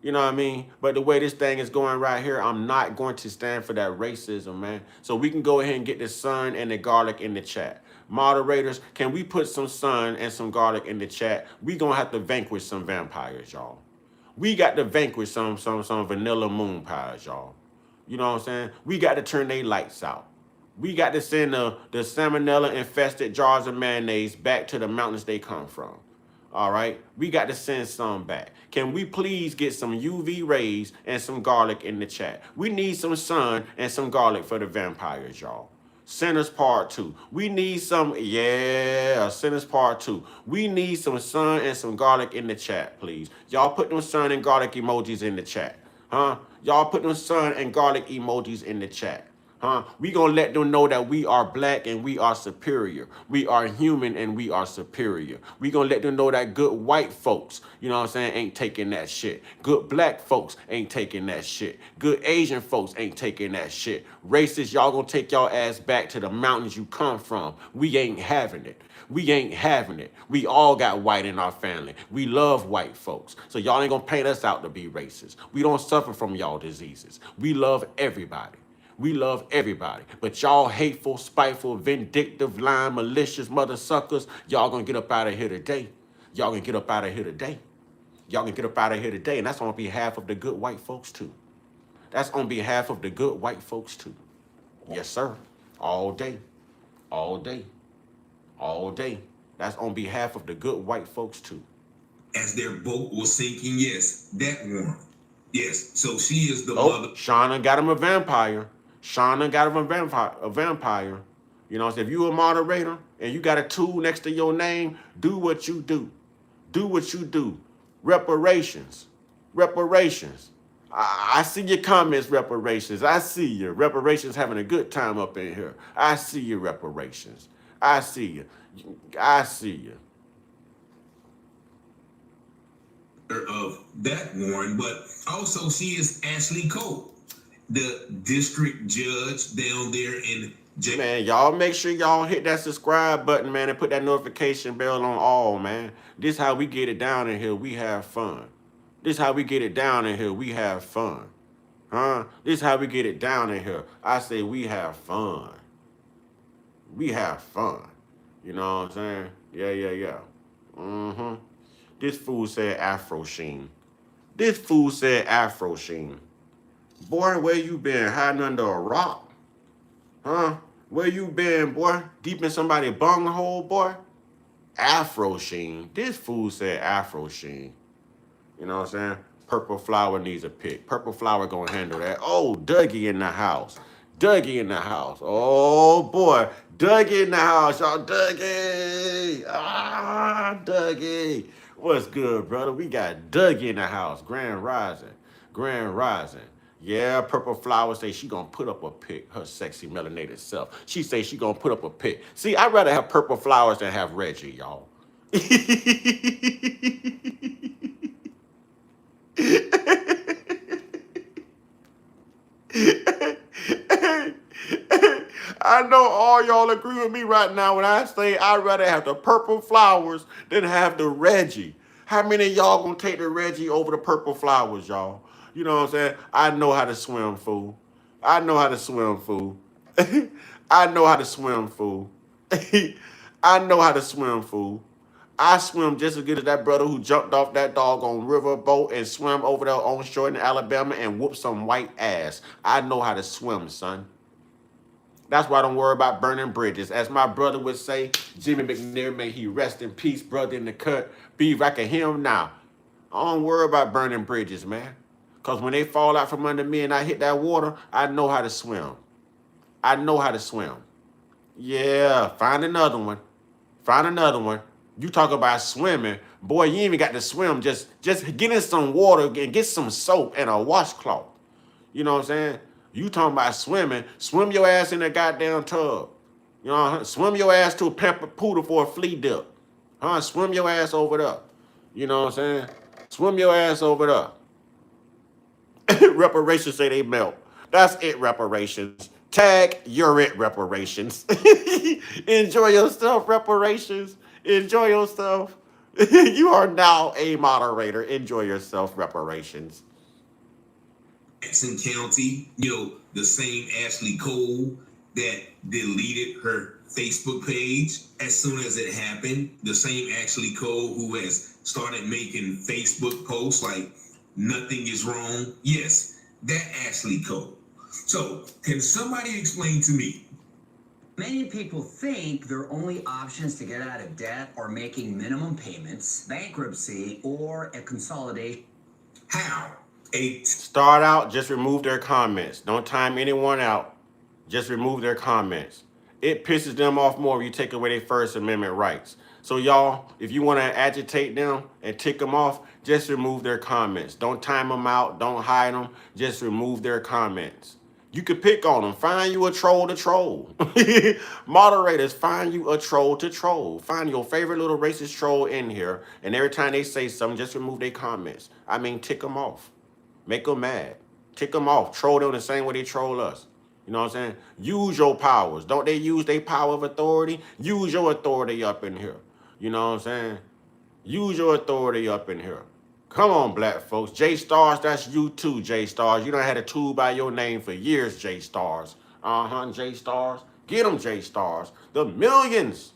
You know what I mean? But the way this thing is going right here, I'm not going to stand for that racism, man. So we can go ahead and get the sun and the garlic in the chat. Moderators, can we put some sun and some garlic in the chat? We gonna have to vanquish some vampires, y'all. We got to vanquish some vanilla moon pies, y'all. You know what I'm saying? We got to turn their lights out. We got to send the salmonella-infested jars of mayonnaise back to the mountains they come from. All right? We got to send some back. Can we please get some UV rays and some garlic in the chat? We need some sun and some garlic for the vampires, y'all. Sinners Part 2. We need some, Sinners Part 2. We need some sun and some garlic in the chat, please. Y'all put them sun and garlic emojis in the chat. Huh? Y'all put them sun and garlic emojis in the chat. Huh? We gonna let them know that we are black and we are superior. We are human and we are superior. We gonna let them know that good white folks, you know what I'm saying, ain't taking that shit. Good black folks ain't taking that shit. Good Asian folks ain't taking that shit. Racist, y'all gonna take y'all ass back to the mountains you come from. We ain't having it. We ain't having it. We all got white in our family. We love white folks. So y'all ain't gonna paint us out to be racist. We don't suffer from y'all diseases. We love everybody. We love everybody. But y'all hateful, spiteful, vindictive, lying, malicious mother suckers, y'all gonna get up out of here today. Y'all gonna get up out of here today. Y'all gonna get up out of here today. And that's on behalf of the good white folks too. That's on behalf of the good white folks too. Yes, sir. All day. All day. All day. That's on behalf of the good white folks too. As their boat was sinking, yes, that Warren. Yes, so she is the mother. Shauna got him a vampire. Shauna got him a vampire. You know, so if you a moderator and you got a 2 next to your name, do what you do. Do what you do. Reparations. Reparations. I see your comments, reparations. I see you. Reparations having a good time up in here. I see you, reparations. I see you. I see you. Of that Warren, but also she is Ashley Cole, the district judge down there in Man, y'all make sure y'all hit that subscribe button, man, and put that notification bell on all, man. This how we get it down in here. We have fun. This how we get it down in here. We have fun. Huh? This how we get it down in here. I say we have fun. We have fun. You know what I'm saying? Yeah. Mm-hmm. This fool said Afro Sheen. This fool said Afro Sheen. Boy, where you been? Hiding under a rock? Huh? Where you been, boy? Deep in somebody's bunghole, boy? Afro Sheen. This fool said Afro Sheen. You know what I'm saying? Purple Flower needs a pick. Purple Flower gonna handle that. Oh, Dougie in the house. Dougie in the house. Oh, boy. Dougie in the house, y'all. Dougie. Ah, Dougie. What's good, brother? We got Dougie in the house. Grand Rising. Grand Rising. Yeah, Purple Flower say she gonna put up a pic, her sexy melanated self. She say she gonna put up a pic. See, I'd rather have Purple Flowers than have Reggie, y'all. I know all y'all agree with me right now when I say I'd rather have the Purple Flowers than have the Reggie. How many of y'all gonna take the Reggie over the Purple Flowers, y'all? You know what I'm saying? I know how to swim, fool. I know how to swim, fool. I know how to swim, fool. I know how to swim, fool. I swim just as good as that brother who jumped off that doggone river boat and swam over there on shore in Alabama and whooped some white ass. I know how to swim, son. That's why I don't worry about burning bridges. As my brother would say, Jimmy McNair, may he rest in peace, brother in the cut. Be back at him now. I don't worry about burning bridges, man. Because when they fall out from under me and I hit that water, I know how to swim. I know how to swim. Yeah, find another one. Find another one. You talk about swimming. Boy, you even got to swim. Just get in some water and get some soap and a washcloth. You know what I'm saying? You talking about swimming. Swim your ass in the goddamn tub. You know, swim your ass to a pepper poodle for a flea dip. Swim your ass over there. You know what I'm saying? Swim your ass over there. Reparations say they melt. That's it, reparations. Tag, you're it, reparations. Enjoy yourself, reparations. Enjoy yourself. You are now a moderator. Enjoy yourself, reparations. Jackson County, the same Ashley Cole that deleted her Facebook page as soon as it happened. The same Ashley Cole who has started making Facebook posts like nothing is wrong. Yes, that Ashley Cole. So, can somebody explain to me? Many people think their only options to get out of debt are making minimum payments, bankruptcy, or a consolidation. How? Start out, just remove their comments. Don't time anyone out. Just remove their comments. It pisses them off more if you take away their First Amendment rights. So y'all, if you want to agitate them and tick them off, just remove their comments. Don't time them out. Don't hide them. Just remove their comments. You could pick on them. Find you a troll to troll. Moderators, find you a troll to troll. Find your favorite little racist troll in here. And every time they say something, just remove their comments. I mean, tick them off. Make them mad. Tick them off. Troll them the same way they troll us. You know what I'm saying? Use your powers. Don't they use their power of authority? Use your authority up in here. You know what I'm saying? Use your authority up in here. Come on, black folks. J Stars, that's you too, J Stars. You done had a tool by your name for years, J Stars. J Stars. Get them, J Stars. The millions.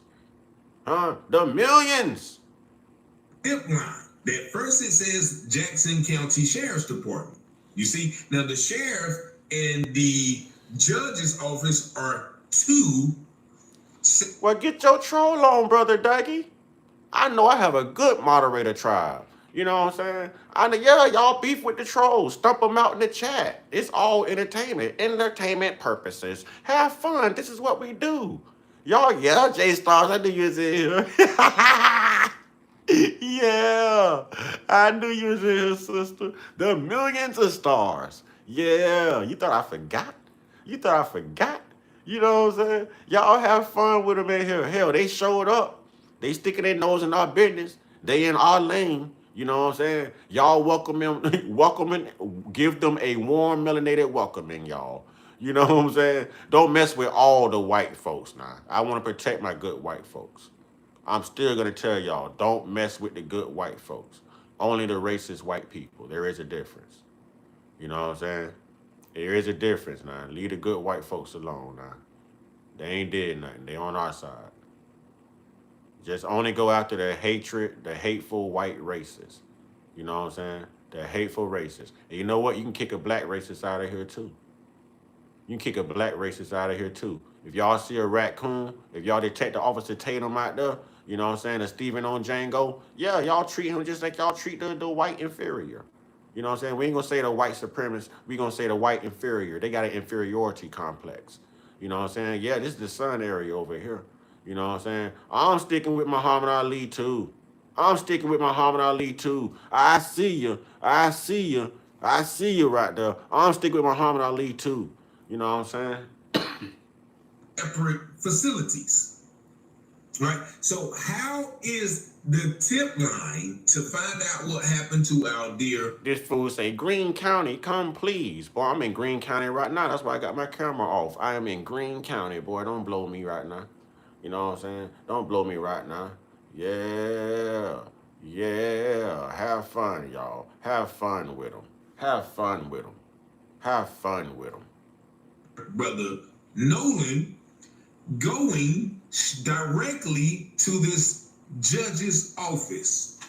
The millions. Tip line. That first it says Jackson County Sheriff's Department. You see, now the sheriff and the judge's office are two. Well, get your troll on, brother Dougie. I know I have a good moderator tribe. You know what I'm saying? I know, yeah, y'all beef with the trolls. Stump them out in the chat. It's all entertainment purposes. Have fun. This is what we do. Y'all, yeah, J Stars, I knew you was in here. Yeah, I knew you was in here, sister. The millions of stars. Yeah, you thought I forgot? You thought I forgot? You know what I'm saying? Y'all have fun with them in here. Hell, they showed up. They sticking their nose in our business. They in our lane. You know what I'm saying? Y'all welcome them, give them a warm, melanated welcoming, y'all. You know what I'm saying? Don't mess with all the white folks now. I want to protect my good white folks. I'm still going to tell y'all, don't mess with the good white folks. Only the racist white people. There is a difference. You know what I'm saying? There is a difference now. Leave the good white folks alone now. They ain't did nothing. They on our side. Just only go after the hatred, the hateful white racists. You know what I'm saying? The hateful racists. And you know what? You can kick a black racist out of here too. You can kick a black racist out of here too. If y'all see a raccoon, if y'all detect the Officer Tatum out there, you know what I'm saying, a Stephen on Django, yeah, y'all treat him just like y'all treat the white inferior. You know what I'm saying? We ain't gonna say the white supremacist, we gonna say the white inferior. They got an inferiority complex. You know what I'm saying? Yeah, this is the sun area over here. You know what I'm saying? I'm sticking with Muhammad Ali too. I'm sticking with Muhammad Ali too. I see you. I see you. I see you right there. I'm sticking with Muhammad Ali too. You know what I'm saying? Separate facilities, right? So how is the tip line to find out what happened to our dear? This fool say, Greene County, come please. Boy, I'm in Greene County right now. That's why I got my camera off. I am in Greene County, boy. Don't blow me right now. You know what I'm saying? Don't blow me right now. Yeah. Yeah. Have fun, y'all. Have fun with them. Have fun with them. Have fun with them. Brother Nolan going directly to this judge's office.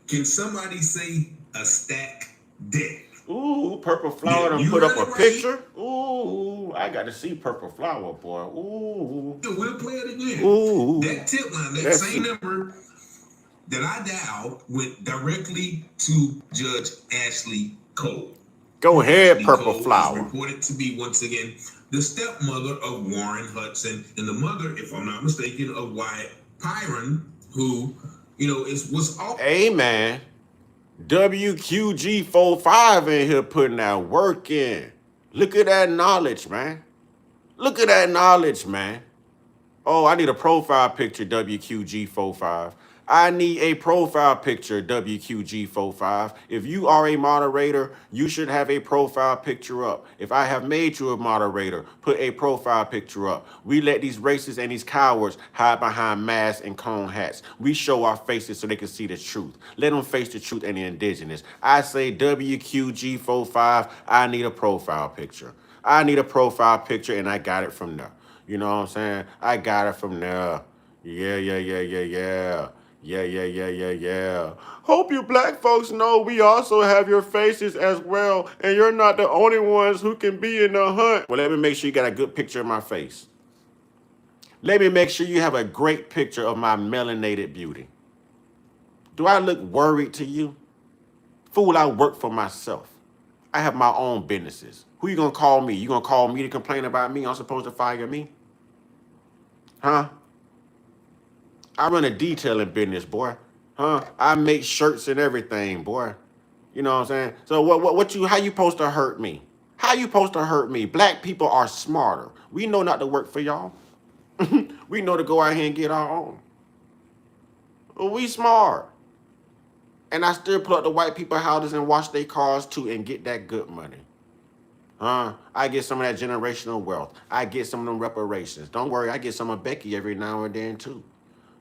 Can somebody say a stack deck? Ooh, Purple Flower done put up a picture. Ooh, I got to see Purple Flower, boy. Ooh. We'll play it again. Ooh. That tip line, that same number that I dialed went directly to Judge Ashley Cole. Go ahead, Ashley Purple Cole Flower. is reported to be, once again, the stepmother of Warren Hudson, and the mother, if I'm not mistaken, of Wyatt Pyron, who, was all. Hey, man. WQG45 in here putting that work in. Look at that knowledge, man. Look at that knowledge, man. Oh, I need a profile picture, WQG45. I need a profile picture, WQG45. If you are a moderator, you should have a profile picture up. If I have made you a moderator, put a profile picture up. We let these racists and these cowards hide behind masks and cone hats. We show our faces so they can see the truth. Let them face the truth and the indigenous. I say WQG45, I need a profile picture. I need a profile picture, and I got it from there. You know what I'm saying? I got it from there. Yeah. Hope you black folks know we also have your faces as well, and you're not the only ones who can be in the hunt. Well, let me make sure you got a good picture of my face. Let me make sure you have a great picture of my melanated beauty. Do I look worried to you? Fool, I work for myself. I have my own businesses. Who you gonna call me? You gonna call me to complain about me? I'm supposed to fire me? Huh? I run a detailing business, boy. Huh? I make shirts and everything, boy. You know what I'm saying? So how you supposed to hurt me? How you supposed to hurt me? Black people are smarter. We know not to work for y'all. We know to go out here and get our own. We smart. And I still put up the white people houses and wash their cars too and get that good money. I get some of that generational wealth. I get some of them reparations. Don't worry, I get some of Becky every now and then too.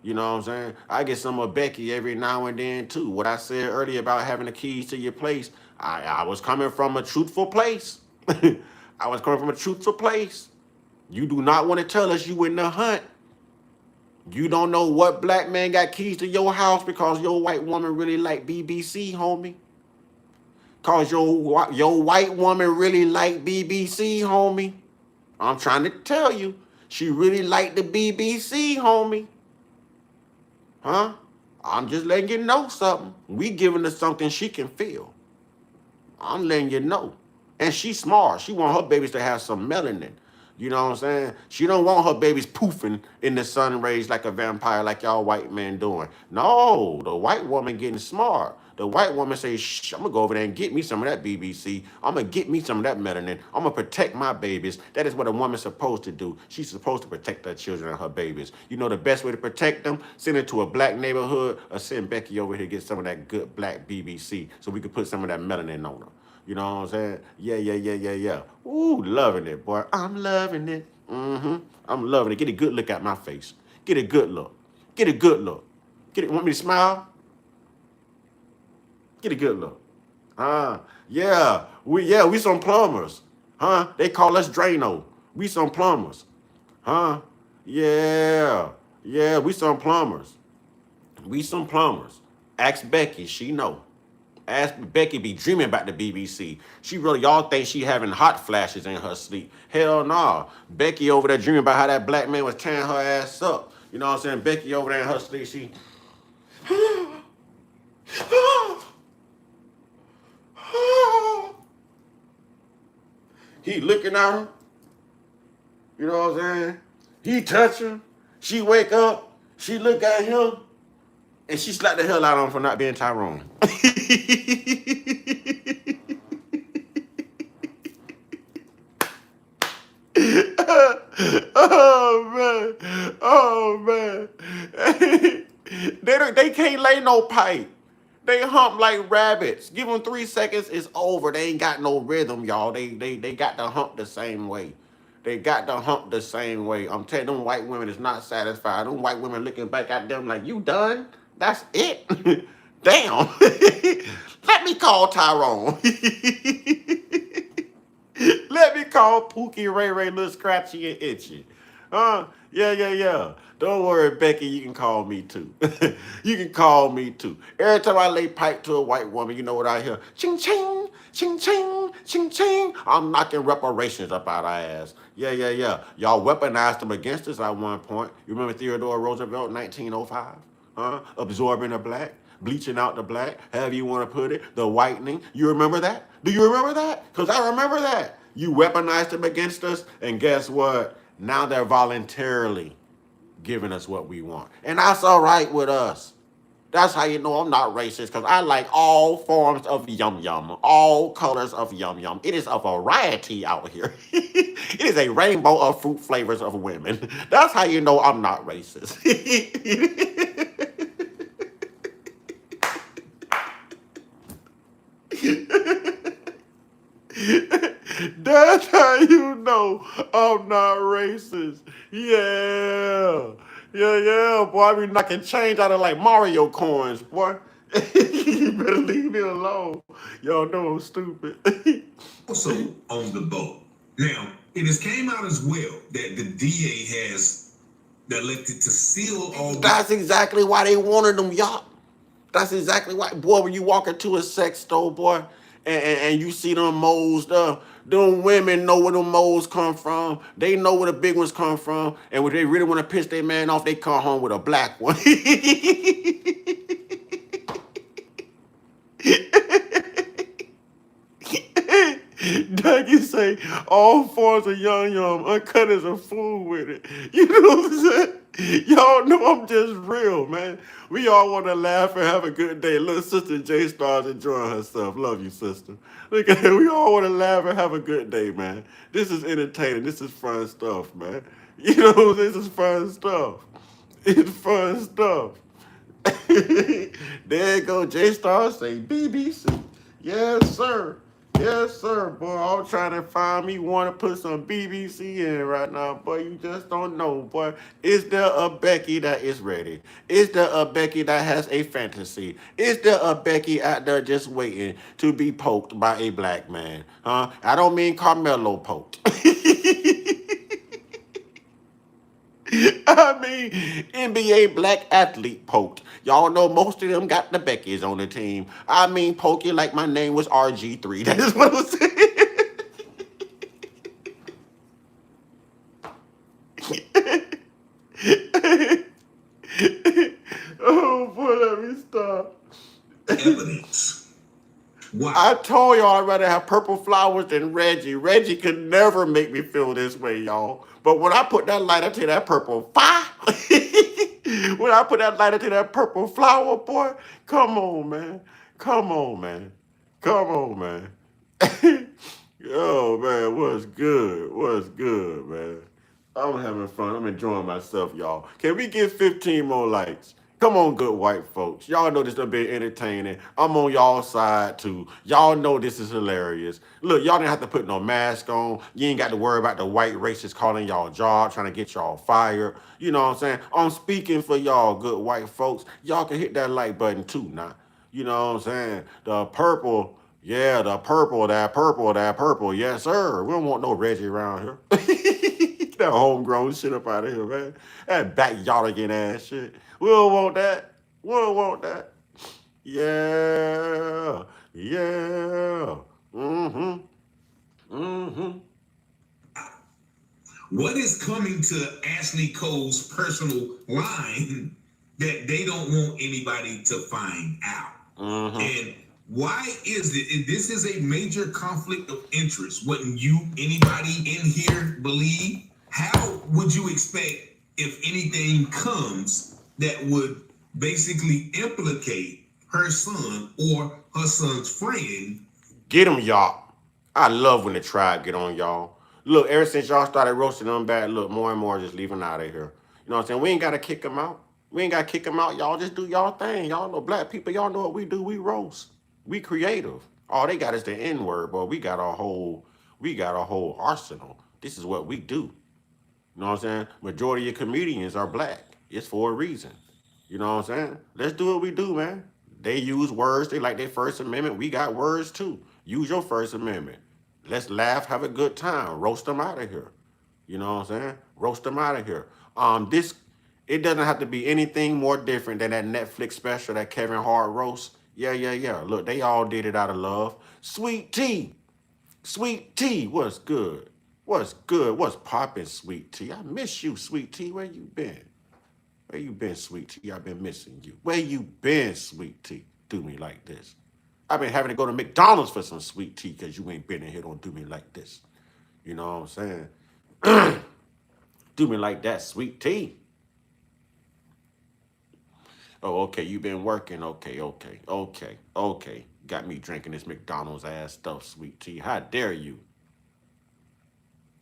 You know what I'm saying? I get some of Becky every now and then too. What I said earlier about having the keys to your place, I was coming from a truthful place. I was coming from a truthful place. You do not want to tell us you in the hunt. You don't know what black man got keys to your house because your white woman really like BBC, homie. Cause your white woman really like BBC, homie. I'm trying to tell you, she really like the BBC, homie. Huh? I'm just letting you know something. We giving her something she can feel. I'm letting you know. And she's smart. She want her babies to have some melanin. You know what I'm saying? She don't want her babies poofing in the sun rays like a vampire like y'all white men doing. No, the white woman getting smart. The white woman say, shh, I'm going to go over there and get me some of that BBC. I'm going to get me some of that melanin. I'm going to protect my babies. That is what a woman's supposed to do. She's supposed to protect her children and her babies. You know the best way to protect them? Send it to a black neighborhood or send Becky over here to get some of that good black BBC so we can put some of that melanin on her. You know what I'm saying? Yeah. Ooh, loving it, boy. I'm loving it. I'm loving it. Get a good look at my face. Get a good look. Get a good look. Get it. Want me to smile? Get a good look. Yeah. We some plumbers. Huh? They call us Drano. We some plumbers. Huh? Yeah. We some plumbers. We some plumbers. Ask Becky. She know. Ask Becky be dreaming about the BBC. She really, y'all think she having hot flashes in her sleep. Hell no. Becky over there dreaming about how that black man was tearing her ass up. You know what I'm saying? Becky over there in her sleep, she... He looking at her. You know what I'm saying? He touch her. She wake up. She look at him. And she slapped the hell out of him for not being Tyrone. Oh man. They can't lay no pipe. They hump like rabbits. Give them 3 seconds, it's over. They ain't got no rhythm, y'all. They got to hump the same way. They got to hump the same way. I'm telling them white women is not satisfied. Them white women looking back at them like, you done? That's it? Damn. Let me call Tyrone. Let me call Pookie Ray Little Scratchy and Itchy. Yeah. Don't worry, Becky, you can call me too. You can call me too. Every time I lay pipe to a white woman, you know what I hear? Ching, ching, ching, ching, ching, ching. I'm knocking reparations up out our ass. Yeah. Y'all weaponized them against us at one point. You remember Theodore Roosevelt, 1905? Absorbing the black, bleaching out the black, however you want to put it, the whitening. You remember that? Do you remember that? Because I remember that. You weaponized them against us, and guess what? Now they're voluntarily giving us what we want. And that's all right with us. That's how you know I'm not racist, because I like all forms of yum yum, all colors of yum yum. It is a variety out here. It is a rainbow of fruit flavors of women. That's how you know I'm not racist. That's how you know I'm not racist. Yeah. Yeah, boy. I be knocking change out of like Mario coins, boy. You better leave me alone. Y'all know I'm stupid. Also on the boat. Now, it has came out as well that the DA has elected to seal all. That's exactly why they wanted them, y'all. That's exactly why. Boy, when you walk into a sex store, boy, and you see them moles, them women know where them moles come from. They know where the big ones come from. And when they really want to piss their man off, they come home with a black one. Dougie say all forms of yum yum, Uncut is a fool with it. You know what I'm saying? Y'all know I'm just real, man. We all want to laugh and have a good day. Little sister J Star's enjoying herself. Love you, sister. Look at it. We all want to laugh and have a good day, man. This is entertaining. This is fun stuff, man. You know, this is fun stuff. It's fun stuff. There you go. J Star say BBC. Yes, sir. Yes, sir, boy. I'm trying to find me one to put some BBC in right now, boy. You just don't know, boy. Is there a Becky that is ready? Is there a Becky that has a fantasy? Is there a Becky out there just waiting to be poked by a black man? Huh? I don't mean Carmelo poked. I mean, NBA black athlete poked. Y'all know most of them got the Beckys on the team. I mean, poke you like my name was RG3. That is what I'm saying. Oh, boy, let me stop. Evidence. Wow. I told y'all I'd rather have purple flowers than Reggie. Reggie could never make me feel this way, y'all. But when I put that lighter to that purple fire, when I put that lighter to that purple flower, boy, come on, man. Come on, man. Come on, man. Oh, man, what's good? What's good, man? I'm having fun. I'm enjoying myself, y'all. Can we get 15 more likes? Come on, good white folks. Y'all know this done been entertaining. I'm on y'all side, too. Y'all know this is hilarious. Look, y'all didn't have to put no mask on. You ain't got to worry about the white racists calling y'all job, trying to get y'all fired. You know what I'm saying? I'm speaking for y'all, good white folks. Y'all can hit that like button, too, now. You know what I'm saying? The purple, yeah, the purple, that purple, that purple. Yes, sir. We don't want no Reggie around here. That homegrown shit up out of here, man. That backyardigan ass shit. We don't want that. We don't want that. Yeah. Yeah. Mm-hmm. Mm-hmm. What is coming to Ashley Cole's personal line that they don't want anybody to find out? Mm-hmm. And why is it? This is a major conflict of interest. Wouldn't anybody in here believe? How would you expect if anything comes that would basically implicate her son or her son's friend? Get them, y'all. I love when the tribe get on y'all. Look, ever since y'all started roasting them bad, look, more and more just leaving out of here. You know what I'm saying? We ain't got to kick them out. We ain't got to kick them out. Y'all just do y'all thing. Y'all know black people. Y'all know what we do. We roast. We creative. All they got is the N-word, but we got a whole arsenal. This is what we do. You know what I'm saying? Majority of comedians are black. It's for a reason. You know what I'm saying? Let's do what we do, man. They use words. They like their First Amendment. We got words too. Use your First Amendment. Let's laugh, have a good time. Roast them out of here. You know what I'm saying? Roast them out of here. It doesn't have to be anything more different than that Netflix special, that Kevin Hart roast. Yeah. Look, they all did it out of love. Sweet tea. Sweet tea, what's good? What's good? What's poppin', Sweet Tea? I miss you, Sweet Tea. Where you been? Where you been, Sweet Tea? I've been missing you. Where you been, Sweet Tea? Do me like this. I've been having to go to McDonald's for some Sweet Tea because you ain't been in here. Don't do me like this. You know what I'm saying? Do me like that, sweet tea. Oh, okay, you been working. Okay. Got me drinking this McDonald's ass stuff, sweet tea. How dare you?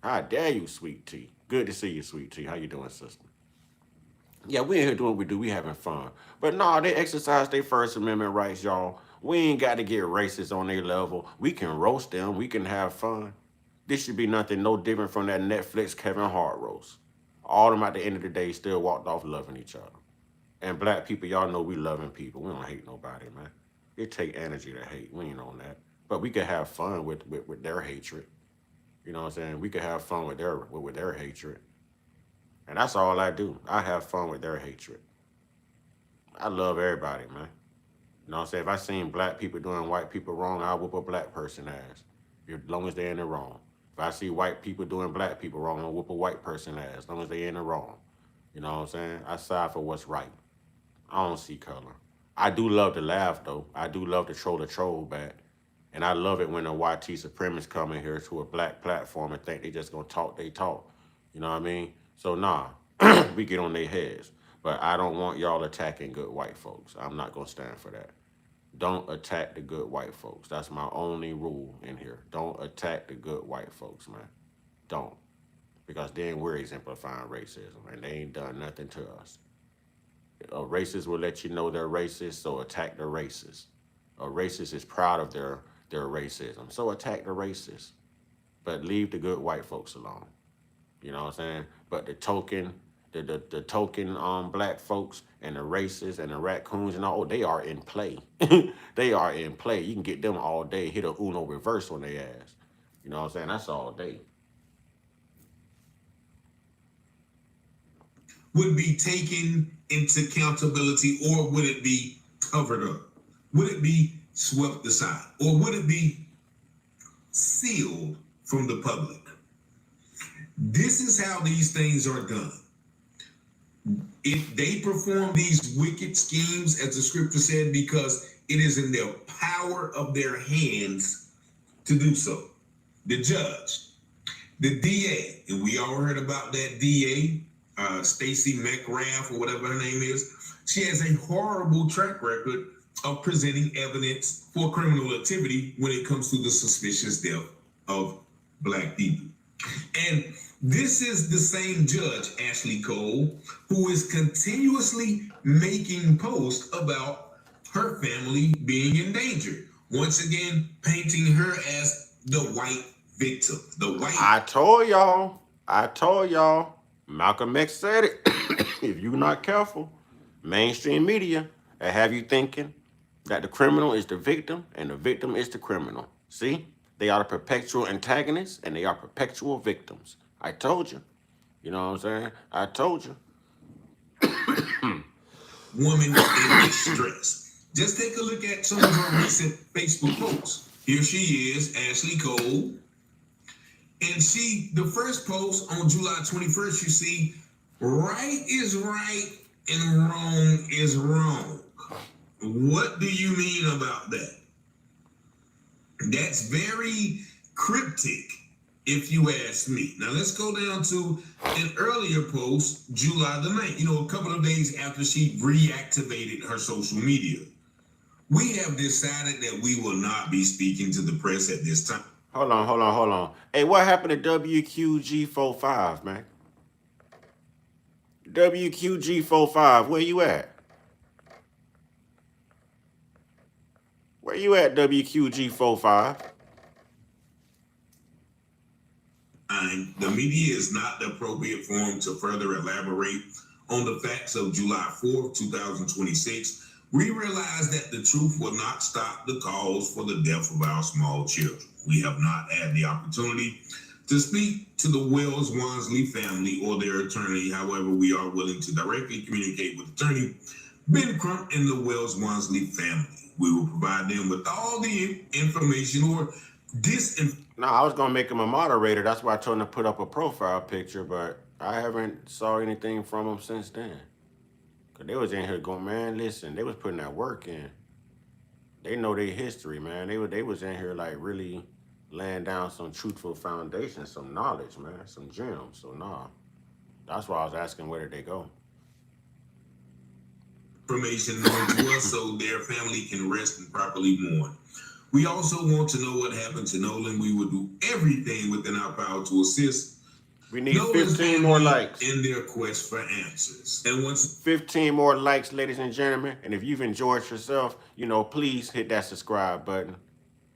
How dare you, sweet tea? Good to see you, sweet tea. How you doing, sister? Yeah, we in here doing what we do. We having fun. But nah, they exercise their First Amendment rights, y'all. We ain't got to get racist on their level. We can roast them. We can have fun. This should be nothing no different from that Netflix Kevin Hart roast. All of them at the end of the day still walked off loving each other. And black people, y'all know we loving people. We don't hate nobody, man. It take energy to hate. We ain't on that. But we could have fun with their hatred. You know what I'm saying? We could have fun with their hatred. And that's all I do. I have fun with their hatred. I love everybody, man. You know what I'm saying? If I seen black people doing white people wrong, I'll whoop a black person ass. As long as they're in the wrong. If I see white people doing black people wrong, I'll whoop a white person ass. As long as they're in the wrong. You know what I'm saying? I side for what's right. I don't see color. I do love to laugh, though. I do love to troll the troll back. And I love it when the YT supremacists come in here to a black platform and think they just gonna talk they talk. You know what I mean? So nah, we get on their heads. But I don't want y'all attacking good white folks. I'm not gonna stand for that. Don't attack the good white folks. That's my only rule in here. Don't attack the good white folks, man. Don't. Because then we're exemplifying racism and they ain't done nothing to us. A racist will let you know they're racist, so attack the racist. A racist is proud of their racism, so attack the racist. But leave the good white folks alone. You know what I'm saying? But the token black folks and the racists and the raccoons and all, they are in play. They are in play. You can get them all day, hit a Uno reverse on their ass. You know what I'm saying? That's all day. Would be taken into accountability, or would it be covered up? Would it be swept aside, or would it be sealed from the public? This is how these things are done. If they perform these wicked schemes, as the scripture said, because it is in their power of their hands to do so. The judge, the DA, and we all heard about that DA, Stacey McGrath, or whatever her name is. She has a horrible track record of presenting evidence for criminal activity when it comes to the suspicious death of black people. And this is the same judge, Ashley Cole, who is continuously making posts about her family being in danger. Once again, painting her as the white victim. I told y'all. Malcolm X said it. If you're not careful, mainstream media will have you thinking that the criminal is the victim and the victim is the criminal. See? They are the perpetual antagonists and they are perpetual victims. I told you. You know what I'm saying? I told you. Woman in distress. Just take a look at some of her recent Facebook posts. Here she is, Ashley Cole. And the first post on July 21st, you see, right is right and wrong is wrong. What do you mean about that? That's very cryptic, if you ask me. Now let's go down to an earlier post, July the 9th, a couple of days after she reactivated her social media. We have decided that we will not be speaking to the press at this time. Hold on. Hey, what happened to WQG45, man? WQG45, where you at? Where you at, WQG45? The media is not the appropriate forum to further elaborate on the facts of July 4th, 2026. We realize that the truth will not stop the cause for the death of our small children. We have not had the opportunity to speak to the Wells Wansley family or their attorney. However, we are willing to directly communicate with attorney Ben Crump and the Wells Wansley family. We will provide them with all the information or disinformation. No, I was going to make him a moderator. That's why I told him to put up a profile picture, but I haven't saw anything from him since then. Because they was in here going, man, listen, they was putting that work in. They know their history, man. They was in here like really laying down some truthful foundation, some knowledge, man, some gems. So nah, that's why I was asking where did they go. Information known to us so their family can rest and properly mourn. We also want to know what happened to Nolan. We will do everything within our power to assist. We need Nolan's 15 more likes. in their quest for answers. And once 15 more likes, ladies and gentlemen. And if you've enjoyed yourself, please hit that subscribe button.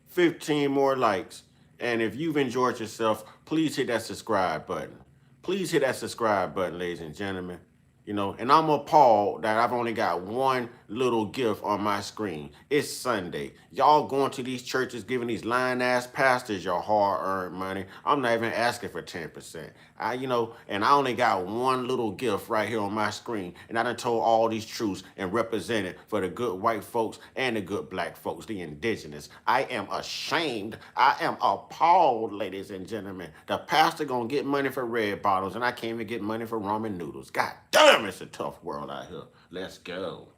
15 more likes. And if you've enjoyed yourself, please hit that subscribe button. Please hit that subscribe button, ladies and gentlemen. And I'm appalled that I've only got one little gift on my screen. It's Sunday. Y'all going to these churches giving these lying-ass pastors your hard-earned money. I'm not even asking for 10%. And I only got one little gift right here on my screen. And I done told all these truths and represented for the good white folks and the good black folks, the indigenous. I am ashamed. I am appalled, ladies and gentlemen. The pastor gonna get money for red bottles and I can't even get money for ramen noodles. God damn, it's a tough world out here. Let's go.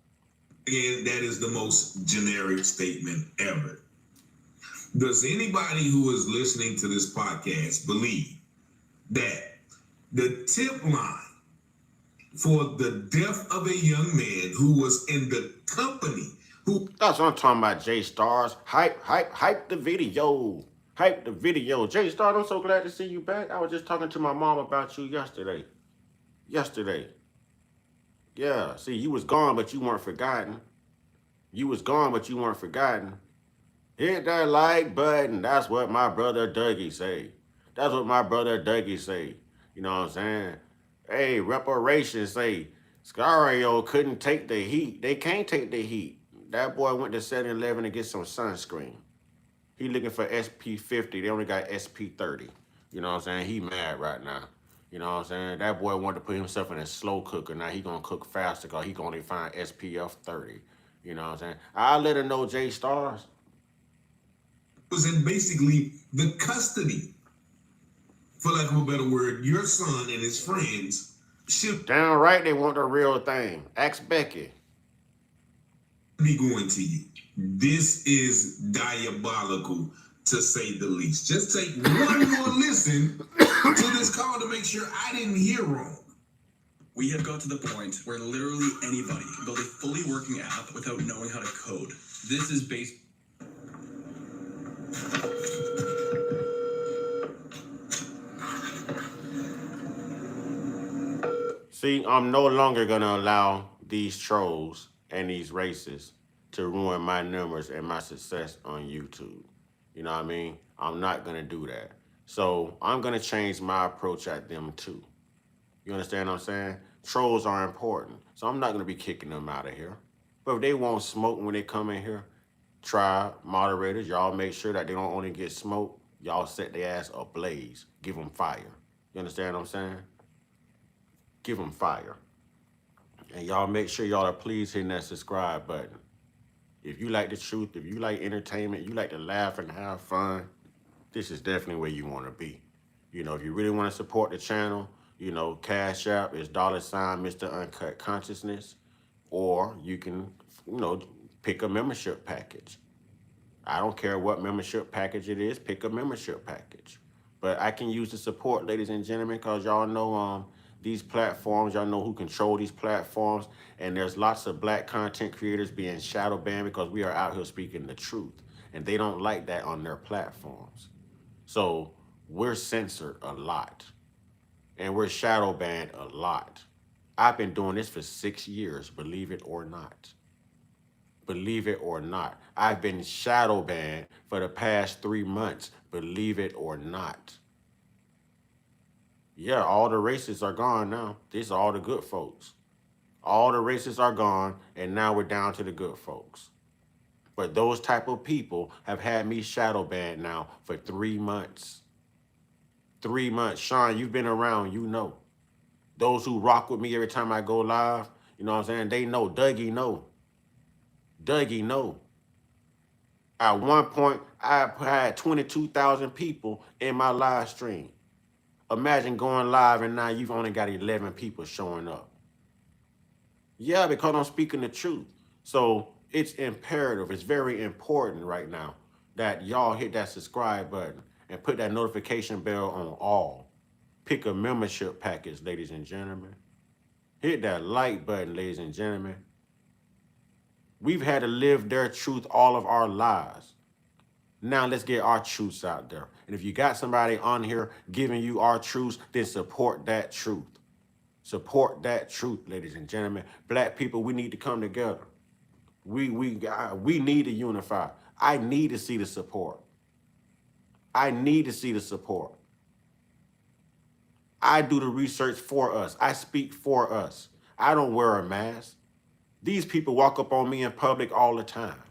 again, that is the most generic statement ever. Does anybody who is listening to this podcast believe that the tip line for the death of a young man who was in the company who... That's what I'm talking about, J-Stars. Hype the video. Hype the video. J-Star, I'm so glad to see you back. I was just talking to my mom about you yesterday. Yeah, see, you was gone, but you weren't forgotten. You was gone, but you weren't forgotten. Hit that like button. That's what my brother Dougie say. That's what my brother Dougie say. You know what I'm saying? Hey, reparations say, Scario couldn't take the heat. They can't take the heat. That boy went to 7-Eleven to get some sunscreen. He looking for SP50. They only got SP30. You know what I'm saying? He mad right now. You know what I'm saying? That boy wanted to put himself in a slow cooker. Now he gonna cook faster because he gonna only find SPF 30. You know what I'm saying? I'll let her know, J-Stars. was in basically the custody, for lack of a better word, your son and his friends should Damn right they want the real thing. Ask Becky. be going to you. This is diabolical, to say the least. Just take one more listen to this call to make sure I didn't hear wrong. We have got to the point where literally anybody can build a fully working app without knowing how to code. This is based... See, I'm no longer gonna allow these trolls and these racists to ruin my numbers and my success on YouTube. You know what I mean? I'm not gonna do that. So I'm gonna change my approach at them too. You understand what I'm saying? Trolls are important. So I'm not gonna be kicking them out of here. But if they want smoke when they come in here, try moderators, y'all make sure that they don't only get smoke, y'all set their ass ablaze. Give them fire. You understand what I'm saying? Give them fire. And y'all make sure y'all are please hitting that subscribe button. If you like the truth, if you like entertainment, you like to laugh and have fun, this is definitely where you want to be. You know, if you really want to support the channel, you know, Cash App is $ Mr. Uncut Consciousness, or you can, you know, pick a membership package. I don't care what membership package it is, pick a membership package. But I can use the support, ladies and gentlemen, because y'all know these platforms, y'all know who control these platforms, and there's lots of black content creators being shadow banned because we are out here speaking the truth, and they don't like that on their platforms. So we're censored a lot, and we're shadow banned a lot. I've been doing this for 6 years, believe it or not. Believe it or not. I've been shadow banned for the past 3 months, believe it or not. Yeah, all the racists are gone now. These are all the good folks. All the racists are gone, and now we're down to the good folks. But those type of people have had me shadow banned now for 3 months. 3 months. Sean, you've been around, you know. Those who rock with me every time I go live, you know what I'm saying? They know. Dougie know. Dougie know. At one point, I had 22,000 people in my live stream. Imagine going live and now you've only got 11 people showing up. Yeah, because I'm speaking the truth. So it's imperative, it's very important right now that y'all hit that subscribe button. and put that notification bell on all. Pick a membership package, ladies and gentlemen. Hit that like button, ladies and gentlemen. We've had to live their truth all of our lives. Now let's get our truths out there. And if you got somebody on here giving you our truths, then support that truth. Support that truth, ladies and gentlemen. Black people, we need to come together. We need to unify. I need to see the support. I need to see the support. I do the research for us. I speak for us. I don't wear a mask. These people walk up on me in public all the time.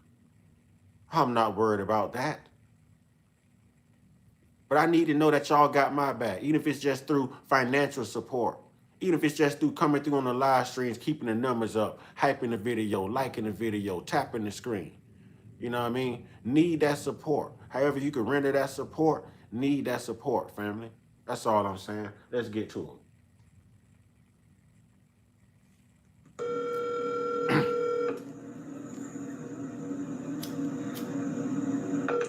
I'm not worried about that. But I need to know that y'all got my back, even if it's just through financial support, even if it's just through coming through on the live streams, keeping the numbers up, hyping the video, liking the video, tapping the screen. You know what I mean? Need that support. However you can render that support, need that support, family. That's all I'm saying. Let's get to it.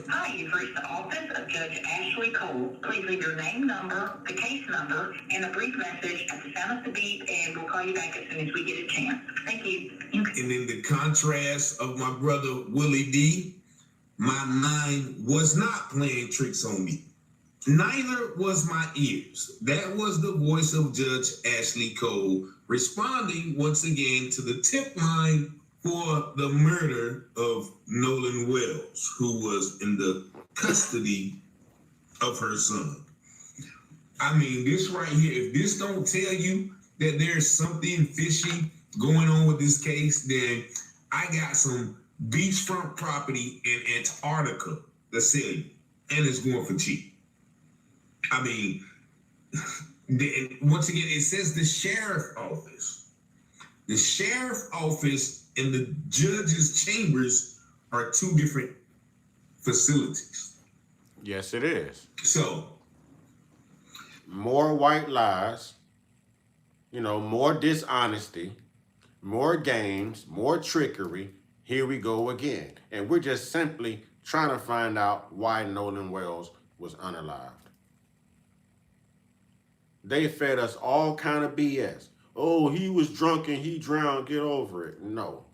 Hi, you've reached the office of Judge Ashley Cole. Please leave your name, number, the case number, and a brief message at the sound of the beep, and we'll call you back as soon as we get a chance. Thank you. And in the contrast of my brother Willie D, my mind was not playing tricks on me. Neither was my ears. That was the voice of Judge Ashley Cole responding once again to the tip line for the murder of Nolan Wells, who was in the custody of her son. I mean, this right here, if this don't tell you that there's something fishy going on with this case, then I got some beachfront property in Antarctica to sell you, and it's going for cheap. I mean, once again, it says the sheriff office. The sheriff office and the judge's chambers are two different facilities. Yes, it is. So, more white lies, more dishonesty, more games, more trickery. Here we go again. And we're just simply trying to find out why Nolan Wells was unalived. They fed us all kind of BS. Oh, he was drunk and he drowned. Get over it. No.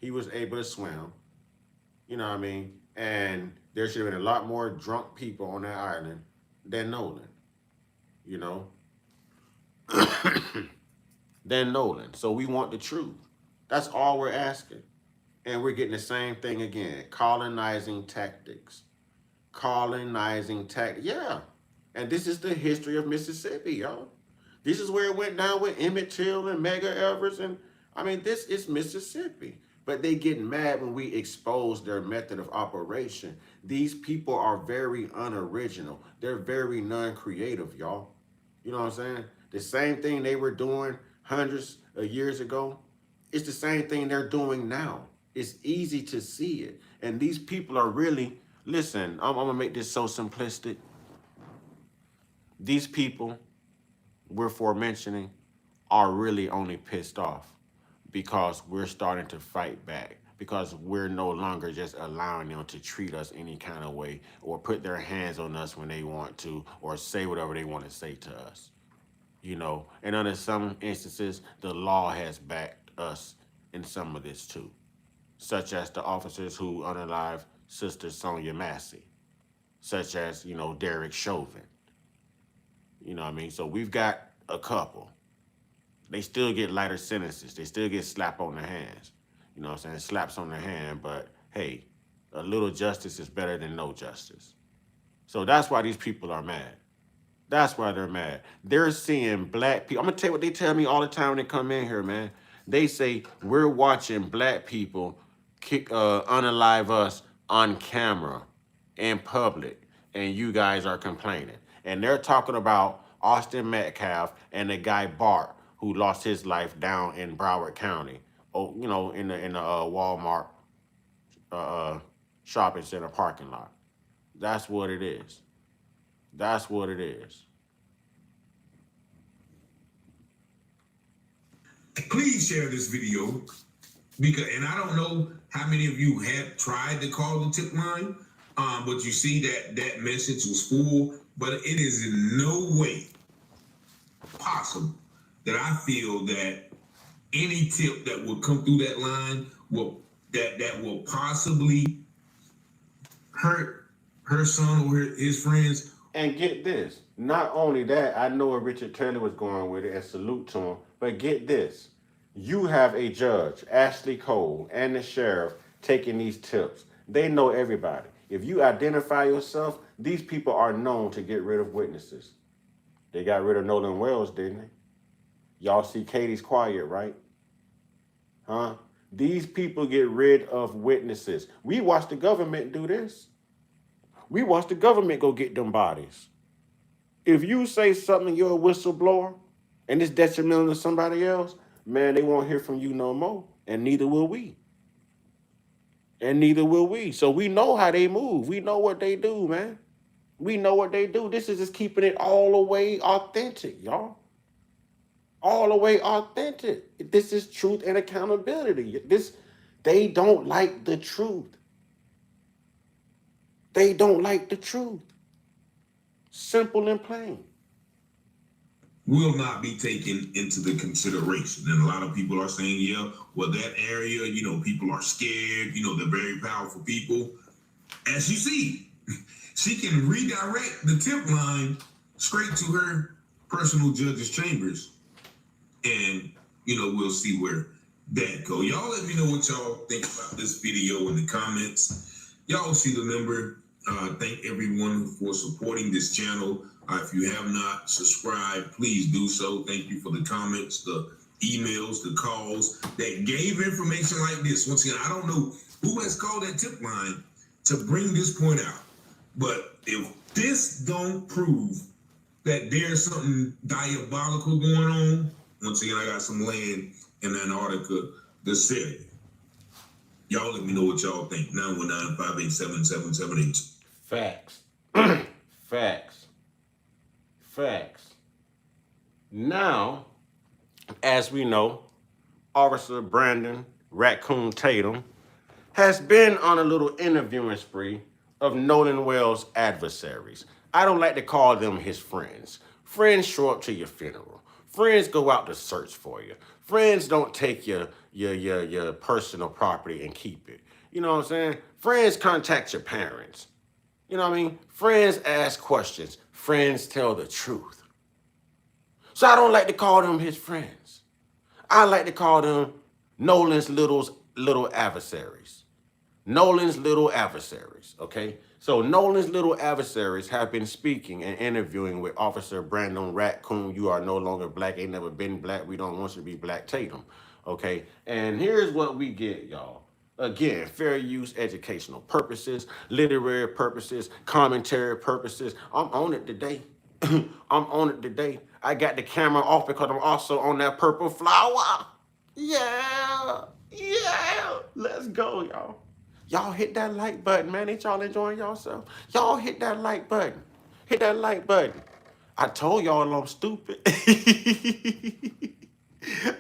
He was able to swim. You know what I mean? And there should have been a lot more drunk people on that island than Nolan. Than Nolan. So we want the truth. That's all we're asking. And we're getting the same thing again. Colonizing tactics. Yeah. And this is the history of Mississippi, y'all. This is where it went down with Emmett Till and Medgar Evers. And I mean, this is Mississippi. But they get mad when we expose their method of operation. These people are very unoriginal. They're very non-creative, y'all. You know what I'm saying? The same thing they were doing hundreds of years ago, it's the same thing they're doing now. It's easy to see it. And these people are really, listen, I'm going to make this so simplistic. These people we're forementioning are really only pissed off because we're starting to fight back, because we're no longer just allowing them to treat us any kind of way or put their hands on us when they want to or say whatever they want to say to us. And under some instances, the law has backed us in some of this too, such as the officers who unalived Sister Sonia Massey, such as, Derek Chauvin. You know what I mean? So we've got a couple. They still get lighter sentences. They still get slap on the hands. You know what I'm saying? Slaps on the hand, but hey, a little justice is better than no justice. So that's why these people are mad. That's why they're mad. They're seeing black people. I'm going to tell you what they tell me all the time when they come in here, man. They say, we're watching black people unalive us on camera in public, and you guys are complaining. And they're talking about Austin Metcalf and the guy Bart, who lost his life down in Broward County, in the Walmart shopping center parking lot. That's what it is. That's what it is. Please share this video and I don't know how many of you have tried to call the tip line. But you see that message was full, but it is in no way possible that I feel that any tip that would come through that line that will possibly hurt her son or his friends. And get this, not only that, I know where Richard Taylor was going with it, and salute to him, but get this. You have a judge, Ashley Cole, and the sheriff taking these tips. They know everybody. If you identify yourself, these people are known to get rid of witnesses. They got rid of Nolan Wells, didn't they? Y'all see Katie's quiet, right? Huh? These people get rid of witnesses. We watch the government do this. We watch the government go get them bodies. If you say something, you're a whistleblower, and it's detrimental to somebody else, man, they won't hear from you no more. And neither will we. And neither will we. So we know how they move. We know what they do, man. We know what they do. This is just keeping it all the way authentic, y'all. All the way authentic. This is truth and accountability. They don't like the truth. They don't like the truth. Simple and plain. Will not be taken into the consideration. And a lot of people are saying, yeah, well, that area, people are scared, they're very powerful people. As you see, she can redirect the tip line straight to her personal judge's chambers. And, we'll see where that go. Y'all let me know what y'all think about this video in the comments. Y'all see the number. Thank everyone for supporting this channel. If you have not subscribed, please do so. Thank you for the comments, the emails, the calls that gave information like this. Once again, I don't know who has called that tip line to bring this point out. But if this don't prove that there's something diabolical going on, once again, I got some land in Antarctica to sell you. Y'all let me know what y'all think. 919-587-7782. Facts. Facts. Facts. Now, as we know, Officer Brandon Raccoon Tatum has been on a little interviewing spree of Nolan Wells' adversaries. I don't like to call them his friends. Friends show up to your funeral. Friends go out to search for you. Friends don't take your personal property and keep it. You know what I'm saying? Friends contact your parents. You know what I mean? Friends ask questions. Friends tell the truth. So I don't like to call them his friends. I like to call them Nolan's little adversaries. Nolan's little adversaries, okay? So Nolan's little adversaries have been speaking and interviewing with Officer Brandon Raccoon. You are no longer black, ain't never been black. We don't want you to be black Tatum, okay? And here's what we get, y'all. Again, fair use, educational purposes, literary purposes, commentary purposes. I'm on it today. I'm on it today. I got the camera off because I'm also on that purple flower. Yeah. Let's go, y'all. Y'all hit that like button, man. Ain't y'all enjoying yourself? Y'all hit that like button. Hit that like button. I told y'all I'm stupid.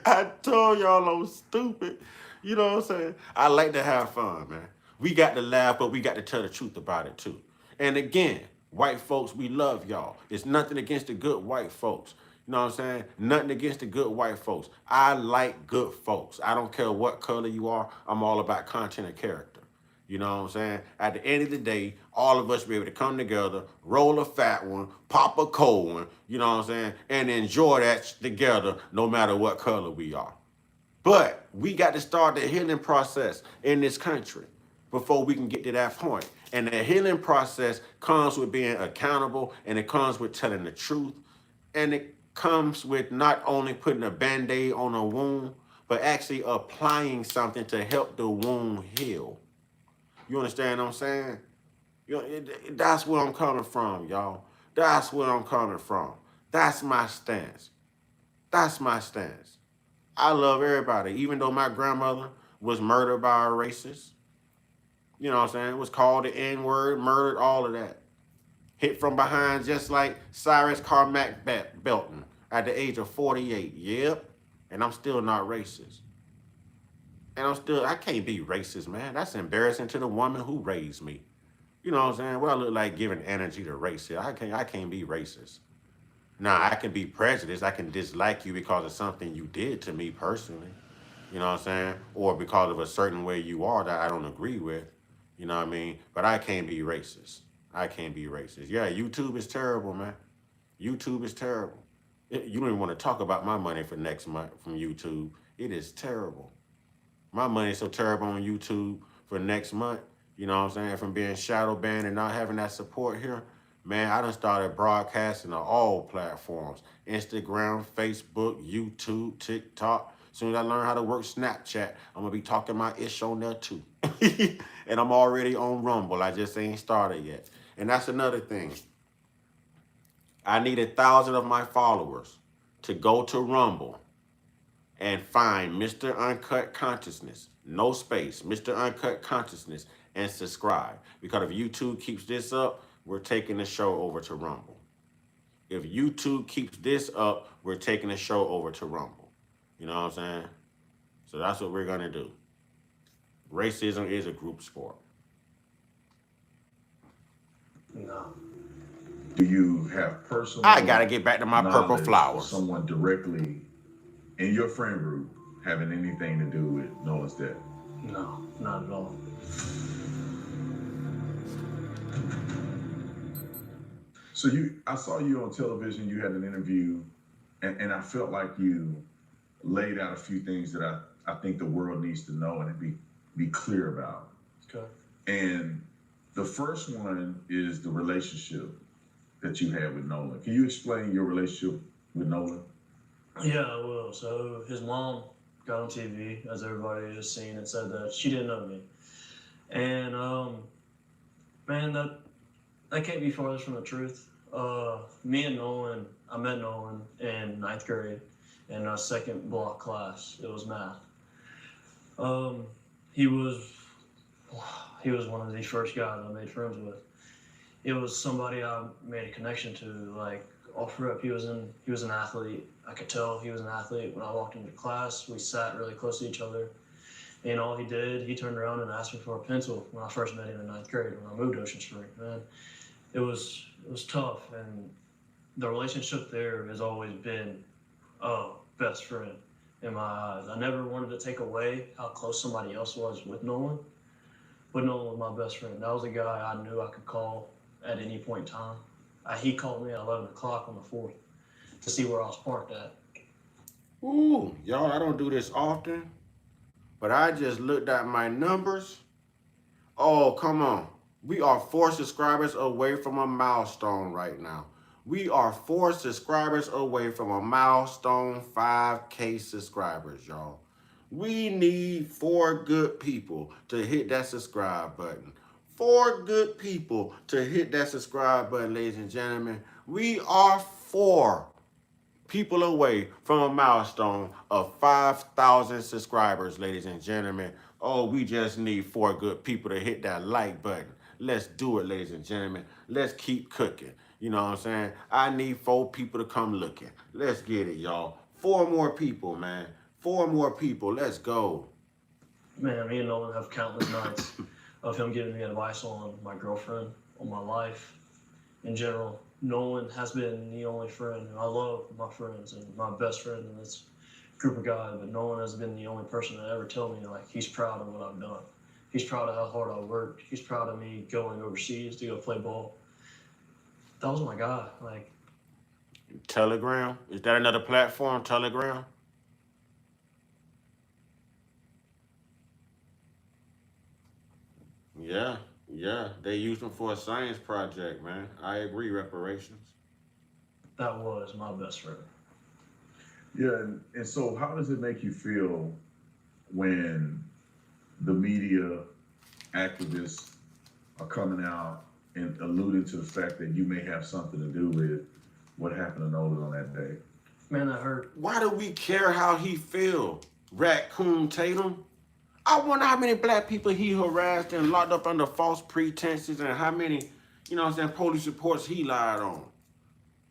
I told y'all I'm stupid. You know what I'm saying? I like to have fun, man. We got to laugh, but we got to tell the truth about it, too. And again, white folks, we love y'all. It's nothing against the good white folks. You know what I'm saying? Nothing against the good white folks. I like good folks. I don't care what color you are. I'm all about content and character. You know what I'm saying? At the end of the day, all of us be able to come together, roll a fat one, pop a cold one, you know what I'm saying? And enjoy that together no matter what color we are. But we got to start the healing process in this country before we can get to that point. And the healing process comes with being accountable, and it comes with telling the truth. And it comes with not only putting a Band-Aid on a wound, but actually applying something to help the wound heal. You understand what I'm saying? That's where I'm coming from, y'all. That's where I'm coming from. That's my stance. That's my stance. I love everybody, even though my grandmother was murdered by a racist. You know what I'm saying? Was called the N-word, murdered, all of that. Hit from behind just like Cyrus Carmack Belton at the age of 48. Yep. And I'm still not racist. And I can't be racist, man. That's embarrassing to the woman who raised me. You know what I'm saying? What I look like giving energy to racism. I can't be racist. Now I can be prejudiced. I can dislike you because of something you did to me personally. You know what I'm saying? Or because of a certain way you are that I don't agree with. You know what I mean? But I can't be racist. I can't be racist. Yeah, YouTube is terrible, man. YouTube is terrible. You don't even want to talk about my money for next month from YouTube. It is terrible. My money's so terrible on YouTube for next month. You know what I'm saying? From being shadow banned and not having that support here. Man, I done started broadcasting on all platforms. Instagram, Facebook, YouTube, TikTok. As soon as I learn how to work Snapchat, I'm going to be talking my ish on there too. And I'm already on Rumble. I just ain't started yet. And that's another thing. I need 1,000 of my followers to go to Rumble and find Mr. Uncut Consciousness, no space, Mr. Uncut Consciousness, and subscribe. Because if YouTube keeps this up, we're taking the show over to Rumble. If YouTube keeps this up, we're taking the show over to Rumble. You know what I'm saying? So that's what we're going to do. Racism is a group sport. No. Do you have personal? I got to get back to my purple knowledge flowers. of someone directly in your friend group having anything to do with Nolan's death? No, not at all. So I saw you on television, you had an interview, and I felt like you laid out a few things that I think the world needs to know and be clear about. Okay. And the first one is the relationship that you had with Nolan. Can you explain your relationship with Nolan? Yeah, I will. So his mom got on TV, as everybody has seen, and said that she didn't know me. And man, that can't be farthest from the truth. Me and Nolan, I met Nolan in 9th grade in a second block class. It was math. He was one of the first guys I made friends with. It was somebody I made a connection to, like off rip. He was an athlete. I could tell he was an athlete. When I walked into class, we sat really close to each other. And all he did, he turned around and asked me for a pencil when I first met him in 9th grade when I moved to Ocean Spring. Man, it was tough, and the relationship there has always been best friend in my eyes. I never wanted to take away how close somebody else was with Nolan, but Nolan was my best friend. That was a guy I knew I could call at any point in time. He called me at 11 o'clock on the 4th to see where I was parked at. Ooh, y'all, I don't do this often, but I just looked at my numbers. Oh, come on. We are 4 subscribers away from a milestone right now. We are 4 subscribers away from a milestone 5K subscribers, y'all. We need 4 good people to hit that subscribe button. 4 good people to hit that subscribe button, ladies and gentlemen. We are 4 people away from a milestone of 5,000 subscribers, ladies and gentlemen. Oh, we just need 4 good people to hit that like button. Let's do it, ladies and gentlemen. Let's keep cooking. You know what I'm saying? I need 4 people to come looking. Let's get it, y'all. 4 more people, man. 4 more people. Let's go. Man, me and Nolan have countless nights of him giving me advice on my girlfriend, on my life in general. Nolan has been the only friend, and I love my friends and my best friend in this group of guys, but Nolan has been the only person that ever told me, like, he's proud of what I've done. He's proud of how hard I worked. He's proud of me going overseas to go play ball. That was my guy. Like, Telegram? Is that another platform, Telegram? Yeah. They used them for a science project, man. I agree, reparations. that was my best friend. Yeah, and so how does it make you feel when the media activists are coming out and alluding to the fact that you may have something to do with what happened to Nolan on that day? Man, that hurt. Why do we care how he feel? Raccoon Tatum? I wonder how many black people he harassed and locked up under false pretenses, and how many, police reports he lied on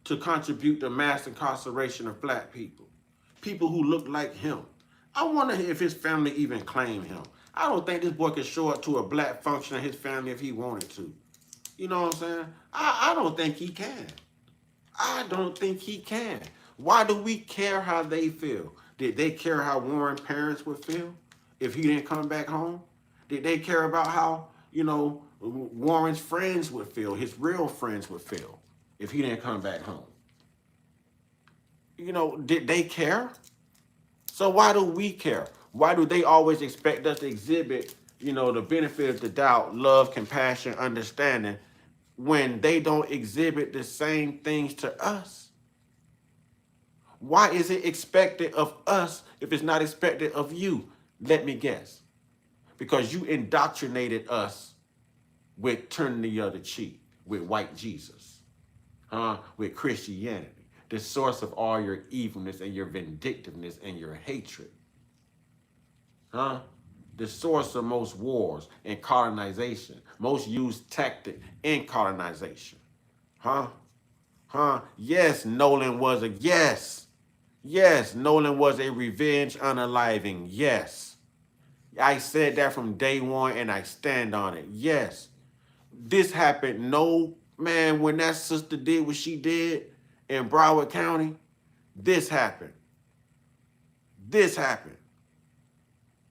to contribute to mass incarceration of black people. People who look like him. I wonder if his family even claim him. I don't think this boy could show up to a black function of his family if he wanted to. You know what I'm saying? I don't think he can. I don't think he can. Why do we care how they feel? Did they care how Warren's parents would feel if he didn't come back home? Did they care about how, Warren's friends would feel, his real friends would feel if he didn't come back home? Did they care? So why do we care? Why do they always expect us to exhibit, the benefit of the doubt, love, compassion, understanding, when they don't exhibit the same things to us? Why is it expected of us if it's not expected of you? Let me guess. Because you indoctrinated us with turning the other cheek, with white Jesus, with Christianity, the source of all your evilness and your vindictiveness and your hatred. The source of most wars and colonization, most used tactic in colonization. Yes, Nolan was a Nolan was a revenge unaliving. Yes. I said that from day one and I stand on it. Yes. This happened. No, man, when that sister did what she did in Broward County, this happened. This happened.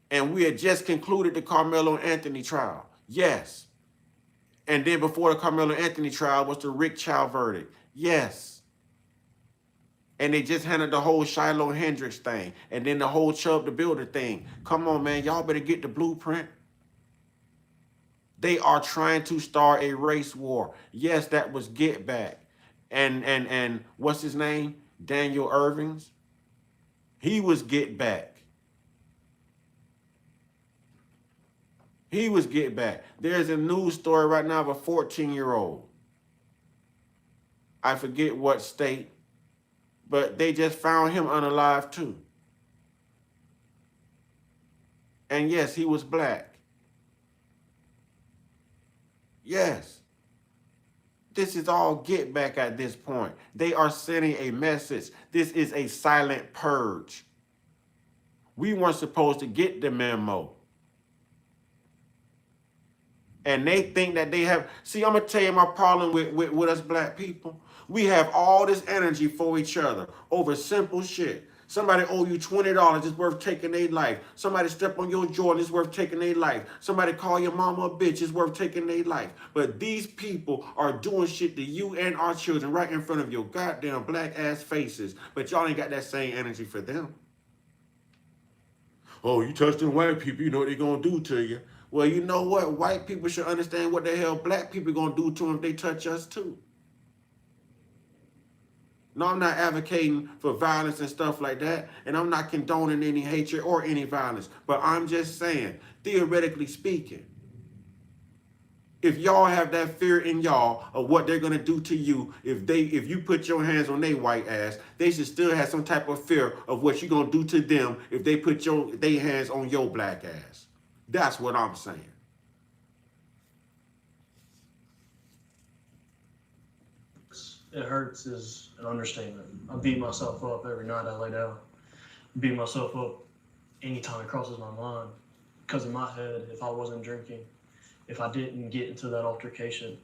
And we had just concluded the Carmelo Anthony trial. Yes. And then before the Carmelo Anthony trial was the Rick Chow verdict. Yes. And they just handled the whole Shiloh Hendrix thing. And then the whole Chubb the Builder thing. Come on, man. Y'all better get the blueprint. They are trying to start a race war. Yes, that was Get Back. And what's his name? Daniel Irvings. He was Get Back. He was Get Back. There's a news story right now of a 14-year-old. I forget what state, but they just found him unalive too. And yes, he was black. Yes. This is all Get Back at this point. They are sending a message. This is a silent purge. We weren't supposed to get the memo. And they think that they have... See, I'm going to tell you my problem with us black people. We have all this energy for each other over simple shit. Somebody owe you $20, it's worth taking their life. Somebody step on your Jordan, it's worth taking their life. Somebody call your mama a bitch, it's worth taking their life. But these people are doing shit to you and our children right in front of your goddamn black ass faces. But y'all ain't got that same energy for them. Oh, you touch them white people, you know what they're going to do to you. Well, you know what? White people should understand what the hell black people going to do to them if they touch us too. No, I'm not advocating for violence and stuff like that, and I'm not condoning any hatred or any violence, but I'm just saying, theoretically speaking, if y'all have that fear in y'all of what they're gonna do to you, if you put your hands on their white ass, they should still have some type of fear of what you're gonna do to them if they put their hands on your black ass. That's what I'm saying. It hurts is an understatement. I beat myself up every night I lay down. Beat myself up anytime it crosses my mind. Because in my head, if I wasn't drinking, if I didn't get into that altercation,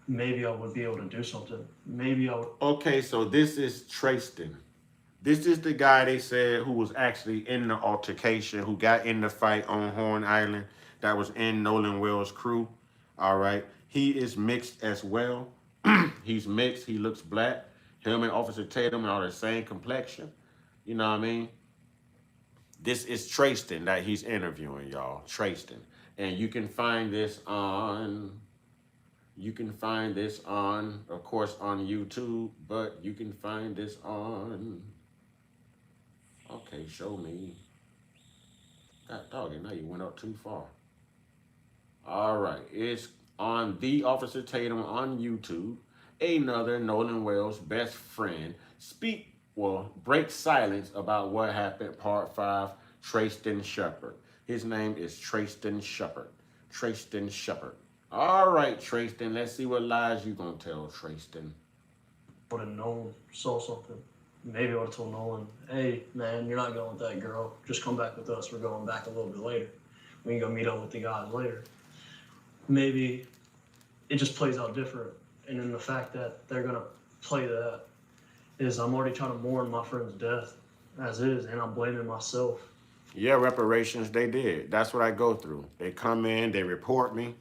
maybe I would be able to do something. Maybe I would. Okay, so this is Tristan. This is the guy they said who was actually in the altercation, who got in the fight on Horn Island, that was in Nolan Wells' crew. All right. He is mixed as well. He's mixed. He looks black. Him and Officer Tatum are the same complexion. You know what I mean? This is Tristan that he's interviewing, y'all. Tristan. And you can find this on, of course, on YouTube, but you can find this on, okay, show me. God dog it, now you went up too far. All right, it's on The Officer Tatum on YouTube. Another Nolan Wells best friend breaks silence about what happened, part 5, Tristan Shepard. His name is Tristan Shepard. Tristan Shepard. All right, Tristan, let's see what lies you gonna tell, Tristan. I would have known, saw something. Maybe I would have told Nolan, hey, man, you're not going with that girl. Just come back with us. We're going back a little bit later. We can go meet up with the guys later. Maybe it just plays out different. And then the fact that they're gonna play that is I'm already trying to mourn my friend's death as is, and I'm blaming myself. Yeah, reparations, they did. That's what I go through. They come in, they report me,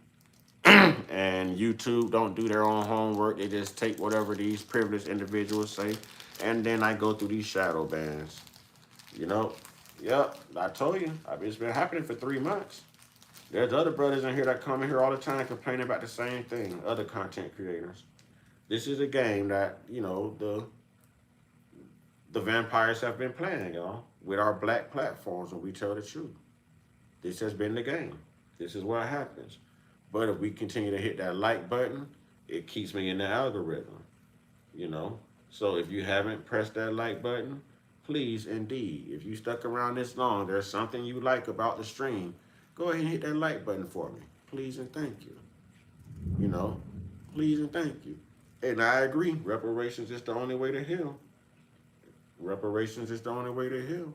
and YouTube don't do their own homework. They just take whatever these privileged individuals say, and then I go through these shadow bans. You know, yep, I told you, it's been happening for 3 months. There's other brothers in here that come in here all the time complaining about the same thing, other content creators. This is a game that, you know, the vampires have been playing, y'all, with our black platforms when we tell the truth. This has been the game. This is what happens. But if we continue to hit that like button, it keeps me in the algorithm, you know? So if you haven't pressed that like button, please, indeed, if you stuck around this long, there's something you like about the stream, go ahead and hit that like button for me. Please and thank you. You know, please and thank you. And I agree, reparations is the only way to heal. Reparations is the only way to heal.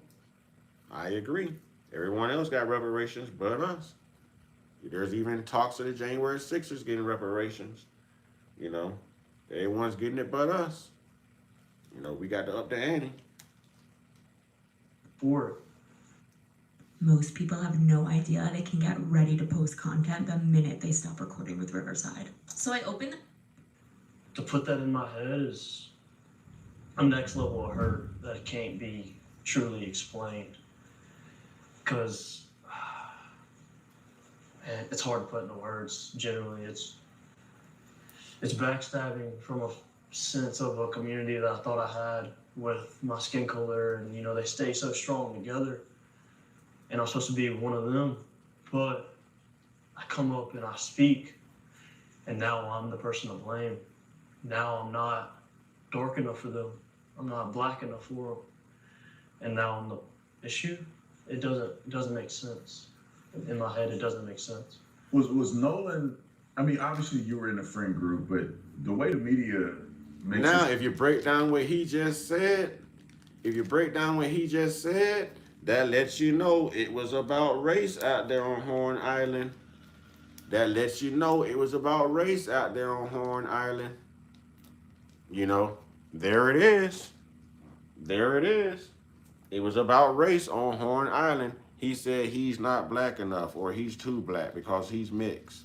I agree. Everyone else got reparations but us. There's even talks of the January 6ers getting reparations. You know, everyone's getting it but us. You know, we got to up the ante. For it. Most people have no idea they can get ready to post content the minute they stop recording with Riverside. So I opened. To put that in my head is a next level of hurt that can't be truly explained. Because it's hard to put into words. Generally, it's backstabbing from a sense of a community that I thought I had with my skin color, and you know they stay so strong together. And I'm supposed to be one of them, but I come up and I speak, and now I'm the person to blame. Now I'm not dark enough for them. I'm not black enough for them. And now I'm the issue. It doesn't make sense. In my head, it doesn't make sense. Was Nolan, I mean, obviously you were in a friend group, but the way the media makes Now, it, if you break down what he just said, that lets you know it was about race out there on Horn Island. That lets you know it was about race out there on Horn Island. You know, there it is. There it is. It was about race on Horn Island. He said he's not black enough or he's too black because he's mixed.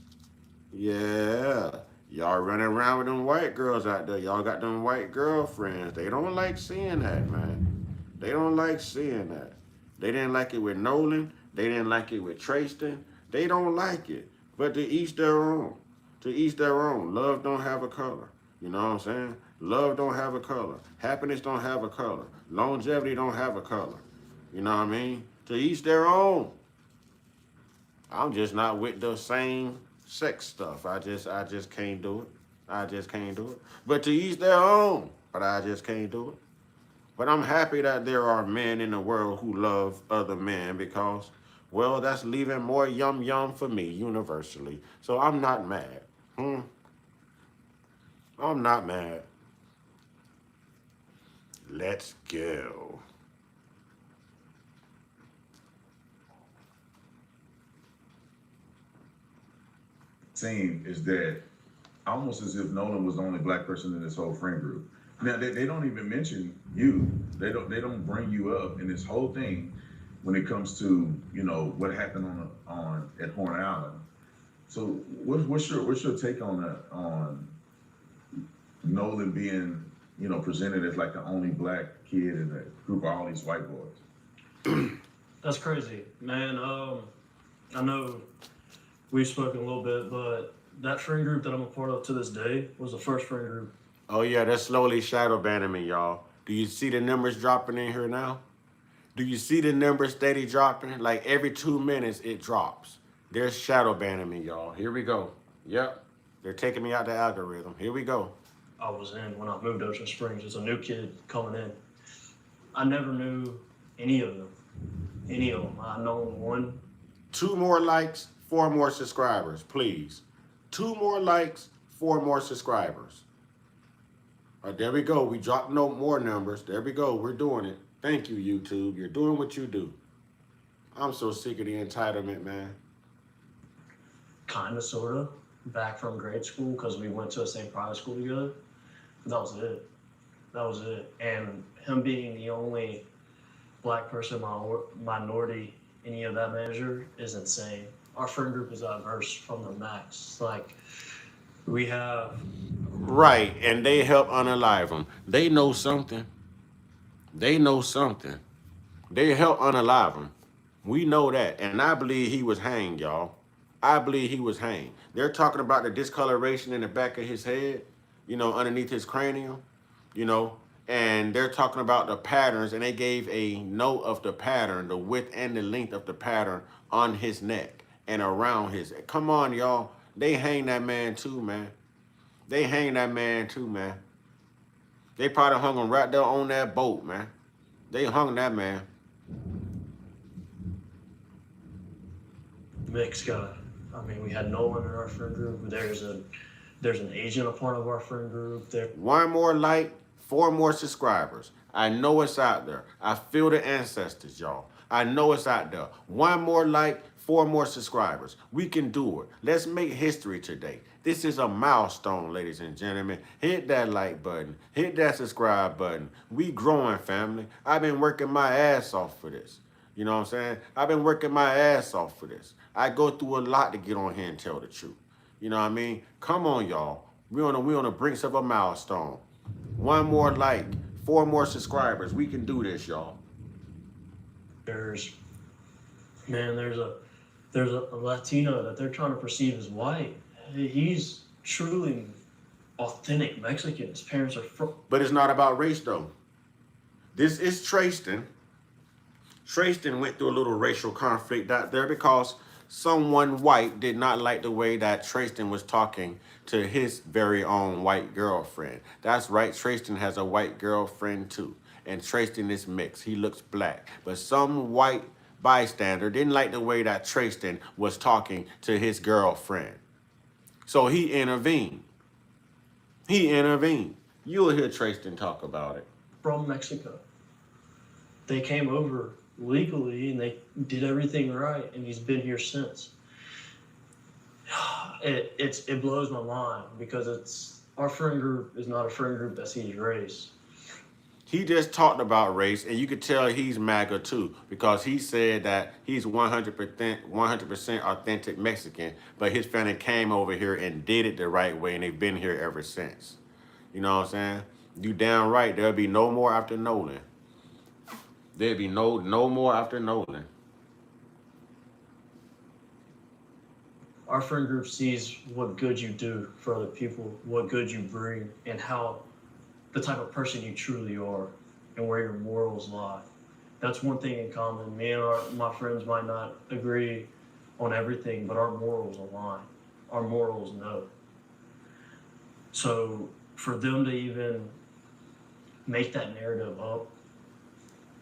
Yeah. Y'all running around with them white girls out there. Y'all got them white girlfriends. They don't like seeing that, man. They don't like seeing that. They didn't like it with Nolan. They didn't like it with Tristan. They don't like it. But to each their own. To each their own. Love don't have a color. You know what I'm saying? Love don't have a color. Happiness don't have a color. Longevity don't have a color. You know what I mean? To each their own. I'm just not with the same sex stuff. I just can't do it. I just can't do it. But to each their own. But I just can't do it. But I'm happy that there are men in the world who love other men because, well, that's leaving more yum yum for me universally. So I'm not mad. I'm not mad. Let's go. saying is that almost as if Nolan was the only black person in this whole friend group. Now they don't even mention you. They don't bring you up in this whole thing when it comes to, you know, what happened on at Horn Island. So what's your take on that, on Nolan being, you know, presented as like the only black kid in a group of all these white boys? That's crazy, man. I know we've spoken a little bit, but that friend group that I'm a part of to this day was the first friend group. Oh yeah, that's slowly shadow banning me, y'all. Do you see the numbers dropping in here now? Do you see the numbers steady dropping? Like every 2 minutes it drops. They're shadow banning me, y'all. Here we go. Yep. They're taking me out the algorithm. Here we go. I was in when I moved to Ocean Springs as a new kid coming in. I never knew any of them. Any of them. I know one. 2 more likes, 4 more subscribers, please. 2 more likes, 4 more subscribers. All right, there we go. We dropped no more numbers. There we go. We're doing it. Thank you, YouTube. You're doing what you do. I'm so sick of the entitlement, man. Kinda, sorta. back from grade school because we went to the same private school together. But that was it. That was it. And him being the only black person, minority, any of that manager is insane. Our friend group is diverse from the max. Like, we have... Right, and they help unalive him. They know something. They know something. They help unalive him. We know that. And I believe he was hanged, y'all. I believe he was hanged. They're talking about the discoloration in the back of his head, you know, underneath his cranium, you know, and they're talking about the patterns, and they gave a note of the pattern, the width and the length of the pattern on his neck and around his. Come on, y'all. They hang that man too, man. They hang that man too, man. They probably hung him right there on that boat, man. They hung that man. Mixed guy. I mean, we had Nolan in our friend group. There's an agent a part of our friend group. One more like, 4 more subscribers. I know it's out there. I feel the ancestors, y'all. I know it's out there. 1 more like, 4 more subscribers. We can do it. Let's make history today. This is a milestone, ladies and gentlemen. Hit that like button. Hit that subscribe button. We growing, family. I've been working my ass off for this. You know what I'm saying? I've been working my ass off for this. I go through a lot to get on here and tell the truth. You know what I mean? Come on, y'all. We on the brinks of a milestone. 1 more like, 4 more subscribers. We can do this, y'all. There's a Latino that they're trying to perceive as white. He's truly authentic Mexican. His parents are from. But it's not about race, though. This is Tristan. Tristan went through a little racial conflict out there because someone white did not like the way that Tristan was talking to his very own white girlfriend. That's right, Tristan has a white girlfriend too. And Tristan is mixed. He looks black. But some white bystander didn't like the way that Tristan was talking to his girlfriend. So he intervened. He intervened. You'll hear Tristan talk about it. From Mexico. They came over legally and they did everything right, and he's been here since. It blows my mind because our friend group is not a friend group that sees race. He just talked about race, and you could tell he's MAGA too, because he said that he's 100% authentic Mexican, but his family came over here and did it the right way, and they've been here ever since. You know what I'm saying? You damn right, there'll be no more after Nolan. There'll be no more after Nolan. Our friend group sees what good you do for other people, what good you bring, and how the type of person you truly are and where your morals lie. That's one thing in common. Me and my friends might not agree on everything, but our morals align. Our morals know. So for them to even make that narrative up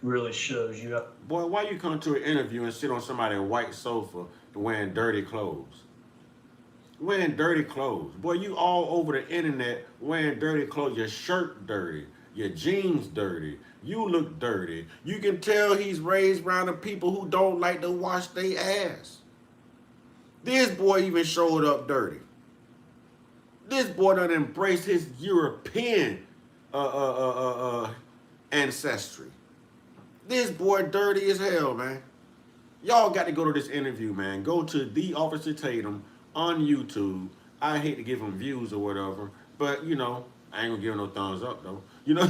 really shows you. Boy, why you come to an interview and sit on somebody's white sofa wearing dirty clothes? Wearing dirty clothes. Boy, you all over the internet wearing dirty clothes. Your shirt dirty. Your jeans dirty. You look dirty. You can tell he's raised around the people who don't like to wash their ass. This boy even showed up dirty. This boy done embraced his European ancestry. This boy dirty as hell, man. Y'all got to go to this interview, man. Go to The Officer Tatum on YouTube. I hate to give him views or whatever, but, you know, I ain't gonna give him no thumbs up, though. You know,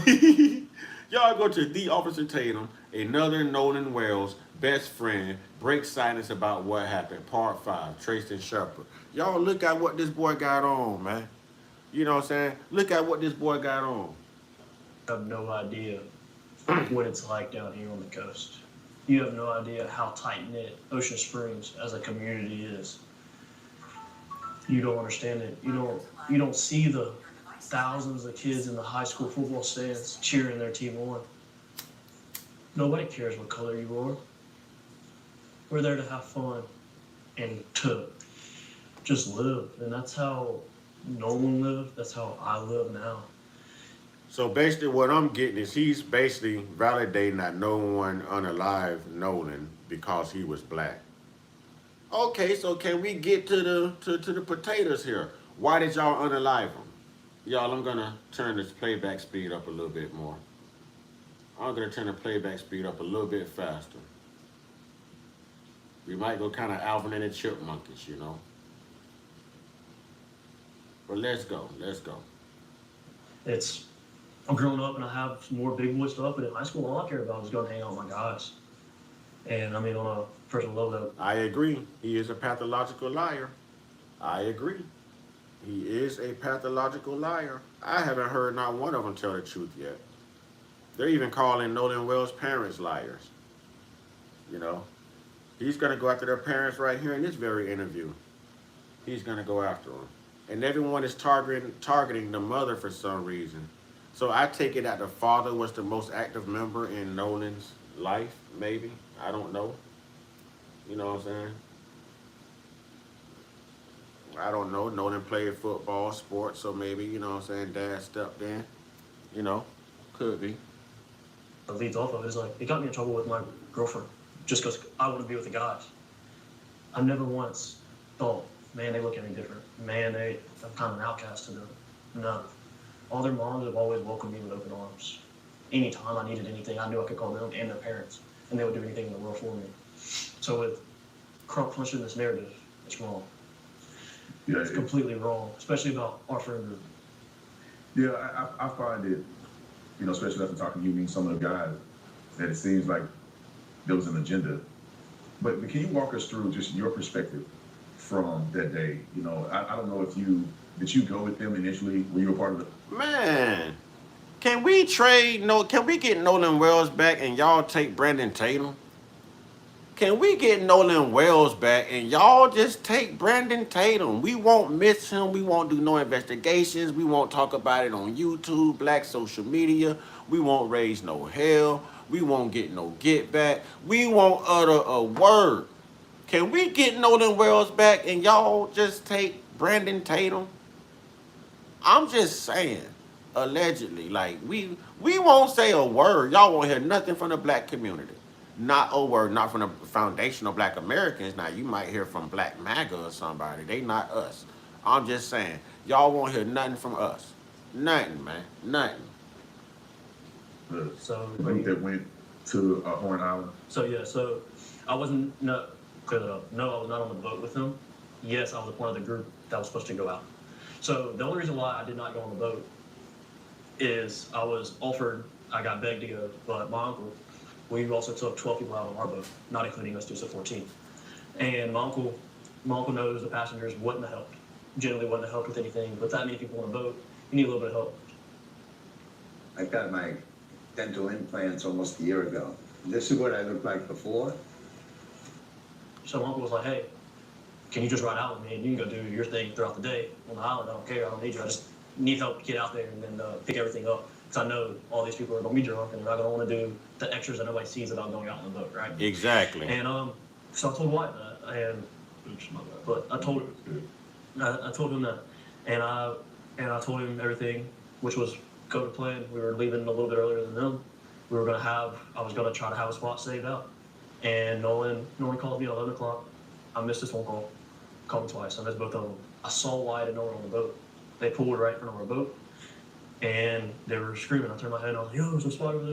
y'all go to The Officer Tatum, another Nolan Wells best friend, break silence about what happened, part 5, Tristan Shepard. Y'all look at what this boy got on, man. You know what I'm saying? Look at what this boy got on. I have no idea what it's like down here on the coast. You have no idea how tight-knit Ocean Springs as a community is. You don't understand it. You don't see the thousands of kids in the high school football stands cheering their team on. Nobody cares what color you are. We're there to have fun and to just live. And that's how Nolan lived. That's how I live now. So basically what I'm getting is he's basically validating that no one unalive Nolan because he was black. Okay, so can we get to the potatoes here? Why did y'all unalive him? Y'all, I'm gonna turn this playback speed up a little bit more. I'm gonna turn the playback speed up a little bit faster. We might go kind of Alvin and the Chipmunkish, you know. But let's go, let's go. It's I'm growing up and I have more big boy stuff, but in high school, all I care about was going to hang out with my guys. And I mean, on a personal level, I agree. He is a pathological liar. I agree. He is a pathological liar. I haven't heard not one of them tell the truth yet. They're even calling Nolan Wells' parents liars. You know, he's gonna go after their parents right here in this very interview. He's gonna go after them, and everyone is targeting the mother for some reason. So I take it that the father was the most active member in Nolan's life. Maybe, I don't know. You know what I'm saying? I don't know. Nolan played football, sports, so maybe, you know what I'm saying, dad stepped in. You know, could be. that leads off of it is like, it got me in trouble with my girlfriend just because I want to be with the guys. I never once thought, man, they look at me different. Man, I'm kind of an outcast to them. No. All their moms have always welcomed me with open arms. Anytime I needed anything, I knew I could call them and their parents, and they would do anything in the world for me. So with Crump pushing this narrative, it's wrong. Yeah, it's completely wrong, especially about our friend group. Yeah, I find it, you know, especially after talking to you and some of the guys, that it seems like there was an agenda. But can you walk us through just your perspective from that day? You know, I don't know if did you go with them initially? Were you a part of it? Man, can we get Nolan Wells back and y'all take Brandon Tatum? Can we get Nolan Wells back and y'all just take Brandon Tatum? We won't miss him. We won't do no investigations. We won't talk about it on YouTube, black social media. We won't raise no hell. We won't get no get back. We won't utter a word. Can we get Nolan Wells back and y'all just take Brandon Tatum? I'm just saying, allegedly, like we won't say a word. Y'all won't hear nothing from the black community. Not a word, not from the foundational black Americans. Now you might hear from Black MAGA or somebody. They not us. I'm just saying, y'all won't hear nothing from us. Nothing, man. Nothing. So The group that went to Horn Island. So I wasn't clear that up. No, I was not on the boat with them. Yes, I was a part of the group that was supposed to go out. So the only reason why I did not go on the boat is I got begged to go, but my uncle, we also took 12 people out on our boat, not including us two, so 14. And my uncle knows the passengers wouldn't have helped. Generally wouldn't have helped with anything, but that many people on a boat, you need a little bit of help. I got my dental implants almost a year ago. This is what I looked like before. So my uncle was like, hey, can you just ride out with me and you can go do your thing throughout the day on the island? I don't care, I don't need you. I just need help to get out there and then pick everything up. Because I know all these people are going to be drunk and they're not going to want to do the extras that nobody sees about going out on the boat, right? Exactly. And so I told White that, and I told him that, and I told him everything, which was go to plan. We were leaving a little bit earlier than them. I was gonna try to have a spot saved out, and Nolan called me at 11 o'clock. I missed his phone call. Called me twice. I missed both of them. I saw White and Nolan on the boat. They pulled right in front of our boat, and they were screaming. I turned my head and I was like, yo, there's a spot over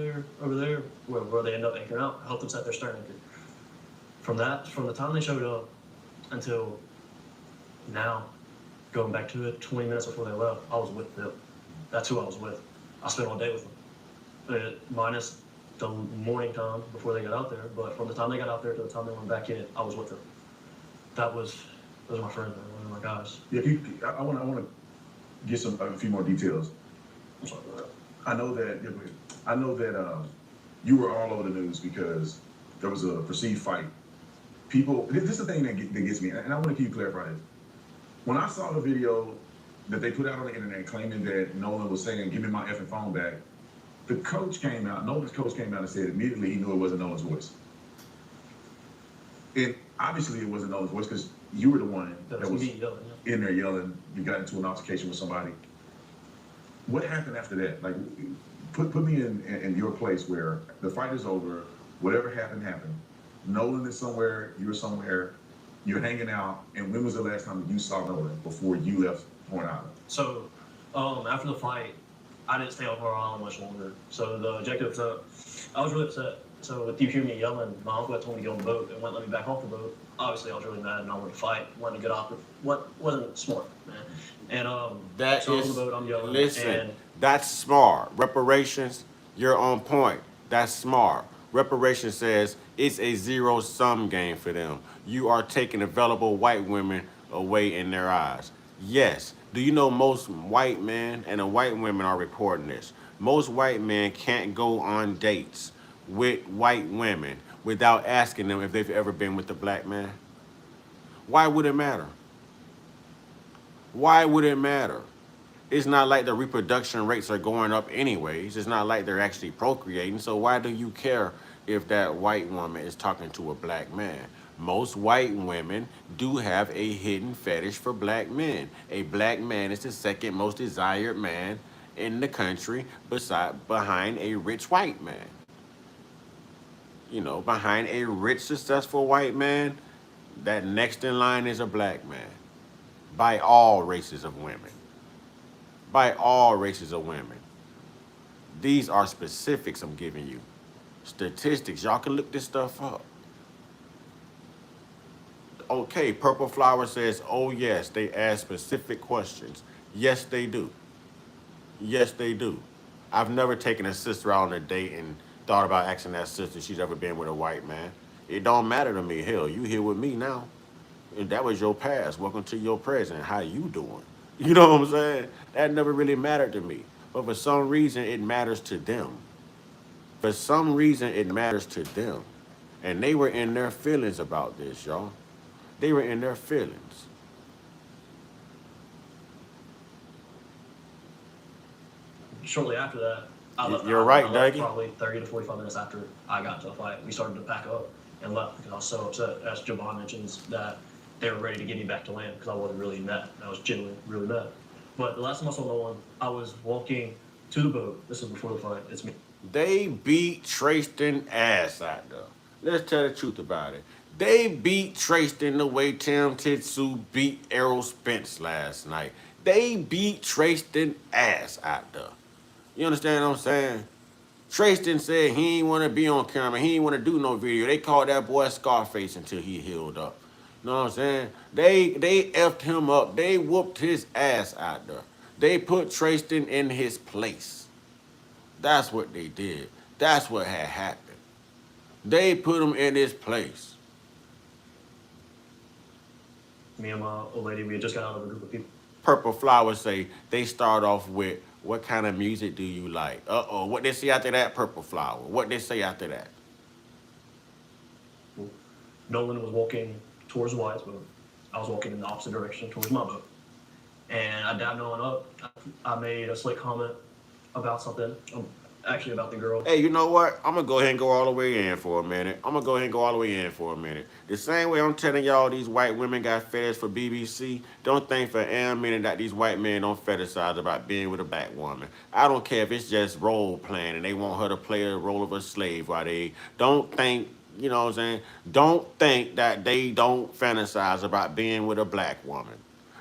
there, where they end up anchoring out. I helped them set their stern anchor. From the time they showed up until now, going back to it, 20 minutes before they left, I was with them. That's who I was with. I spent all day with them. Minus the morning time before they got out there, but from the time they got out there to the time they went back in, I was with them. Those are my friends, man. One of my guys. Yeah, I want to get a few more details. I'm sorry about that. I know that you were all over the news because there was a perceived fight. People, this is the thing that gets me, and I want to keep clarifying this. When I saw the video that they put out on the internet claiming that Nolan was saying, give me my effing phone back, Nolan's coach came out and said immediately he knew it wasn't Nolan's voice. And obviously it wasn't Nolan's voice because you were the one that was in there yelling, you got into an altercation with somebody. What happened after that? Like, put me in your place where the fight is over, whatever happened. Nolan is somewhere, you're somewhere. you're hanging out, and when was the last time you saw Nolan before you left Horn Island? So, after the fight, I didn't stay on Horror Island much longer. So the objective, I was really upset. So if you hear me yelling, my uncle had told me to get on the boat and wouldn't let me back off the boat. Obviously, I was really mad and I wanted to fight, wanted to get off. What wasn't smart, man. And That so is, on the boat, I'm yelling. listen, And that's smart. Reparations, you're on point. That's smart. Reparations says it's a zero-sum game for them. You are taking available white women away in their eyes. Yes. Do you know most white men and the white women are reporting this? Most white men can't go on dates with white women without asking them if they've ever been with a black man. Why would it matter? Why would it matter? It's not like the reproduction rates are going up anyways. It's not like they're actually procreating. So why do you care if that white woman is talking to a black man? Most white women do have a hidden fetish for black men. A black man is the second most desired man in the country behind a rich white man. You know, behind a rich, successful white man, that next in line is a black man. By all races of women. By all races of women. These are specifics I'm giving you. Statistics. Y'all can look this stuff up. Okay, Purple Flower says, oh yes, they ask specific questions. Yes, they do. Yes, they do. I've never taken a sister out on a date and thought about asking that sister if she's ever been with a white man. It don't matter to me. Hell, you here with me now. And that was your past. Welcome to your present. How you doing? You know what I'm saying? That never really mattered to me. But for some reason, it matters to them. For some reason, it matters to them. And they were in their feelings about this, y'all. They were in their feelings. shortly after that, I left. You're right, I left Dougie. probably 30 to 45 minutes after I got into a fight. We started to pack up and left because I was so upset. As Javon mentions, that they were ready to get me back to land because I wasn't really mad. I was genuinely really mad. But the last time I saw Nolan, I was walking to the boat. This was before the fight. It's me. They beat Tristan ass out there. Let's tell the truth about it. They beat Tristan the way Tim Titsu beat Errol Spence last night. They beat Tristan ass out there. You understand what I'm saying? Tristan said he ain't want to be on camera. He ain't want to do no video. They called that boy Scarface until he healed up. You know what I'm saying? They effed him up. They whooped his ass out there. They put Tristan in his place. That's what they did. That's what had happened. They put him in his place. Me and my old lady, we had just got out of a group of people. Purple Flowers say they start off with, what kind of music do you like? Uh-oh, what they say after that, Purple Flower? What they say after that? Nolan was walking towards Wyatt's boat. I was walking in the opposite direction towards my boat. And I dabbed Nolan up. I made a slick comment about something, actually about the girl. Hey, you know what? I'm going to go ahead and go all the way in for a minute. The same way I'm telling y'all these white women got fetish for BBC, don't think for a minute that these white men don't fetishize about being with a black woman. I don't care if it's just role playing and they want her to play a role of a slave while they don't think, you know what I'm saying? Don't think that they don't fantasize about being with a black woman.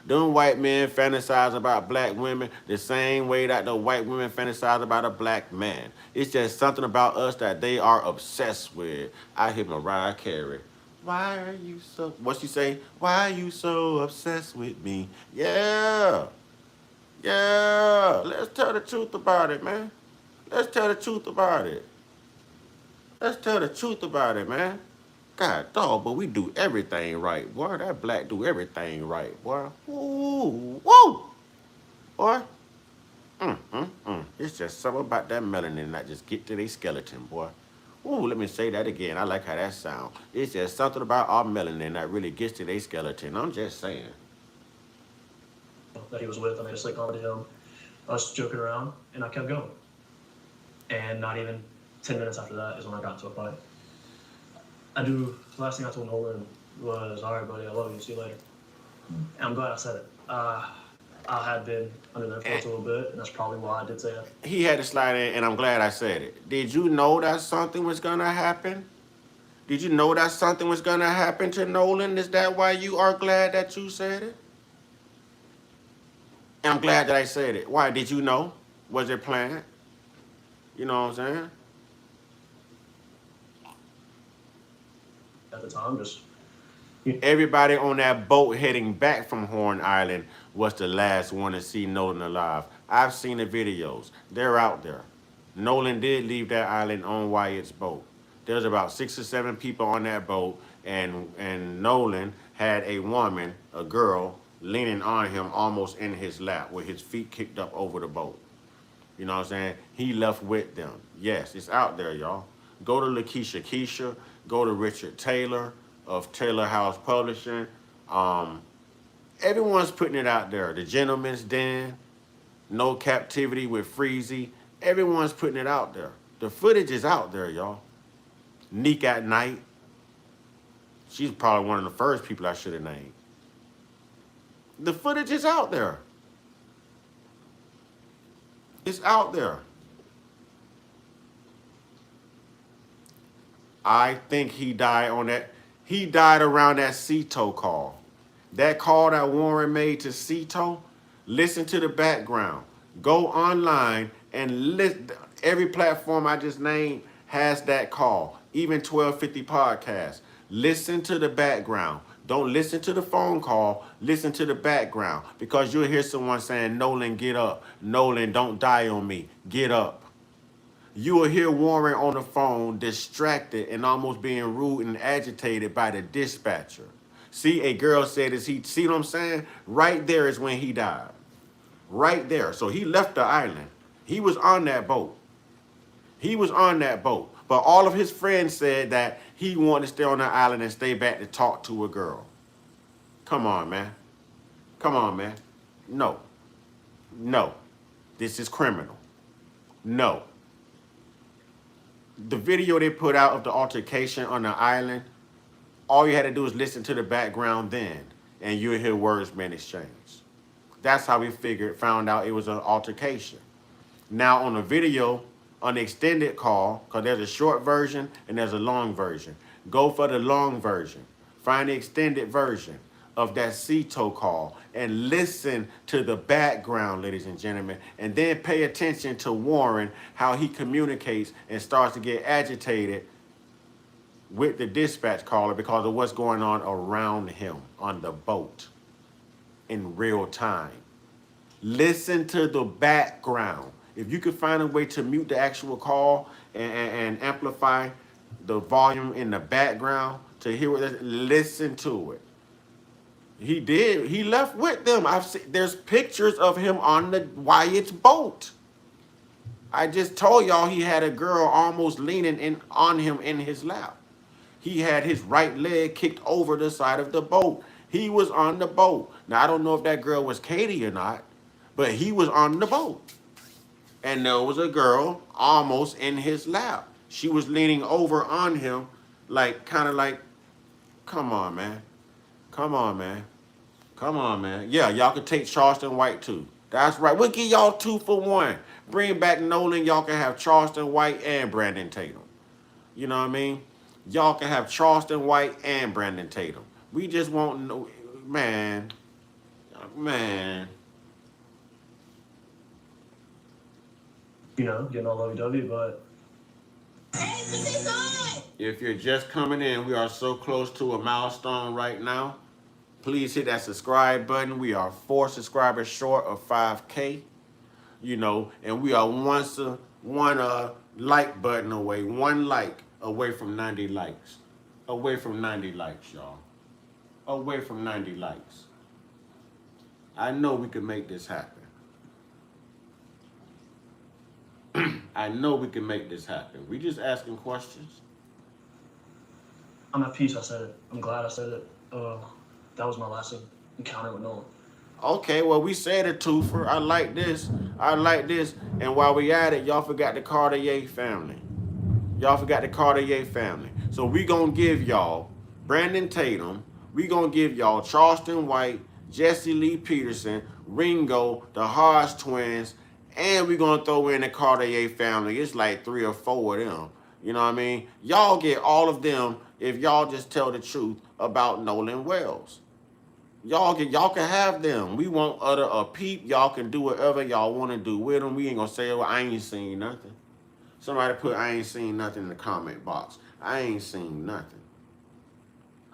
Them white men fantasize about black women the same way that the white women fantasize about a black man. It's just something about us that they are obsessed with. I hear Mariah Carey. Why are you so... What she say? Why are you so obsessed with me? Yeah. Yeah. Let's tell the truth about it, man. Let's tell the truth about it. Man. God, dog, but we do everything right, boy. That black do everything right, boy. Woo, woo, boy. It's just something about that melanin that just get to their skeleton, boy. Ooh, let me say that again. I like how that sound. It's just something about our melanin that really gets to their skeleton. I'm just saying. That he was with, I made a slick comment to him. I was joking around, and I kept going. And not even 10 minutes after that is when I got into a fight. The last thing I told Nolan was, all right, buddy, I love you, see you later. And I'm glad I said it. I had been under the influence a little bit, and that's probably why I did say that. He had to slide in, and I'm glad I said it. Did you know that something was going to happen? Did you know that something was gonna happen to Nolan? Is that why you are glad that you said it? And I'm glad that I said it. Why? Did you know? Was it planned? You know what I'm saying? At the time, just Everybody on that boat heading back from Horn Island was the last one to see Nolan alive. I've seen the videos. They're out there. Nolan did leave that island on Wyatt's boat. There's about 6 or 7 people on that boat, and Nolan had a woman, a girl, leaning on him almost in his lap with his feet kicked up over the boat. You know what I'm saying? He left with them. Yes, it's out there, y'all. Go to Lakeisha Keisha. Go to Richard Taylor of Taylor House Publishing. Everyone's putting it out there. The Gentleman's Den, No Captivity with Freezy. Everyone's putting it out there. The footage is out there, y'all. Neek at Night. She's probably one of the first people I should have named. The footage is out there. It's out there. I think he died on that. He died around that Cito call. That call that Warren made to Cito. Listen to the background. Go online and listen. Every platform I just named has that call. Even 1250 Podcast. Listen to the background. Don't listen to the phone call. Listen to the background. Because you'll hear someone saying, Nolan, get up. Nolan, don't die on me. Get up. You will hear Warren on the phone, distracted and almost being rude and agitated by the dispatcher. See, a girl said, see what I'm saying? Right there is when he died. Right there. So he left the island. He was on that boat. He was on that boat. But all of his friends said that he wanted to stay on the island and stay back to talk to a girl. Come on, man. Come on, man. No. No. This is criminal. No. The video they put out of the altercation on the island, all you had to do is listen to the background then, and you'll hear words being exchanged. That's how we found out it was an altercation. Now on the video, on the extended call, because there's a short version and there's a long version. Go for the long version. Find the extended version of that Cito call and listen to the background, ladies and gentlemen, and then pay attention to Warren, how he communicates and starts to get agitated with the dispatch caller because of what's going on around him on the boat in real time. Listen to the background. If you could find a way to mute the actual call and amplify the volume in the background to hear what, listen to it. He did. He left with them. There's pictures of him on the Wyatt's boat. I just told y'all he had a girl almost leaning on him in his lap. He had his right leg kicked over the side of the boat. He was on the boat. Now, I don't know if that girl was Katie or not, but he was on the boat. And there was a girl almost in his lap. She was leaning over on him, like, kind of like, come on, man. Come on, man. Come on, man. Yeah, y'all can take Charleston White, too. That's right. We'll give y'all 2 for 1. Bring back Nolan. Y'all can have Charleston White and Brandon Tatum. You know what I mean? Y'all can have Charleston White and Brandon Tatum. We just won't know. Man. Man. you know, getting all lovey-dovey, but If you're just coming in, we are so close to a milestone right now. Please hit that subscribe button. We are 4 subscribers short of 5K. You know, and we are one like button away, 1 like away from 90 likes. Away from 90 likes, y'all. Away from 90 likes. I know we can make this happen. I know we can make this happen. We just asking questions. I'm at peace. I said it. I'm glad I said it. That was my last encounter with Nolan. Okay, well, we said a twofer. I like this. I like this. And while we at it, y'all forgot the Cartier family. Y'all forgot the Cartier family. So we gonna give y'all Brandon Tatum. We gonna give y'all Charleston White, Jesse Lee Peterson, Ringo, the Hodge twins, and we gonna throw in the Cartier family. It's like 3 or 4 of them. You know what I mean? Y'all get all of them if y'all just tell the truth about Nolan Wells. Y'all can have them. We won't utter a peep. Y'all can do whatever y'all want to do with them. We ain't gonna say, well, I ain't seen nothing. Somebody put, I ain't seen nothing in the comment box. I ain't seen nothing.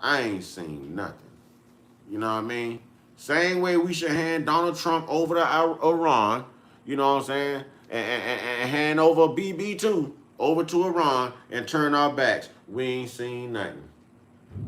I ain't seen nothing. You know what I mean? Same way we should hand Donald Trump over to Iran, you know what I'm saying? And hand over BB2 over to Iran and turn our backs. We ain't seen nothing.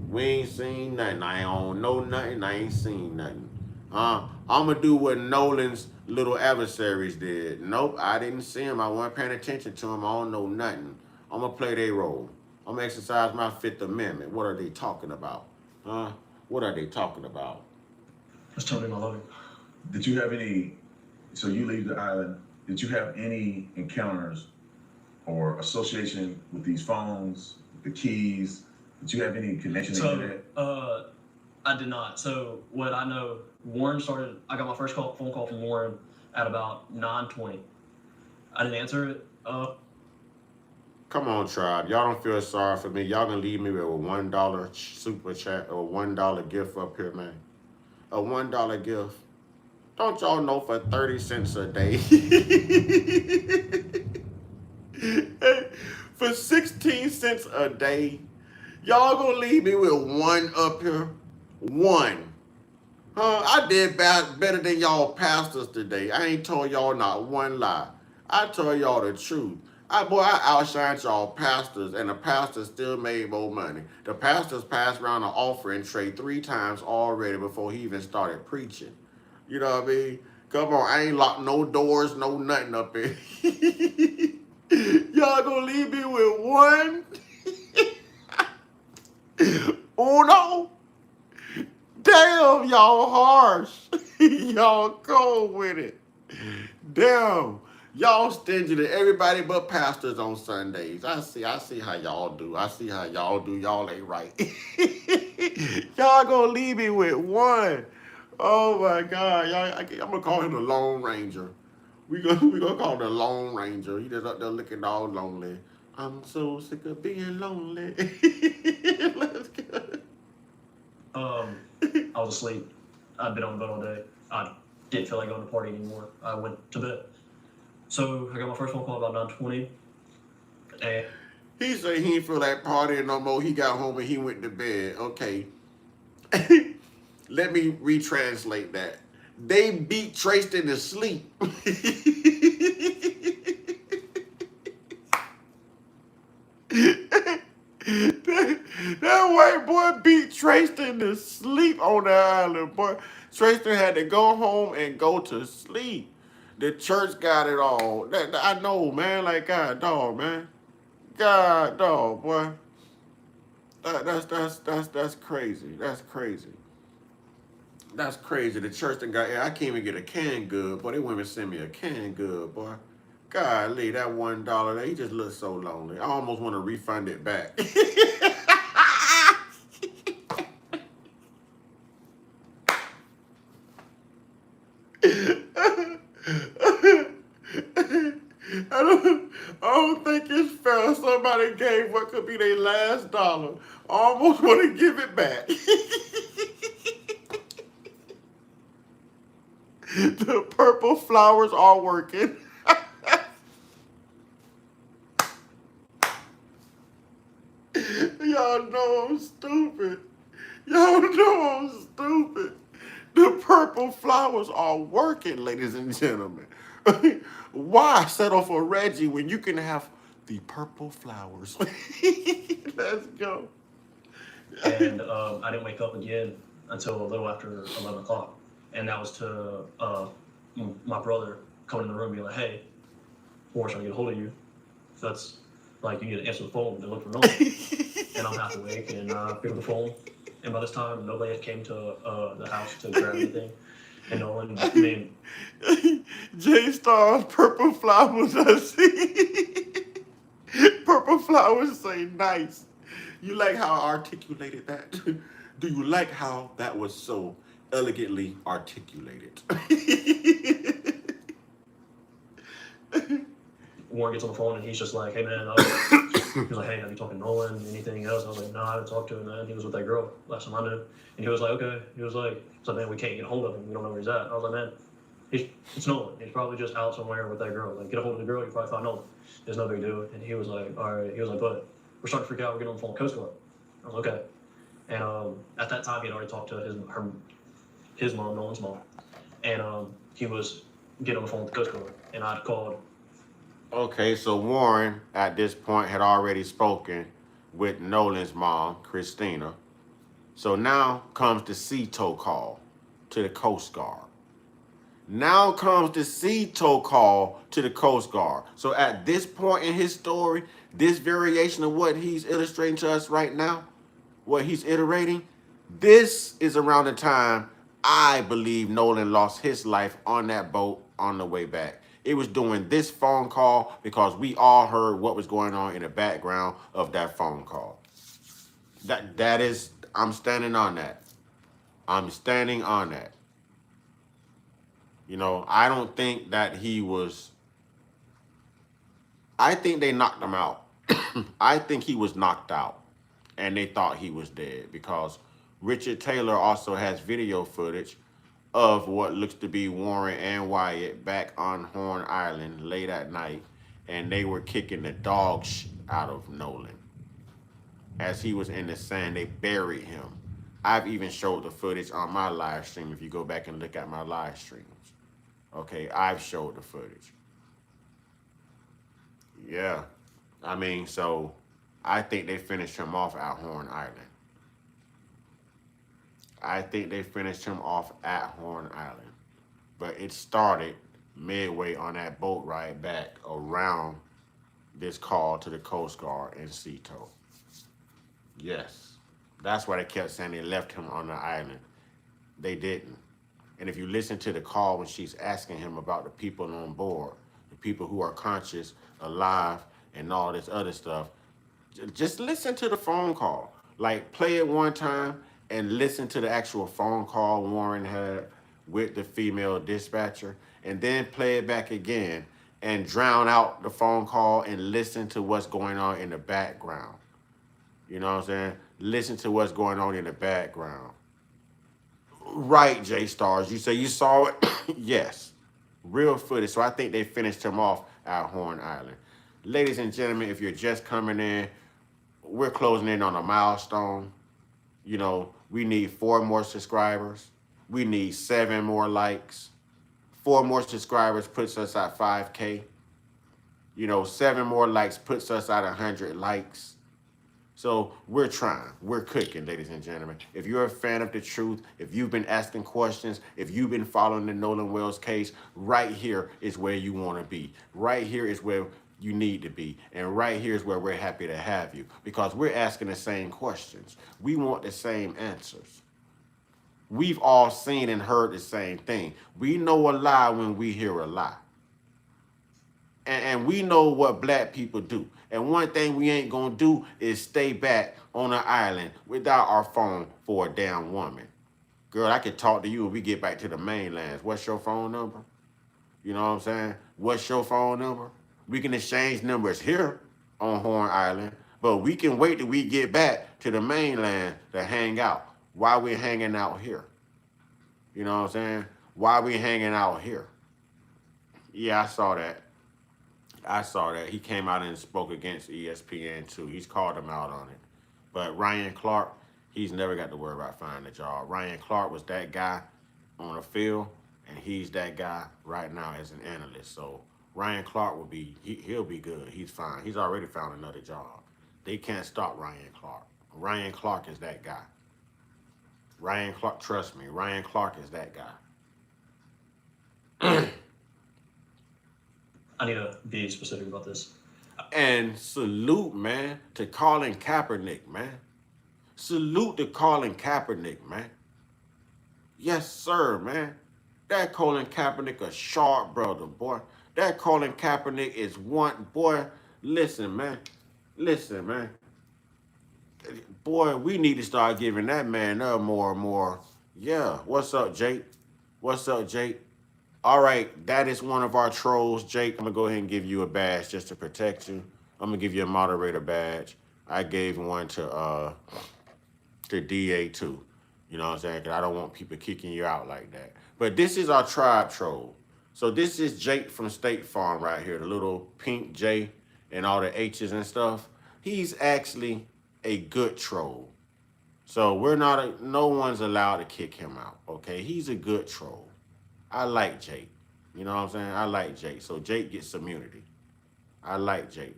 We ain't seen nothing. I don't know nothing. I ain't seen nothing. I'm going to do what Nolan's little adversaries did. Nope, I didn't see him. I wasn't paying attention to him. I don't know nothing. I'm going to play their role. I'm going to exercise my Fifth Amendment. What are they talking about? What are they talking about? Just tell him I love him. Did you have any, so you leave the island, did you have any encounters or association with these phones, the keys? Did you have any connection to that? I did not. So what I know, Warren started, I got my first phone call from Warren at about 9:20. I didn't answer it. Come on, tribe. Y'all don't feel sorry for me. Y'all gonna leave me with a $1 super chat or $1 gift up here, man. A $1 gift. Don't y'all know for 30 cents a day? For 16 cents a day, y'all gonna leave me with one up here? One. I did better than y'all pastors today. I ain't told y'all not one lie. I told y'all the truth. I outshined y'all pastors, and the pastors still made more money. The pastors passed around an offering tray 3 times already before he even started preaching. You know what I mean? Come on, I ain't locked no doors, no nothing up here. Y'all gonna leave me with one? Uno? Damn, y'all harsh. Y'all cold with it. Damn. Y'all stingy to everybody but pastors on Sundays. I see how y'all do. I see how y'all do. Y'all ain't right. Y'all gonna leave me with one. Oh my God. I'm gonna call him the Lone Ranger. We gonna call him the Lone Ranger. He just up there looking all lonely. I'm so sick of being lonely. Let's go. I was asleep. I'd been on the bed all day. I didn't feel like going to party anymore. I went to bed. So I got my first phone call about 9:20. And he said he didn't feel like partying no more. He got home and he went to bed. Okay. Let me retranslate that. They beat Tristan to sleep. That white boy beat Tristan to sleep on the island, boy. Tristan had to go home and go to sleep. The church got it all. I know, man. Like, God, dog, man. God, dog, boy. That's crazy. That's crazy. That's crazy. The church done got. I can't even get a canned good, boy. They wouldn't even send me a canned good, boy. Golly, that $1, he just looks so lonely. I almost want to refund it back. I don't think it's fair. Somebody gave what could be their last dollar. I almost want to give it back. The purple flowers are working. Y'all know I'm stupid. Y'all know I'm stupid. The purple flowers are working, ladies and gentlemen. Why settle for Reggie when you can have the purple flowers? Let's go. And I didn't wake up again until a little after 11 o'clock. And that was to my brother coming in the room and being like, hey, Warren's trying to get a hold of you. So that's like, you need to answer the phone and look for Nolan. And I'm half awake and pick up the phone. And by this time, nobody had came to the house to grab anything. And Nolan, I mean, J-Star's purple flowers, I see. Purple flowers say nice. You like how I articulated that? Do you like how that was so elegantly articulated? Warren gets on the phone and he's just like, hey man, He was like, hey, have you talked to Nolan? Anything else? I was like, no, I haven't talked to him, man. He was with that girl last time I knew. And he was like, okay. He was like, man, we can't get a hold of him. We don't know where he's at. I was like, man, it's Nolan. He's probably just out somewhere with that girl. Like, get a hold of the girl, you probably find Nolan. There's no big deal. And he was like, all right. He was like, but we're starting to freak out. We're getting on the phone with Coast Guard. I was like, okay. And at that time, he had already talked to his mom, Nolan's mom. And he was getting on the phone with the Coast Guard. And I'd called. Okay, so Warren at this point had already spoken with Nolan's mom, Christina. So now comes the CTO call to the Coast Guard. Now comes the CTO call to the Coast Guard. So at this point in his story, this variation of what he's illustrating to us right now, what he's iterating, this is around the time I believe Nolan lost his life on that boat on the way back. It was doing this phone call because we all heard what was going on in the background of that phone call. That is, I'm standing on that. I'm standing on that. You know, I don't think that he was, I think they knocked him out. I think he was knocked out and they thought he was dead because Richard Taylor also has video footage of what looks to be Warren and Wyatt back on Horn Island late at night, and they were kicking the dog shit out of Nolan. As he was in the sand, they buried him. I've even showed the footage on my live stream if you go back and look at my live streams. Okay, I've showed the footage. Yeah, I mean, so I think they finished him off at Horn Island. I think they finished him off at Horn Island. But it started midway on that boat ride back around this call to the Coast Guard in Ceto. Yes. That's why they kept saying they left him on the island. They didn't. And if you listen to the call when she's asking him about the people on board, the people who are conscious, alive, and all this other stuff, just listen to the phone call. Like, play it one time and listen to the actual phone call Warren had with the female dispatcher, and then play it back again and drown out the phone call and listen to what's going on in the background. You know what I'm saying? Listen to what's going on in the background. Right, J-Stars. You say you saw it? Yes. Real footage. So I think they finished him off at Horn Island. Ladies and gentlemen, if you're just coming in, we're closing in on a milestone. You know, we need 4 more subscribers. We need 7 more likes. 4 more subscribers puts us at 5K. You know, 7 more likes puts us at 100 likes. So we're trying. We're cooking, ladies and gentlemen. If you're a fan of the truth, if you've been asking questions, if you've been following the Nolan Wells case, right here is where you want to be. Right here is where you need to be. And right here is where we're happy to have you, because we're asking the same questions. We want the same answers. We've all seen and heard the same thing. We know a lie when we hear a lie. And we know what black people do. And one thing we ain't gonna do is stay back on an island without our phone for a damn woman. Girl, I can talk to you when we get back to the mainland. What's your phone number? You know what I'm saying? What's your phone number? We can exchange numbers here on Horn Island, but we can wait till we get back to the mainland to hang out. Why we hanging out here? You know what I'm saying? Why we hanging out here? Yeah, I saw that. I saw that. He came out and spoke against ESPN too. He's called him out on it. But Ryan Clark, he's never got to worry about finding a job. Ryan Clark was that guy on the field, and he's that guy right now as an analyst. So Ryan Clark will be, he'll be good. He's fine. He's already found another job. They can't stop Ryan Clark. Ryan Clark is that guy. Ryan Clark, trust me, Ryan Clark is that guy. I need to be specific about this. And salute, man, to Colin Kaepernick, man. Salute to Colin Kaepernick, man. Yes, sir, man. That Colin Kaepernick a sharp brother, boy. That Colin Kaepernick is one, boy. Listen, man. Listen, man. Boy, we need to start giving that man up more and more. Yeah. What's up, Jake? What's up, Jake? All right, that is one of our trolls, Jake. I'm going to go ahead and give you a badge just to protect you. I'm gonna give you a moderator badge. I gave one to DA too. You know what I'm saying? 'Cause I don't want people kicking you out like that. But this is our tribe troll. So this is Jake from State Farm right here, the little pink J and all the H's and stuff. He's actually a good troll. So no one's allowed to kick him out, okay? He's a good troll. I like Jake. You know what I'm saying? I like Jake. So Jake gets immunity. I like Jake.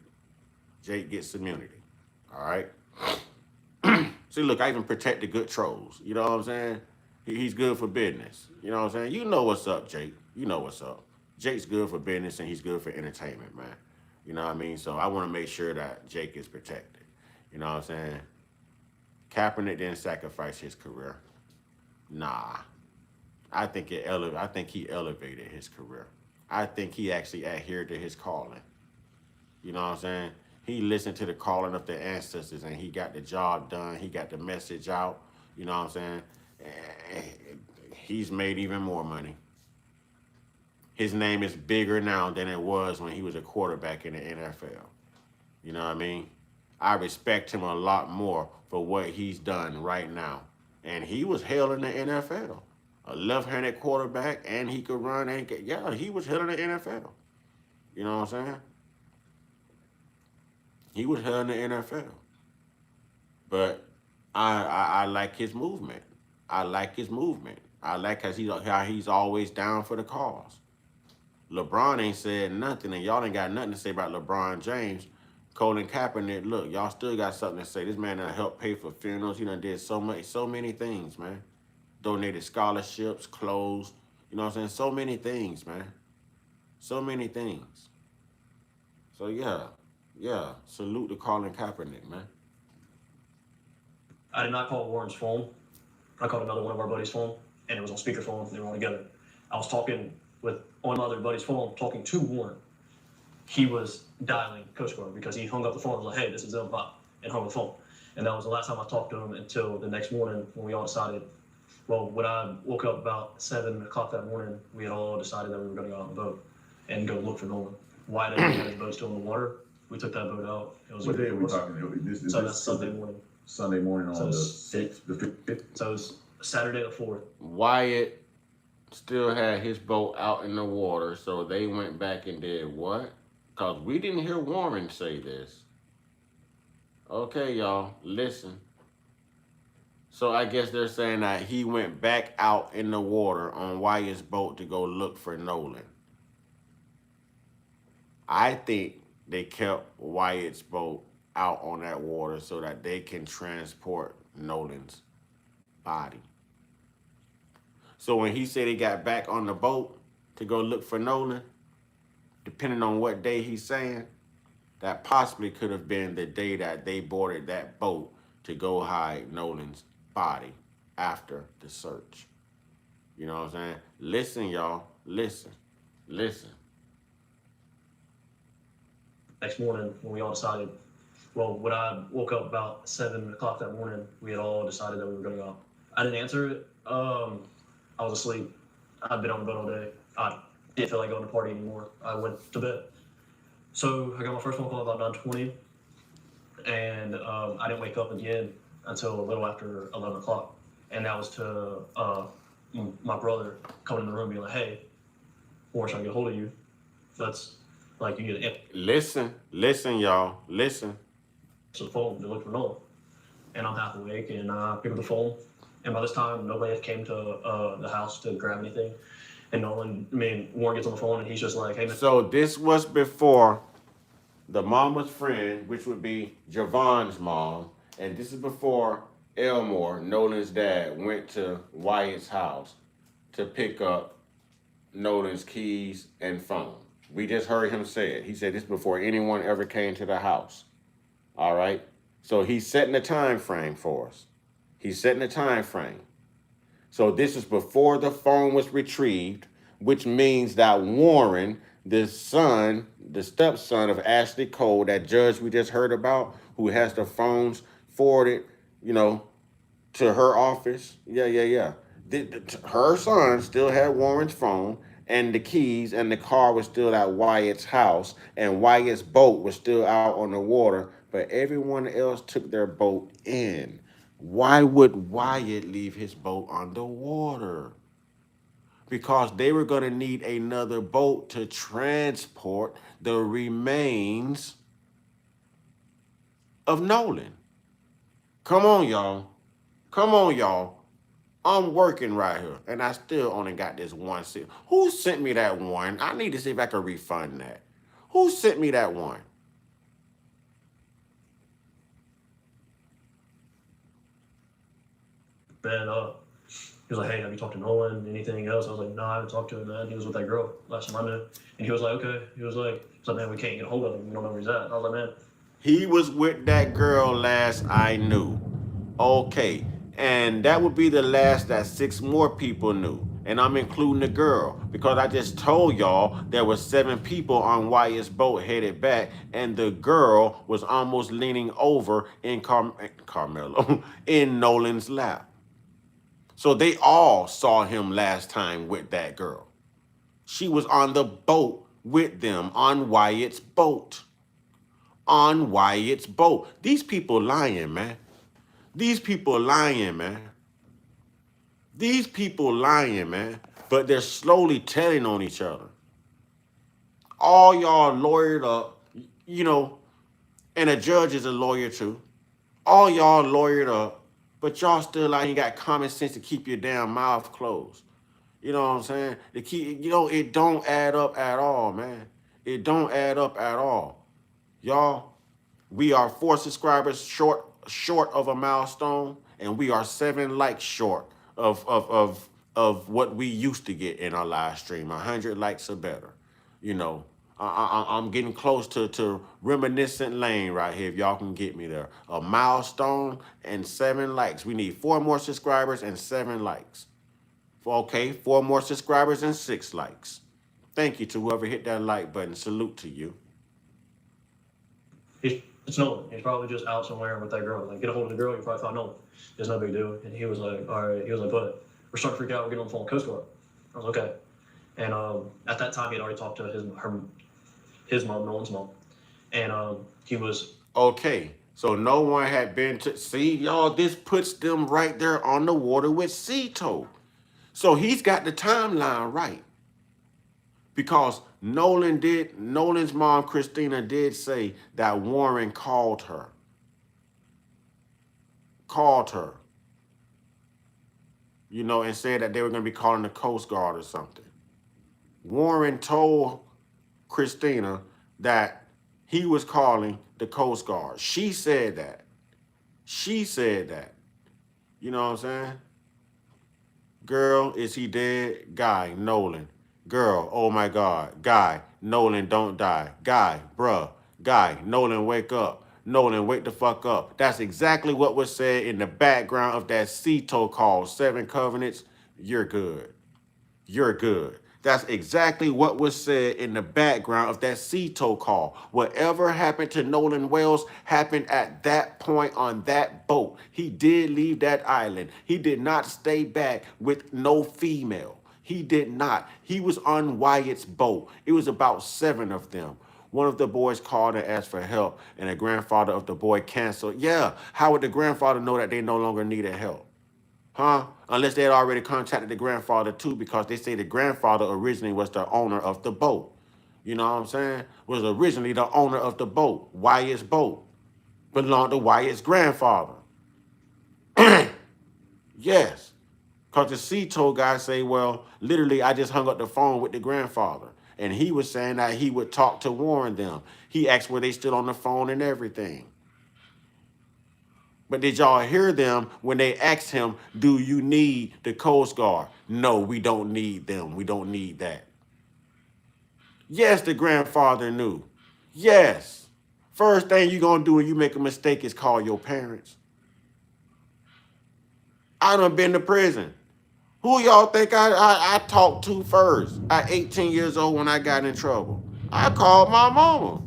Jake gets immunity. All right? See, look, I even protect the good trolls. You know what I'm saying? He's good for business. You know what I'm saying? You know what's up, Jake. You know what's up. Jake's good for business and he's good for entertainment, man. You know what I mean? So I want to make sure that Jake is protected. You know what I'm saying? Kaepernick didn't sacrifice his career. Nah. I think he elevated his career. I think he actually adhered to his calling. You know what I'm saying? He listened to the calling of the ancestors and he got the job done. He got the message out. You know what I'm saying? He's made even more money. His name is bigger now than it was when he was a quarterback in the NFL. You know what I mean? I respect him a lot more for what he's done right now. And he was held in the NFL. A left-handed quarterback, and he could run. He was held in the NFL. You know what I'm saying? He was held in the NFL. But I like his movement. I like his movement. I like how he's always down for the cause. LeBron ain't said nothing, and y'all ain't got nothing to say about LeBron James. Colin Kaepernick, look, y'all still got something to say. This man done helped pay for funerals. He done did so many things, man. Donated scholarships, clothes. You know what I'm saying? So many things, man. So many things. So yeah. Salute to Colin Kaepernick, man. I did not call Warren's phone. I called another one of our buddies' phone, and it was on speakerphone. They were all together. I was talking on my other buddy's phone, talking to Warren. He was dialing Coast Guard because he hung up the phone and was like, hey, this is them, bop, and hung up the phone. And that was the last time I talked to him until the next morning when we all decided, well, when I woke up about 7 o'clock that morning, we had all decided that we were going to go out on the boat and go look for Nolan. Why didn't we have his boat still in the water? We took that boat out. It was what day are we talking? So that's Sunday morning. Sunday morning on the 6th, the 5th? So it was Saturday the 4th. Wyatt still had his boat out in the water, so they went back and did what? Because we didn't hear Warren say this. Okay, y'all, listen. So I guess they're saying that he went back out in the water on Wyatt's boat to go look for Nolan. I think they kept Wyatt's boat out on that water so that they can transport Nolan's body. So when he said he got back on the boat to go look for Nolan, depending on what day he's saying, that possibly could have been the day that they boarded that boat to go hide Nolan's body after the search. You know what I'm saying? Listen, y'all. Listen. Next morning when we all decided, well, when I woke up about 7 o'clock that morning, we had all decided that we were going to go out. I didn't answer it. I was asleep. I'd been on the boat all day. I didn't feel like going to party anymore. I went to bed. So I got my first phone call about 9:20, and I didn't wake up again until a little after 11 o'clock. And that was to my brother coming in the room being like, hey, Warren's trying to get a hold of you. That's like, you get an Listen, y'all. Listen. So the phone to look for Nolan. And I'm half awake, and I pick up the phone. And by this time, nobody came to the house to grab anything. And Warren gets on the phone, and he's just like, hey, man. So this was before the mama's friend, which would be Javon's mom, and this is before Elmore, Nolan's dad, went to Wyatt's house to pick up Nolan's keys and phone. We just heard him say it. He said this before anyone ever came to the house. All right? So he's setting a time frame for us. So this is before the phone was retrieved, which means that Warren, the stepson of Ashley Cole, that judge we just heard about, who has the phones forwarded, to her office. Yeah. Her son still had Warren's phone, and the keys, and the car was still at Wyatt's house, and Wyatt's boat was still out on the water, but everyone else took their boat in. Why would Wyatt leave his boat on the water? Because they were going to need another boat to transport the remains of Nolan. Come on, y'all. Come on, y'all. I'm working right here, and I still only got this one seal. Who sent me that one? I need to see if I can refund that. Who sent me that one? Man, he was like, hey, have you talked to Nolan? Anything else? I was like, no, I haven't talked to him, man. He was with that girl last time I knew. And he was like, okay. He was like, man, we can't get a hold of him. We don't know where he's at. I was like, man. He was with that girl last I knew. Okay. And that would be the last that 6 more people knew. And I'm including the girl because I just told y'all there were 7 people on Wyatt's boat headed back, and the girl was almost leaning over in Carmelo in Nolan's lap. So they all saw him last time with that girl. She was on the boat with them, on Wyatt's boat. On Wyatt's boat. These people lying, man. These people lying, man. These people lying, man. But they're slowly telling on each other. All y'all lawyered up, you know, and a judge is a lawyer too. All y'all lawyered up, but y'all still ain't got common sense to keep your damn mouth closed. You know what I'm saying? To keep, you know, it don't add up at all, man. It don't add up at all. Y'all, we are 4 subscribers short of a milestone, and we are 7 likes short of what we used to get in our live stream. 100 likes or better. You know, I'm getting close to reminiscent lane right here. If y'all can get me there, a milestone and 7 likes. We need 4 more subscribers and 7 likes. Okay, 4 more subscribers and 6 likes. Thank you to whoever hit that like button. Salute to you. It's Nolan. He's probably just out somewhere with that girl. Like, get a hold of the girl, you probably found Nolan. It's no big deal. And he was like, all right. He was like, but we're starting to freak out. We're getting on the phone with Coast Guard. I was like, okay. And at that time, he had already talked to his mom, Nolan's mom. And he was... Okay, so no one had been to... See, y'all, this puts them right there on the water with Cito. So he's got the timeline right. Because Nolan's mom, Christina, did say that Warren called her. You know, and said that they were going to be calling the Coast Guard or something. Warren told Christina that he was calling the Coast Guard. She said that. You know what I'm saying? Girl, is he dead? Guy, Nolan. Girl, oh my God. Guy, Nolan, don't die. Guy, bruh. Guy, Nolan, wake up. Nolan, wake the fuck up. That's exactly what was said in the background of that Cito call. 7 covenants. You're good. You're good. That's exactly what was said in the background of that Cito call. Whatever happened to Nolan Wells happened at that point on that boat. He did leave that island. He did not stay back with no female. He did not. He was on Wyatt's boat. It was about 7 of them. One of the boys called and asked for help, and the grandfather of the boy canceled. Yeah, how would the grandfather know that they no longer needed help? Huh? Unless they had already contacted the grandfather too, because they say the grandfather originally was the owner of the boat. You know what I'm saying? Was originally the owner of the boat. Wyatt's boat belonged to Wyatt's grandfather. Yes. Because the Cito guy say, well, literally, I just hung up the phone with the grandfather. And he was saying that he would talk to Warren them. He asked were they still on the phone and everything. But did y'all hear them when they asked him, do you need the Coast Guard? No, we don't need them. We don't need that. Yes, the grandfather knew. Yes. First thing you're going to do when you make a mistake is call your parents. I done been to prison. Who y'all think I talked to first at 18 years old when I got in trouble? I called my mama.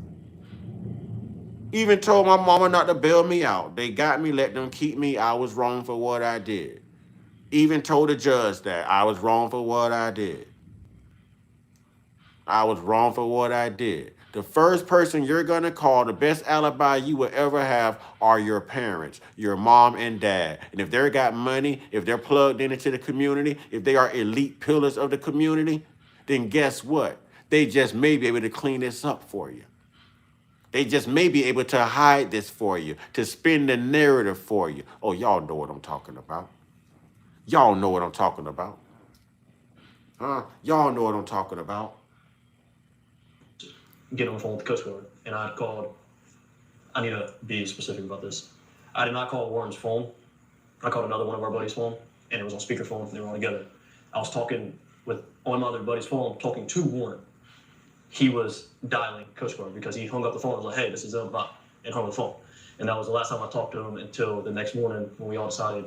Even told my mama not to bail me out. They got me, let them keep me. I was wrong for what I did. Even told the judge that I was wrong for what I did. I was wrong for what I did. The first person you're going to call, the best alibi you will ever have, are your parents, your mom and dad. And if they're got money, if they're plugged into the community, if they are elite pillars of the community, then guess what? They just may be able to clean this up for you. They just may be able to hide this for you, to spin the narrative for you. Oh, y'all know what I'm talking about. Y'all know what I'm talking about. Huh? Y'all know what I'm talking about. Get on the phone with the Coast Guard, and I called. I need to be specific about this. I did not call Warren's phone. I called another one of our buddies' phone, and it was on speakerphone. They were all together. I was talking on my other buddy's phone, talking to Warren. He was dialing Coast Guard because he hung up the phone and was like, "Hey, this is him," and hung up the phone. And that was the last time I talked to him until the next morning when we all decided.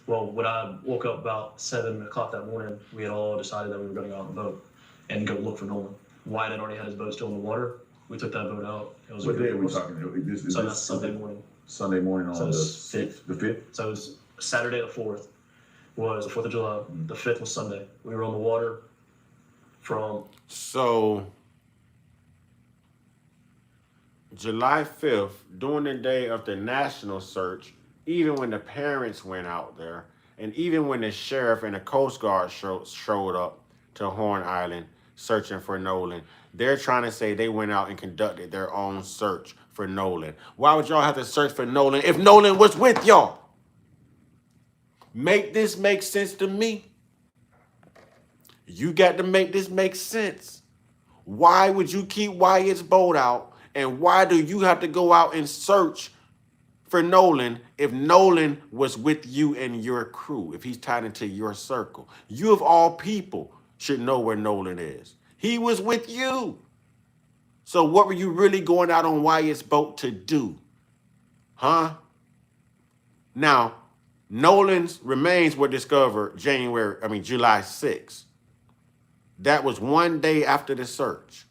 Well, when I woke up about 7 o'clock that morning, we had all decided that we were going to go out on the boat and go look for Nolan. Wyatt had already had his boat still in the water. We took that boat out. It was What day are we talking? So that's Sunday morning. Sunday morning on So the it's 5th. The 5th? So it was Saturday the 4th was the 4th of July. The 5th was Sunday. We were on the water from... So, July 5th, during the day of the national search, even when the parents went out there, and even when the sheriff and the Coast Guard showed up to Horn Island searching for Nolan, they're trying to say they went out and conducted their own search for Nolan. Why would y'all have to search for Nolan if Nolan was with y'all? Make this make sense to me. You got to make this make sense. Why would you keep Wyatt's boat out? And why do you have to go out and search for Nolan if Nolan was with you and your crew, if he's tied into your circle? You of all people should know where Nolan is. He was with you. So what were you really going out on Wyatt's boat to do? Huh? Now, Nolan's remains were discovered July 6th. That was one day after the search.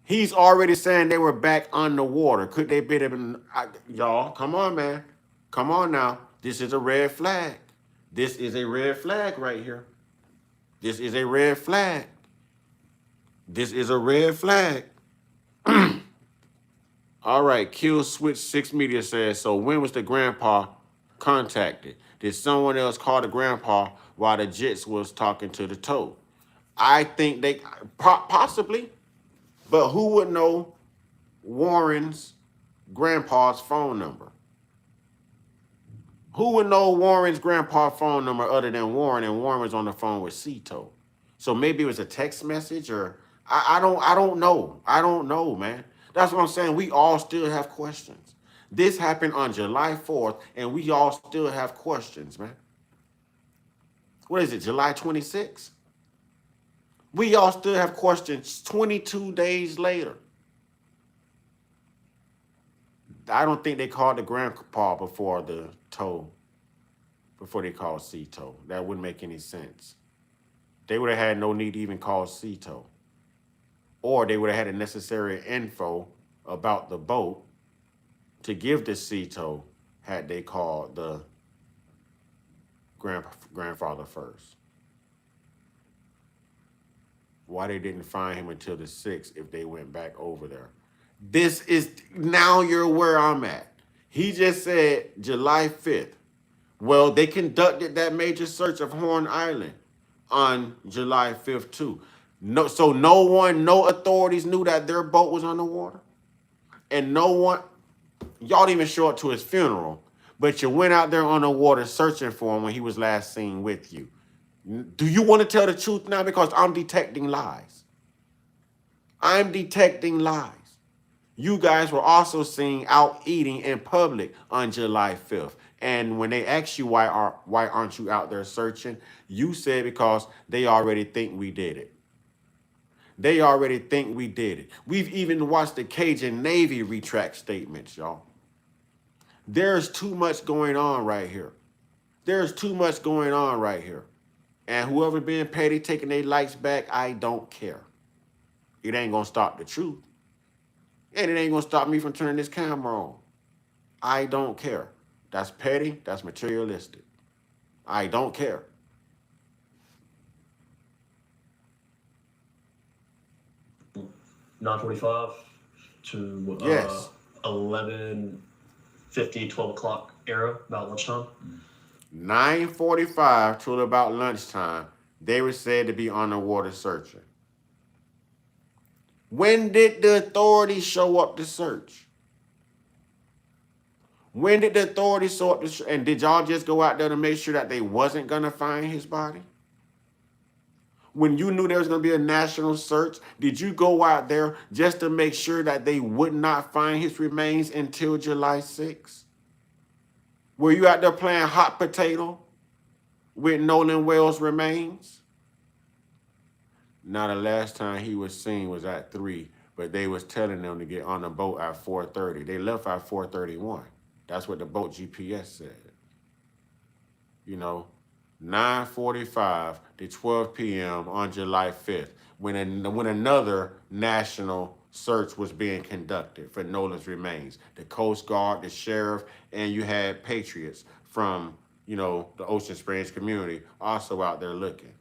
He's already saying they were back on the water. Could they be y'all, come on, man. Come on now. This is a red flag. This is a red flag right here. This is a red flag. This is a red flag. All right, Kill Switch 6 Media says, so when was the grandpa contacted? Did someone else call the grandpa while the Jits was talking to the tow? I think they, possibly. But who would know Warren's grandpa's phone number? Who would know Warren's grandpa's phone number other than Warren? And Warren was on the phone with Cito. So maybe it was a text message, or I don't know. I don't know, man. That's what I'm saying. We all still have questions. This happened on July 4th, and we all still have questions, man. What is it, July 26th? We all still have questions 22 days later. I don't think they called the grandpa before the tow, before they called Cito. That wouldn't make any sense. They would have had no need to even call Cito. Or they would have had the necessary info about the boat to give to Cito had they called the grandfather first. Why they didn't find him until the 6th if they went back over there. This is, now you're where I'm at. He just said July 5th. Well, they conducted that major search of Horn Island on July 5th too. So no authorities knew that their boat was on the water. And y'all didn't even show up to his funeral, but you went out there on the water searching for him when he was last seen with you. Do you want to tell the truth now? Because I'm detecting lies. I'm detecting lies. You guys were also seen out eating in public on July 5th. And when they asked you why aren't you out there searching, you said because they already think we did it. They already think we did it. We've even watched the Cajun Navy retract statements, y'all. There's too much going on right here. There's too much going on right here. And whoever being petty, taking their lights back, I don't care. It ain't going to stop the truth. And it ain't going to stop me from turning this camera on. I don't care. That's petty. That's materialistic. I don't care. 9:45 to Yes. 11:50, 12 o'clock era, about lunchtime. 9:45 till about lunchtime, they were said to be underwater searching. When did the authorities show up to search? When did the authorities show up to and did y'all just go out there to make sure that they wasn't gonna find his body? When you knew there was gonna be a national search, did you go out there just to make sure that they would not find his remains until July 6th? Were you out there playing hot potato with Nolan Wells' remains? Now, the last time he was seen was at 3, but they was telling them to get on the boat at 4:30. They left at 4:31. That's what the boat GPS said. You know, 9:45 to 12 p.m. on July 5th, when another national search was being conducted for Nolan's remains. The Coast Guard, the sheriff, and you had patriots from, you know, the Ocean Springs community also out there looking.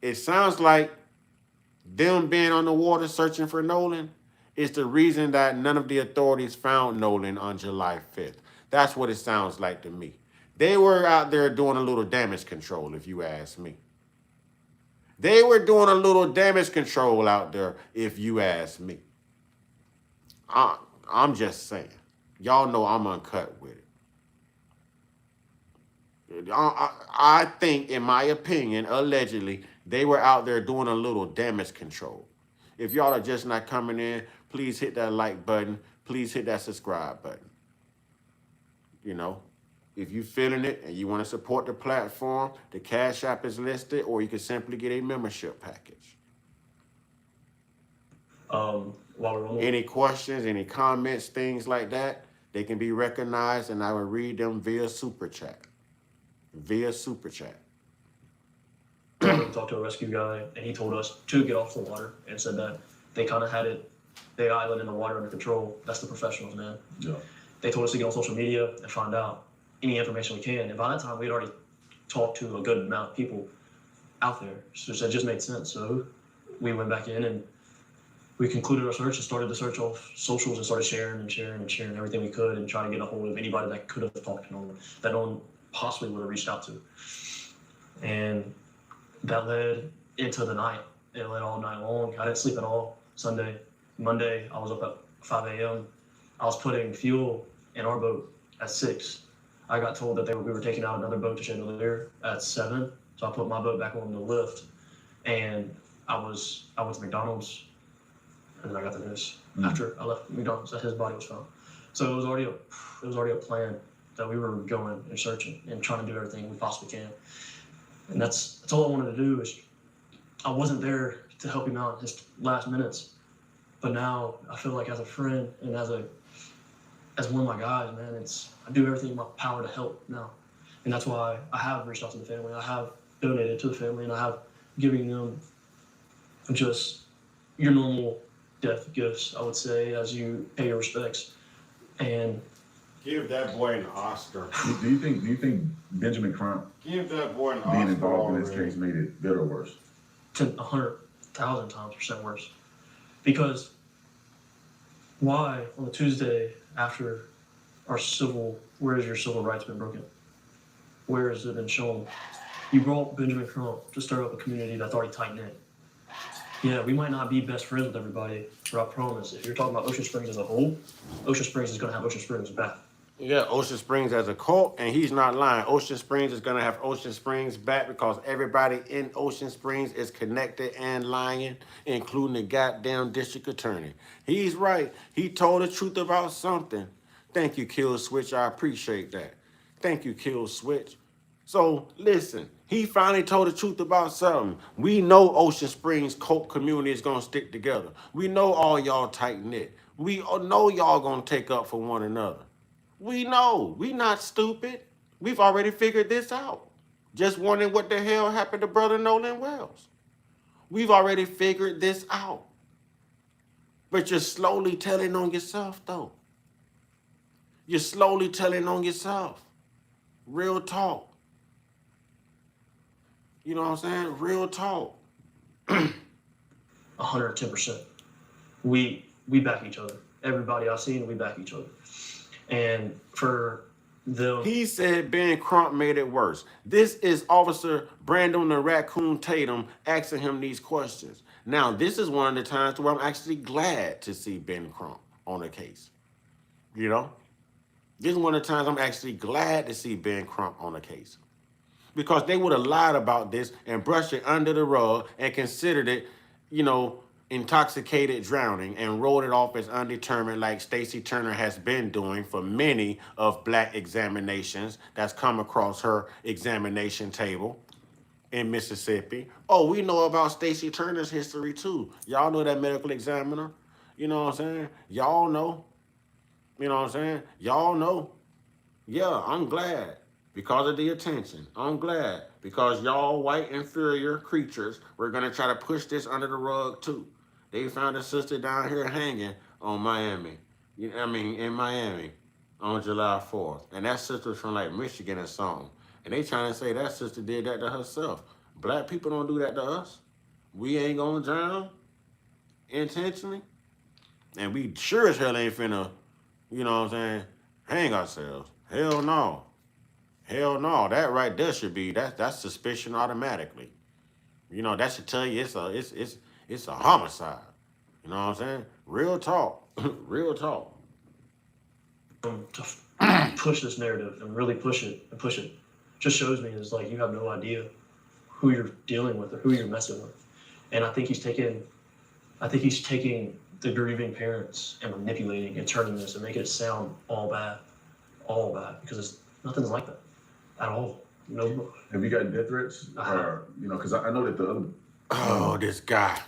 It sounds like them being on the water searching for Nolan is the reason that none of the authorities found Nolan on July 5th. That's what it sounds like to me. They were out there doing a little damage control, if you ask me. They were doing a little damage control out there, if you ask me. I'm just saying. Y'all know I'm uncut with it. I think, in my opinion, allegedly, they were out there doing a little damage control. If y'all are just not coming in, please hit that like button. Please hit that subscribe button. You know, if you're feeling it and you want to support the platform, the Cash App is listed, or you can simply get a membership package. While we're on Any questions, any comments, things like that, they can be recognized, and I will read them via Super Chat. Via Super Chat. we talked to a rescue guy, and he told us to get off the water and said that they kind of had the island and the water under control. That's the professionals, man. Yeah. They told us to get on social media and find out any information we can. And by that time, we had already talked to a good amount of people out there. So that just made sense. So we went back in and we concluded our search and started the search off socials and started sharing everything we could and trying to get a hold of anybody that could have talked to Nolan, that no one possibly would have reached out to. And that led into the night. It led all night long. I didn't sleep at all. Sunday, Monday, I was up at 5 a.m. I was putting fuel in our boat at 6. I got told that we were taking out another boat to Chandelier at 7. So I put my boat back on the lift, and I went to McDonald's, and then I got the news after I left McDonald's that his body was found. So it was already a plan that we were going and searching and trying to do everything we possibly can. And that's all I wanted to do. Is I wasn't there to help him out in his last minutes, but now I feel like as a friend and as one of my guys, man, I do everything in my power to help now. And that's why I have reached out to the family. I have donated to the family, and I have given them just your normal death gifts, I would say, as you pay your respects. And give that boy an Oscar. Do you think Benjamin Crump Give that boy an Oscar. being involved in this already. case made it better or worse? 100,000 times % worse. Because why on the Tuesday after where has your civil rights been broken? Where has it been shown? You brought Benjamin Crump to stir up a community that's already tight-knit. Yeah, we might not be best friends with everybody, but I promise, if you're talking about Ocean Springs as a whole, Ocean Springs is going to have Ocean Springs back. Yeah, Ocean Springs as a cult, and he's not lying. Ocean Springs is gonna have Ocean Springs back because everybody in Ocean Springs is connected and lying, including the goddamn district attorney. He's right. He told the truth about something. Thank you, Kill Switch. I appreciate that. Thank you, Kill Switch. So listen, he finally told the truth about something. We know Ocean Springs cult community is gonna stick together. We know all y'all tight knit. We know y'all gonna take up for one another. We know. We not stupid. We've already figured this out. Just wondering what the hell happened to Brother Nolan Wells. We've already figured this out. But you're slowly telling on yourself, though. You're slowly telling on yourself. Real talk. You know what I'm saying? Real talk. 110%. We back each other. Everybody I've seen, we back each other. And for them, he said Ben Crump made it worse. This is Officer Brandon the Raccoon Tatum asking him these questions. Now, this is one of the times where I'm actually glad to see Ben Crump on the case. You know? This is one of the times I'm actually glad to see Ben Crump on the case. Because they would have lied about this and brushed it under the rug and considered it, you know, intoxicated drowning and wrote it off as undetermined like Stacey Turner has been doing for many of black examinations that's come across her examination table in Mississippi. Oh, we know about Stacey Turner's history too. Y'all know that medical examiner. You know what I'm saying? Y'all know. You know what I'm saying? Y'all know. Yeah, I'm glad. Because of the attention. I'm glad. Because y'all white inferior creatures were going to try to push this under the rug too. They found a sister down here hanging on Miami. In Miami on July 4th. And that sister's from like Michigan or something. And they trying to say that sister did that to herself. Black people don't do that to us. We ain't going to drown intentionally. And we sure as hell ain't finna, you know what I'm saying, hang ourselves. Hell no. Hell no. That right there should be, that's suspicion automatically. You know, that should tell you it's a homicide. You know what I'm saying? Real talk. Real talk. To push this narrative and really push it just shows me is like you have no idea who you're dealing with or who you're messing with. And I think he's taking the grieving parents and manipulating and turning this and making it sound all bad, because nothing's like that at all. No. Have you gotten death threats? Or, you know, because I know that the other. Oh, this guy.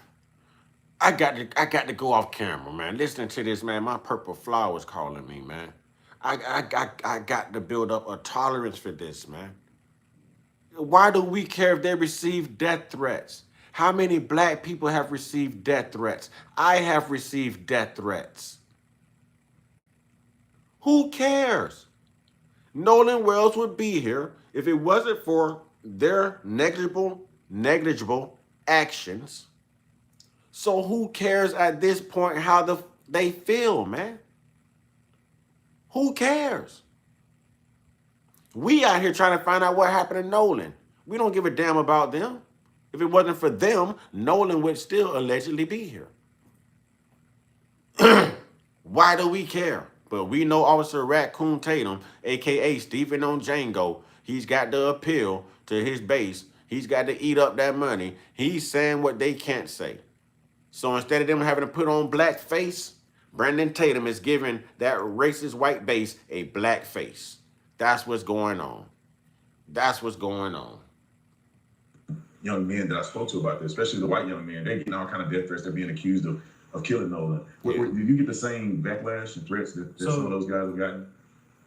I got to go off camera, man. Listening to this, man, my purple flower's calling me, man. I got to build up a tolerance for this, man. Why do we care if they receive death threats? How many black people have received death threats? I have received death threats. Who cares? Nolan Wells would be here if it wasn't for their negligible actions. So who cares at this point how they feel, man? Who cares? We out here trying to find out what happened to Nolan. We don't give a damn about them. If it wasn't for them, Nolan would still allegedly be here. Why do we care? But we know Officer Raccoon Tatum, a.k.a. Stephen on Django, he's got the appeal to his base. He's got to eat up that money. He's saying what they can't say. So instead of them having to put on black face, Brandon Tatum is giving that racist white base a black face. That's what's going on. That's what's going on. Young men that I spoke to about this, especially the white young men, they're getting all kind of death threats. They're being accused of killing Nolan. Yeah. Did you get the same backlash and threats that some of those guys have gotten?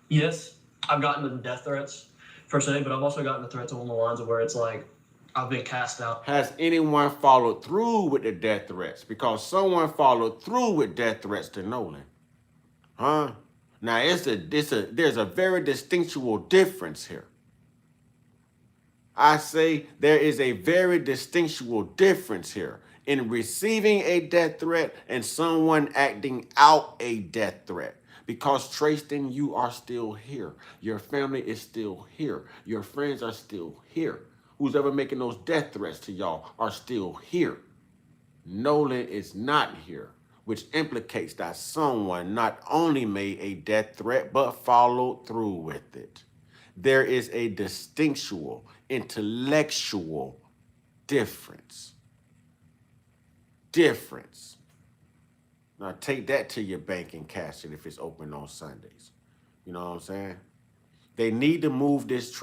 Yes, I've gotten the death threats per se, but I've also gotten the threats along the lines of where it's like, I've been cast out. Has anyone followed through with the death threats? Because someone followed through with death threats to Nolan. Huh? Now, there's a very distinctual difference here. I say there is a very distinctual difference here in receiving a death threat and someone acting out a death threat. Because Tristan, you are still here. Your family is still here. Your friends are still here. Who's ever making those death threats to y'all are still here. Nolan is not here, which implicates that someone not only made a death threat, but followed through with it. There is a distinctual, intellectual difference. Now take that to your bank and cash it if it's open on Sundays. You know what I'm saying? They need to move this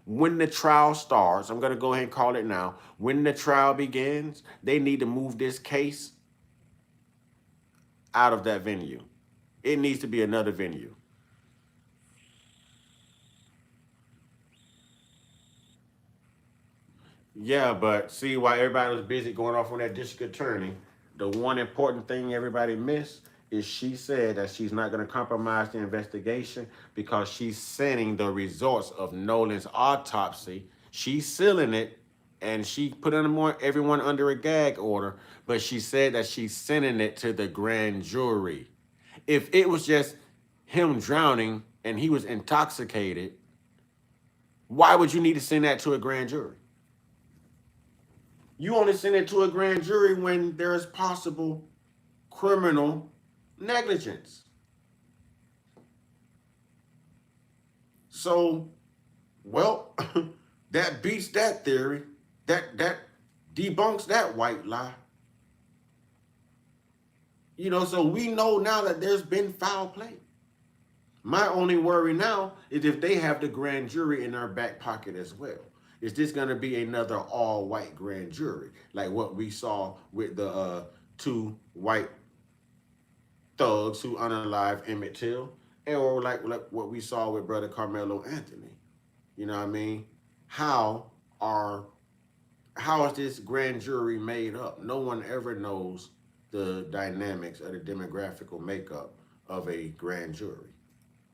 when the trial starts. I'm going to go ahead and call it now. When the trial begins, they need to move this case out of that venue. It needs to be another venue. Yeah, but see, while everybody was busy going off on that district attorney, the one important thing everybody missed is she said that she's not going to compromise the investigation because she's sending the results of Nolan's autopsy. She's sealing it and she put everyone under a gag order, but she said that she's sending it to the grand jury. If it was just him drowning and he was intoxicated, why would you need to send that to a grand jury? You only send it to a grand jury when there's possible criminal negligence. So, well, that beats that theory. That debunks that white lie. You know, so we know now that there's been foul play. My only worry now is if they have the grand jury in their back pocket as well. Is this going to be another all-white grand jury, like what we saw with the two white thugs who unalived Emmett Till, or like what we saw with Brother Carmelo Anthony? You know what I mean? How is this grand jury made up? No one ever knows the dynamics of the demographical makeup of a grand jury,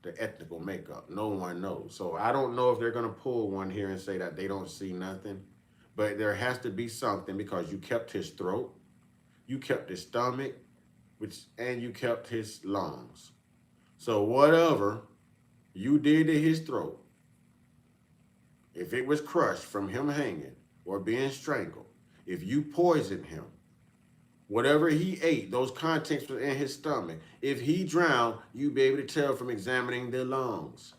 the ethnical makeup. No one knows. So I don't know if they're going to pull one here and say that they don't see nothing, but there has to be something, because you kept his throat, you kept his stomach, and you kept his lungs. So whatever you did to his throat, if it was crushed from him hanging or being strangled, if you poisoned him, whatever he ate, those contents were in his stomach. If he drowned, you'd be able to tell from examining the lungs.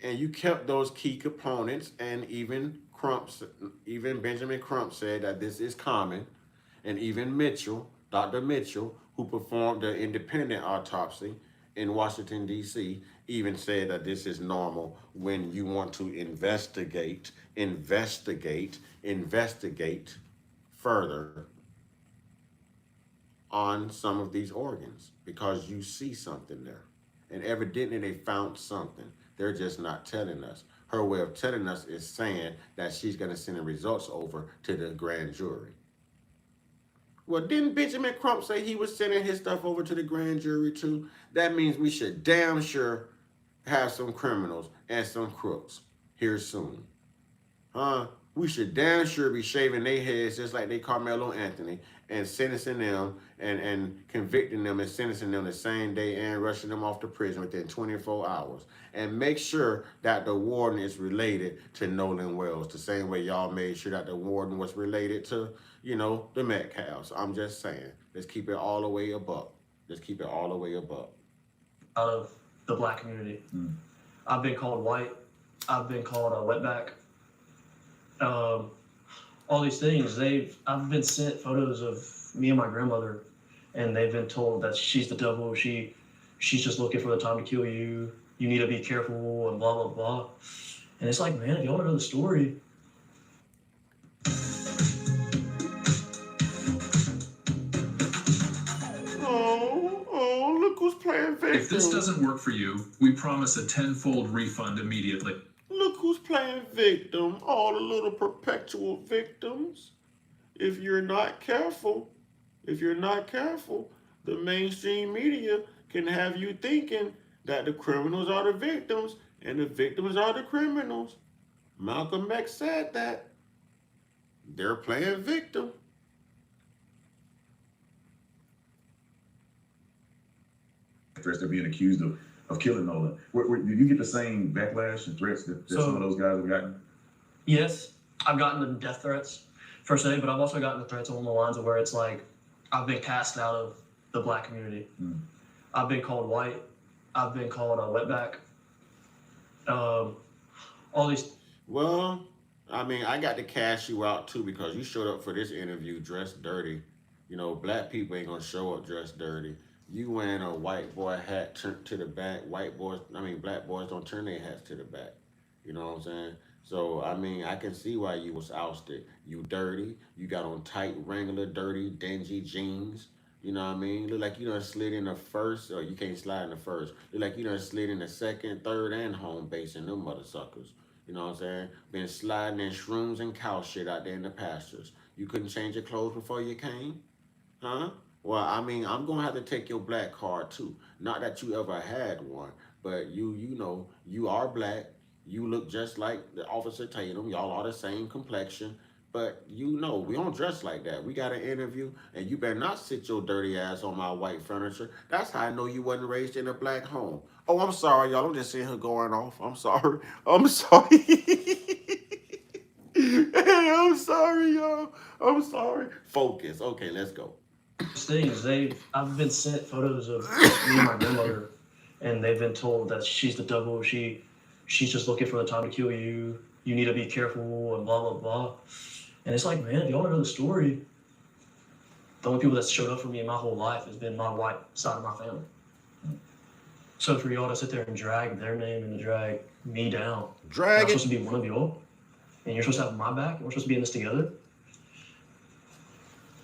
And you kept those key components, and even Benjamin Crump said that this is common, and even Mitchell, Dr. Mitchell, who performed the independent autopsy in Washington, D.C., even said that this is normal when you want to investigate further on some of these organs, because you see something there. And evidently they found something. They're just not telling us. Her way of telling us is saying that she's going to send the results over to the grand jury. Well, didn't Benjamin Crump say he was sending his stuff over to the grand jury too? That means we should damn sure have some criminals and some crooks here soon. We should damn sure be shaving their heads just like they Carmelo Anthony, and sentencing them and convicting them and sentencing them the same day and rushing them off to prison within 24 hours. And make sure that the warden is related to Nolan Wells, the same way y'all made sure that the warden was related to, you know, the Metcalfs. I'm just saying, let's keep it all the way above. Let's keep it all the way above. Out of the black community. I've been called white. I've been called a wetback. All these things. I've been sent photos of me and my grandmother, and they've been told that she's the devil. She's just looking for the time to kill you. You need to be careful, and blah blah blah. And it's like, man, if you want to know the story. Oh, look who's playing victim. If this doesn't work for you, we promise a 10-fold refund immediately. Look who's playing victim, all the little perpetual victims. If you're not careful, the mainstream media can have you thinking that the criminals are the victims and the victims are the criminals. Malcolm X said that. They're playing victim. They're being accused of killing Nolan. Did you get the same backlash and threats that some of those guys have gotten? Yes, I've gotten the death threats per se, but I've also gotten the threats along the lines of where it's like, I've been cast out of the black community. I've been called white. I've been called a wetback. All these. Well, I mean, I got to cash you out too, because you showed up for this interview dressed dirty. You know, black people ain't gonna show up dressed dirty. You wearing a white boy hat turned to the back. Black boys don't turn their hats to the back. You know what I'm saying? So, I mean, I can see why you was ousted. You dirty. You got on tight Wrangler, dirty, dingy jeans. You know what I mean? Look like you done slid in the first, or you can't slide in the first. Look like you done slid in the second, third, and home base in them mother suckers. You know what I'm saying? Been sliding in shrooms and cow shit out there in the pastures. You couldn't change your clothes before you came? Huh? Well, I mean, I'm going to have to take your black card too. Not that you ever had one, but you know, you are black. You look just like the Officer Tatum. Y'all are the same complexion. But you know, we don't dress like that. We got an interview, and you better not sit your dirty ass on my white furniture. That's how I know you wasn't raised in a black home. Oh, I'm sorry, y'all. I'm just seeing her going off. I'm sorry. I'm sorry. Hey, I'm sorry, y'all. I'm sorry. Focus. Okay, let's go. Things I've been sent photos of me and my grandmother, and they've been told that she's the devil. She's just looking for the time to kill you. You need to be careful and blah blah blah. And it's like, man, if y'all know the story, the only people that showed up for me in my whole life has been my white side of my family. So for y'all to sit there and drag their name and to drag me down, I'm supposed to be one of y'all, and you're supposed to have my back, and we're supposed to be in this together.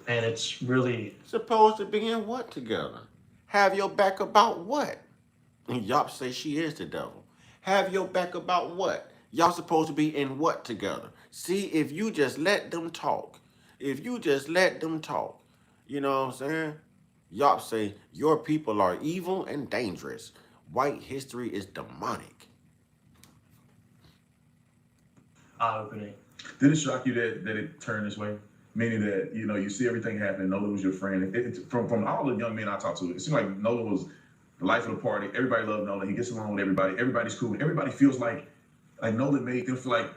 And it's really supposed to be in what together? Have your back about what? And y'all say she is the devil. Have your back about what? Y'all supposed to be in what together? See, if you just let them talk, if you just let them talk, you know what I'm saying? Y'all say your people are evil and dangerous. White history is demonic. eye-opening. Did it shock you that it turned this way? Meaning that, you know, you see everything happening, Nolan was your friend. From all the young men I talked to, it seemed like Nolan was the life of the party. Everybody loved Nolan. He gets along with everybody. Everybody's cool. Everybody feels like Nolan made them feel like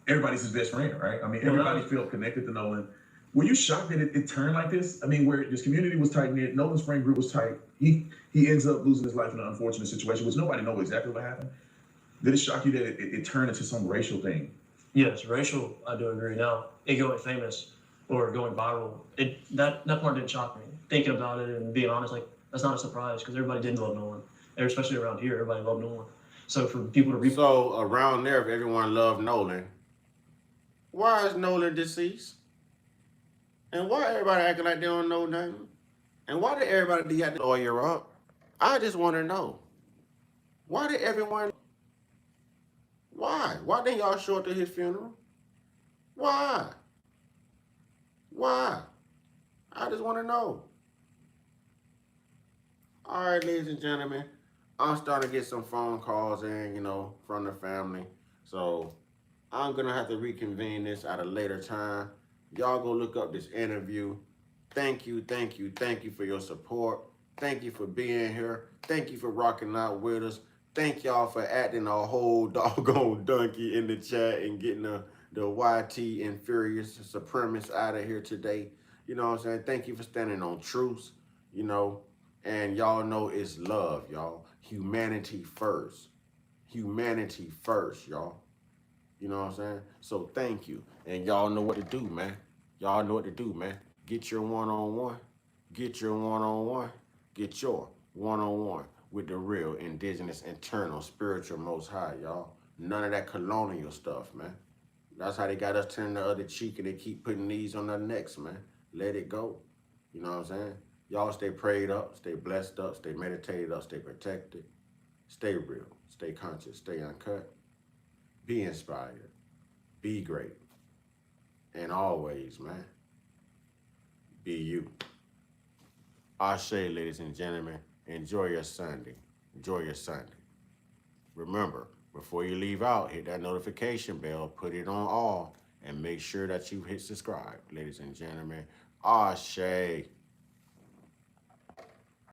everybody's his best friend, right? I mean, everybody felt connected to Nolan. Were you shocked that it turned like this? I mean, where this community was tight-knit, Nolan's friend group was tight. He ends up losing his life in an unfortunate situation, which nobody knows exactly what happened. Did it shock you that it turned into some racial thing? Yes, racial, I do agree. Now, it going famous or going viral, that part didn't shock me. Thinking about it and being honest, like, that's not a surprise because everybody did love Nolan. And especially around here, everybody loved Nolan. So for people to So around there, if everyone loved Nolan, why is Nolan deceased? And why everybody acting like they don't know nothing? And why did everybody have to lawyer up? I just want to know. Why did everyone... Why? Why didn't y'all show up to his funeral? Why? Why? I just want to know. All right, ladies and gentlemen, I'm starting to get some phone calls in, you know, from the family. So I'm going to have to reconvene this at a later time. Y'all go look up this interview. Thank you for your support. Thank you for being here. Thank you for rocking out with us. Thank y'all for acting a whole doggone donkey in the chat and getting the YT inferiors supremacists out of here today. You know what I'm saying? Thank you for standing on truth, you know. And y'all know it's love, y'all. Humanity first. Humanity first, y'all. You know what I'm saying? So thank you. And y'all know what to do, man. Y'all know what to do, man. Get your one-on-one. Get your one-on-one. Get your one-on-one with the real indigenous, internal, spiritual most high, y'all. None of that colonial stuff, man. That's how they got us turning the other cheek and they keep putting these on their necks, man. Let it go. You know what I'm saying? Y'all stay prayed up, stay blessed up, stay meditated up, stay protected. Stay real, stay conscious, stay uncut. Be inspired. Be great. And always, man, be you. Ashe, ladies and gentlemen, enjoy your Sunday. Enjoy your Sunday. Remember, before you leave out, hit that notification bell, put it on all, and make sure that you hit subscribe, ladies and gentlemen. Ashe.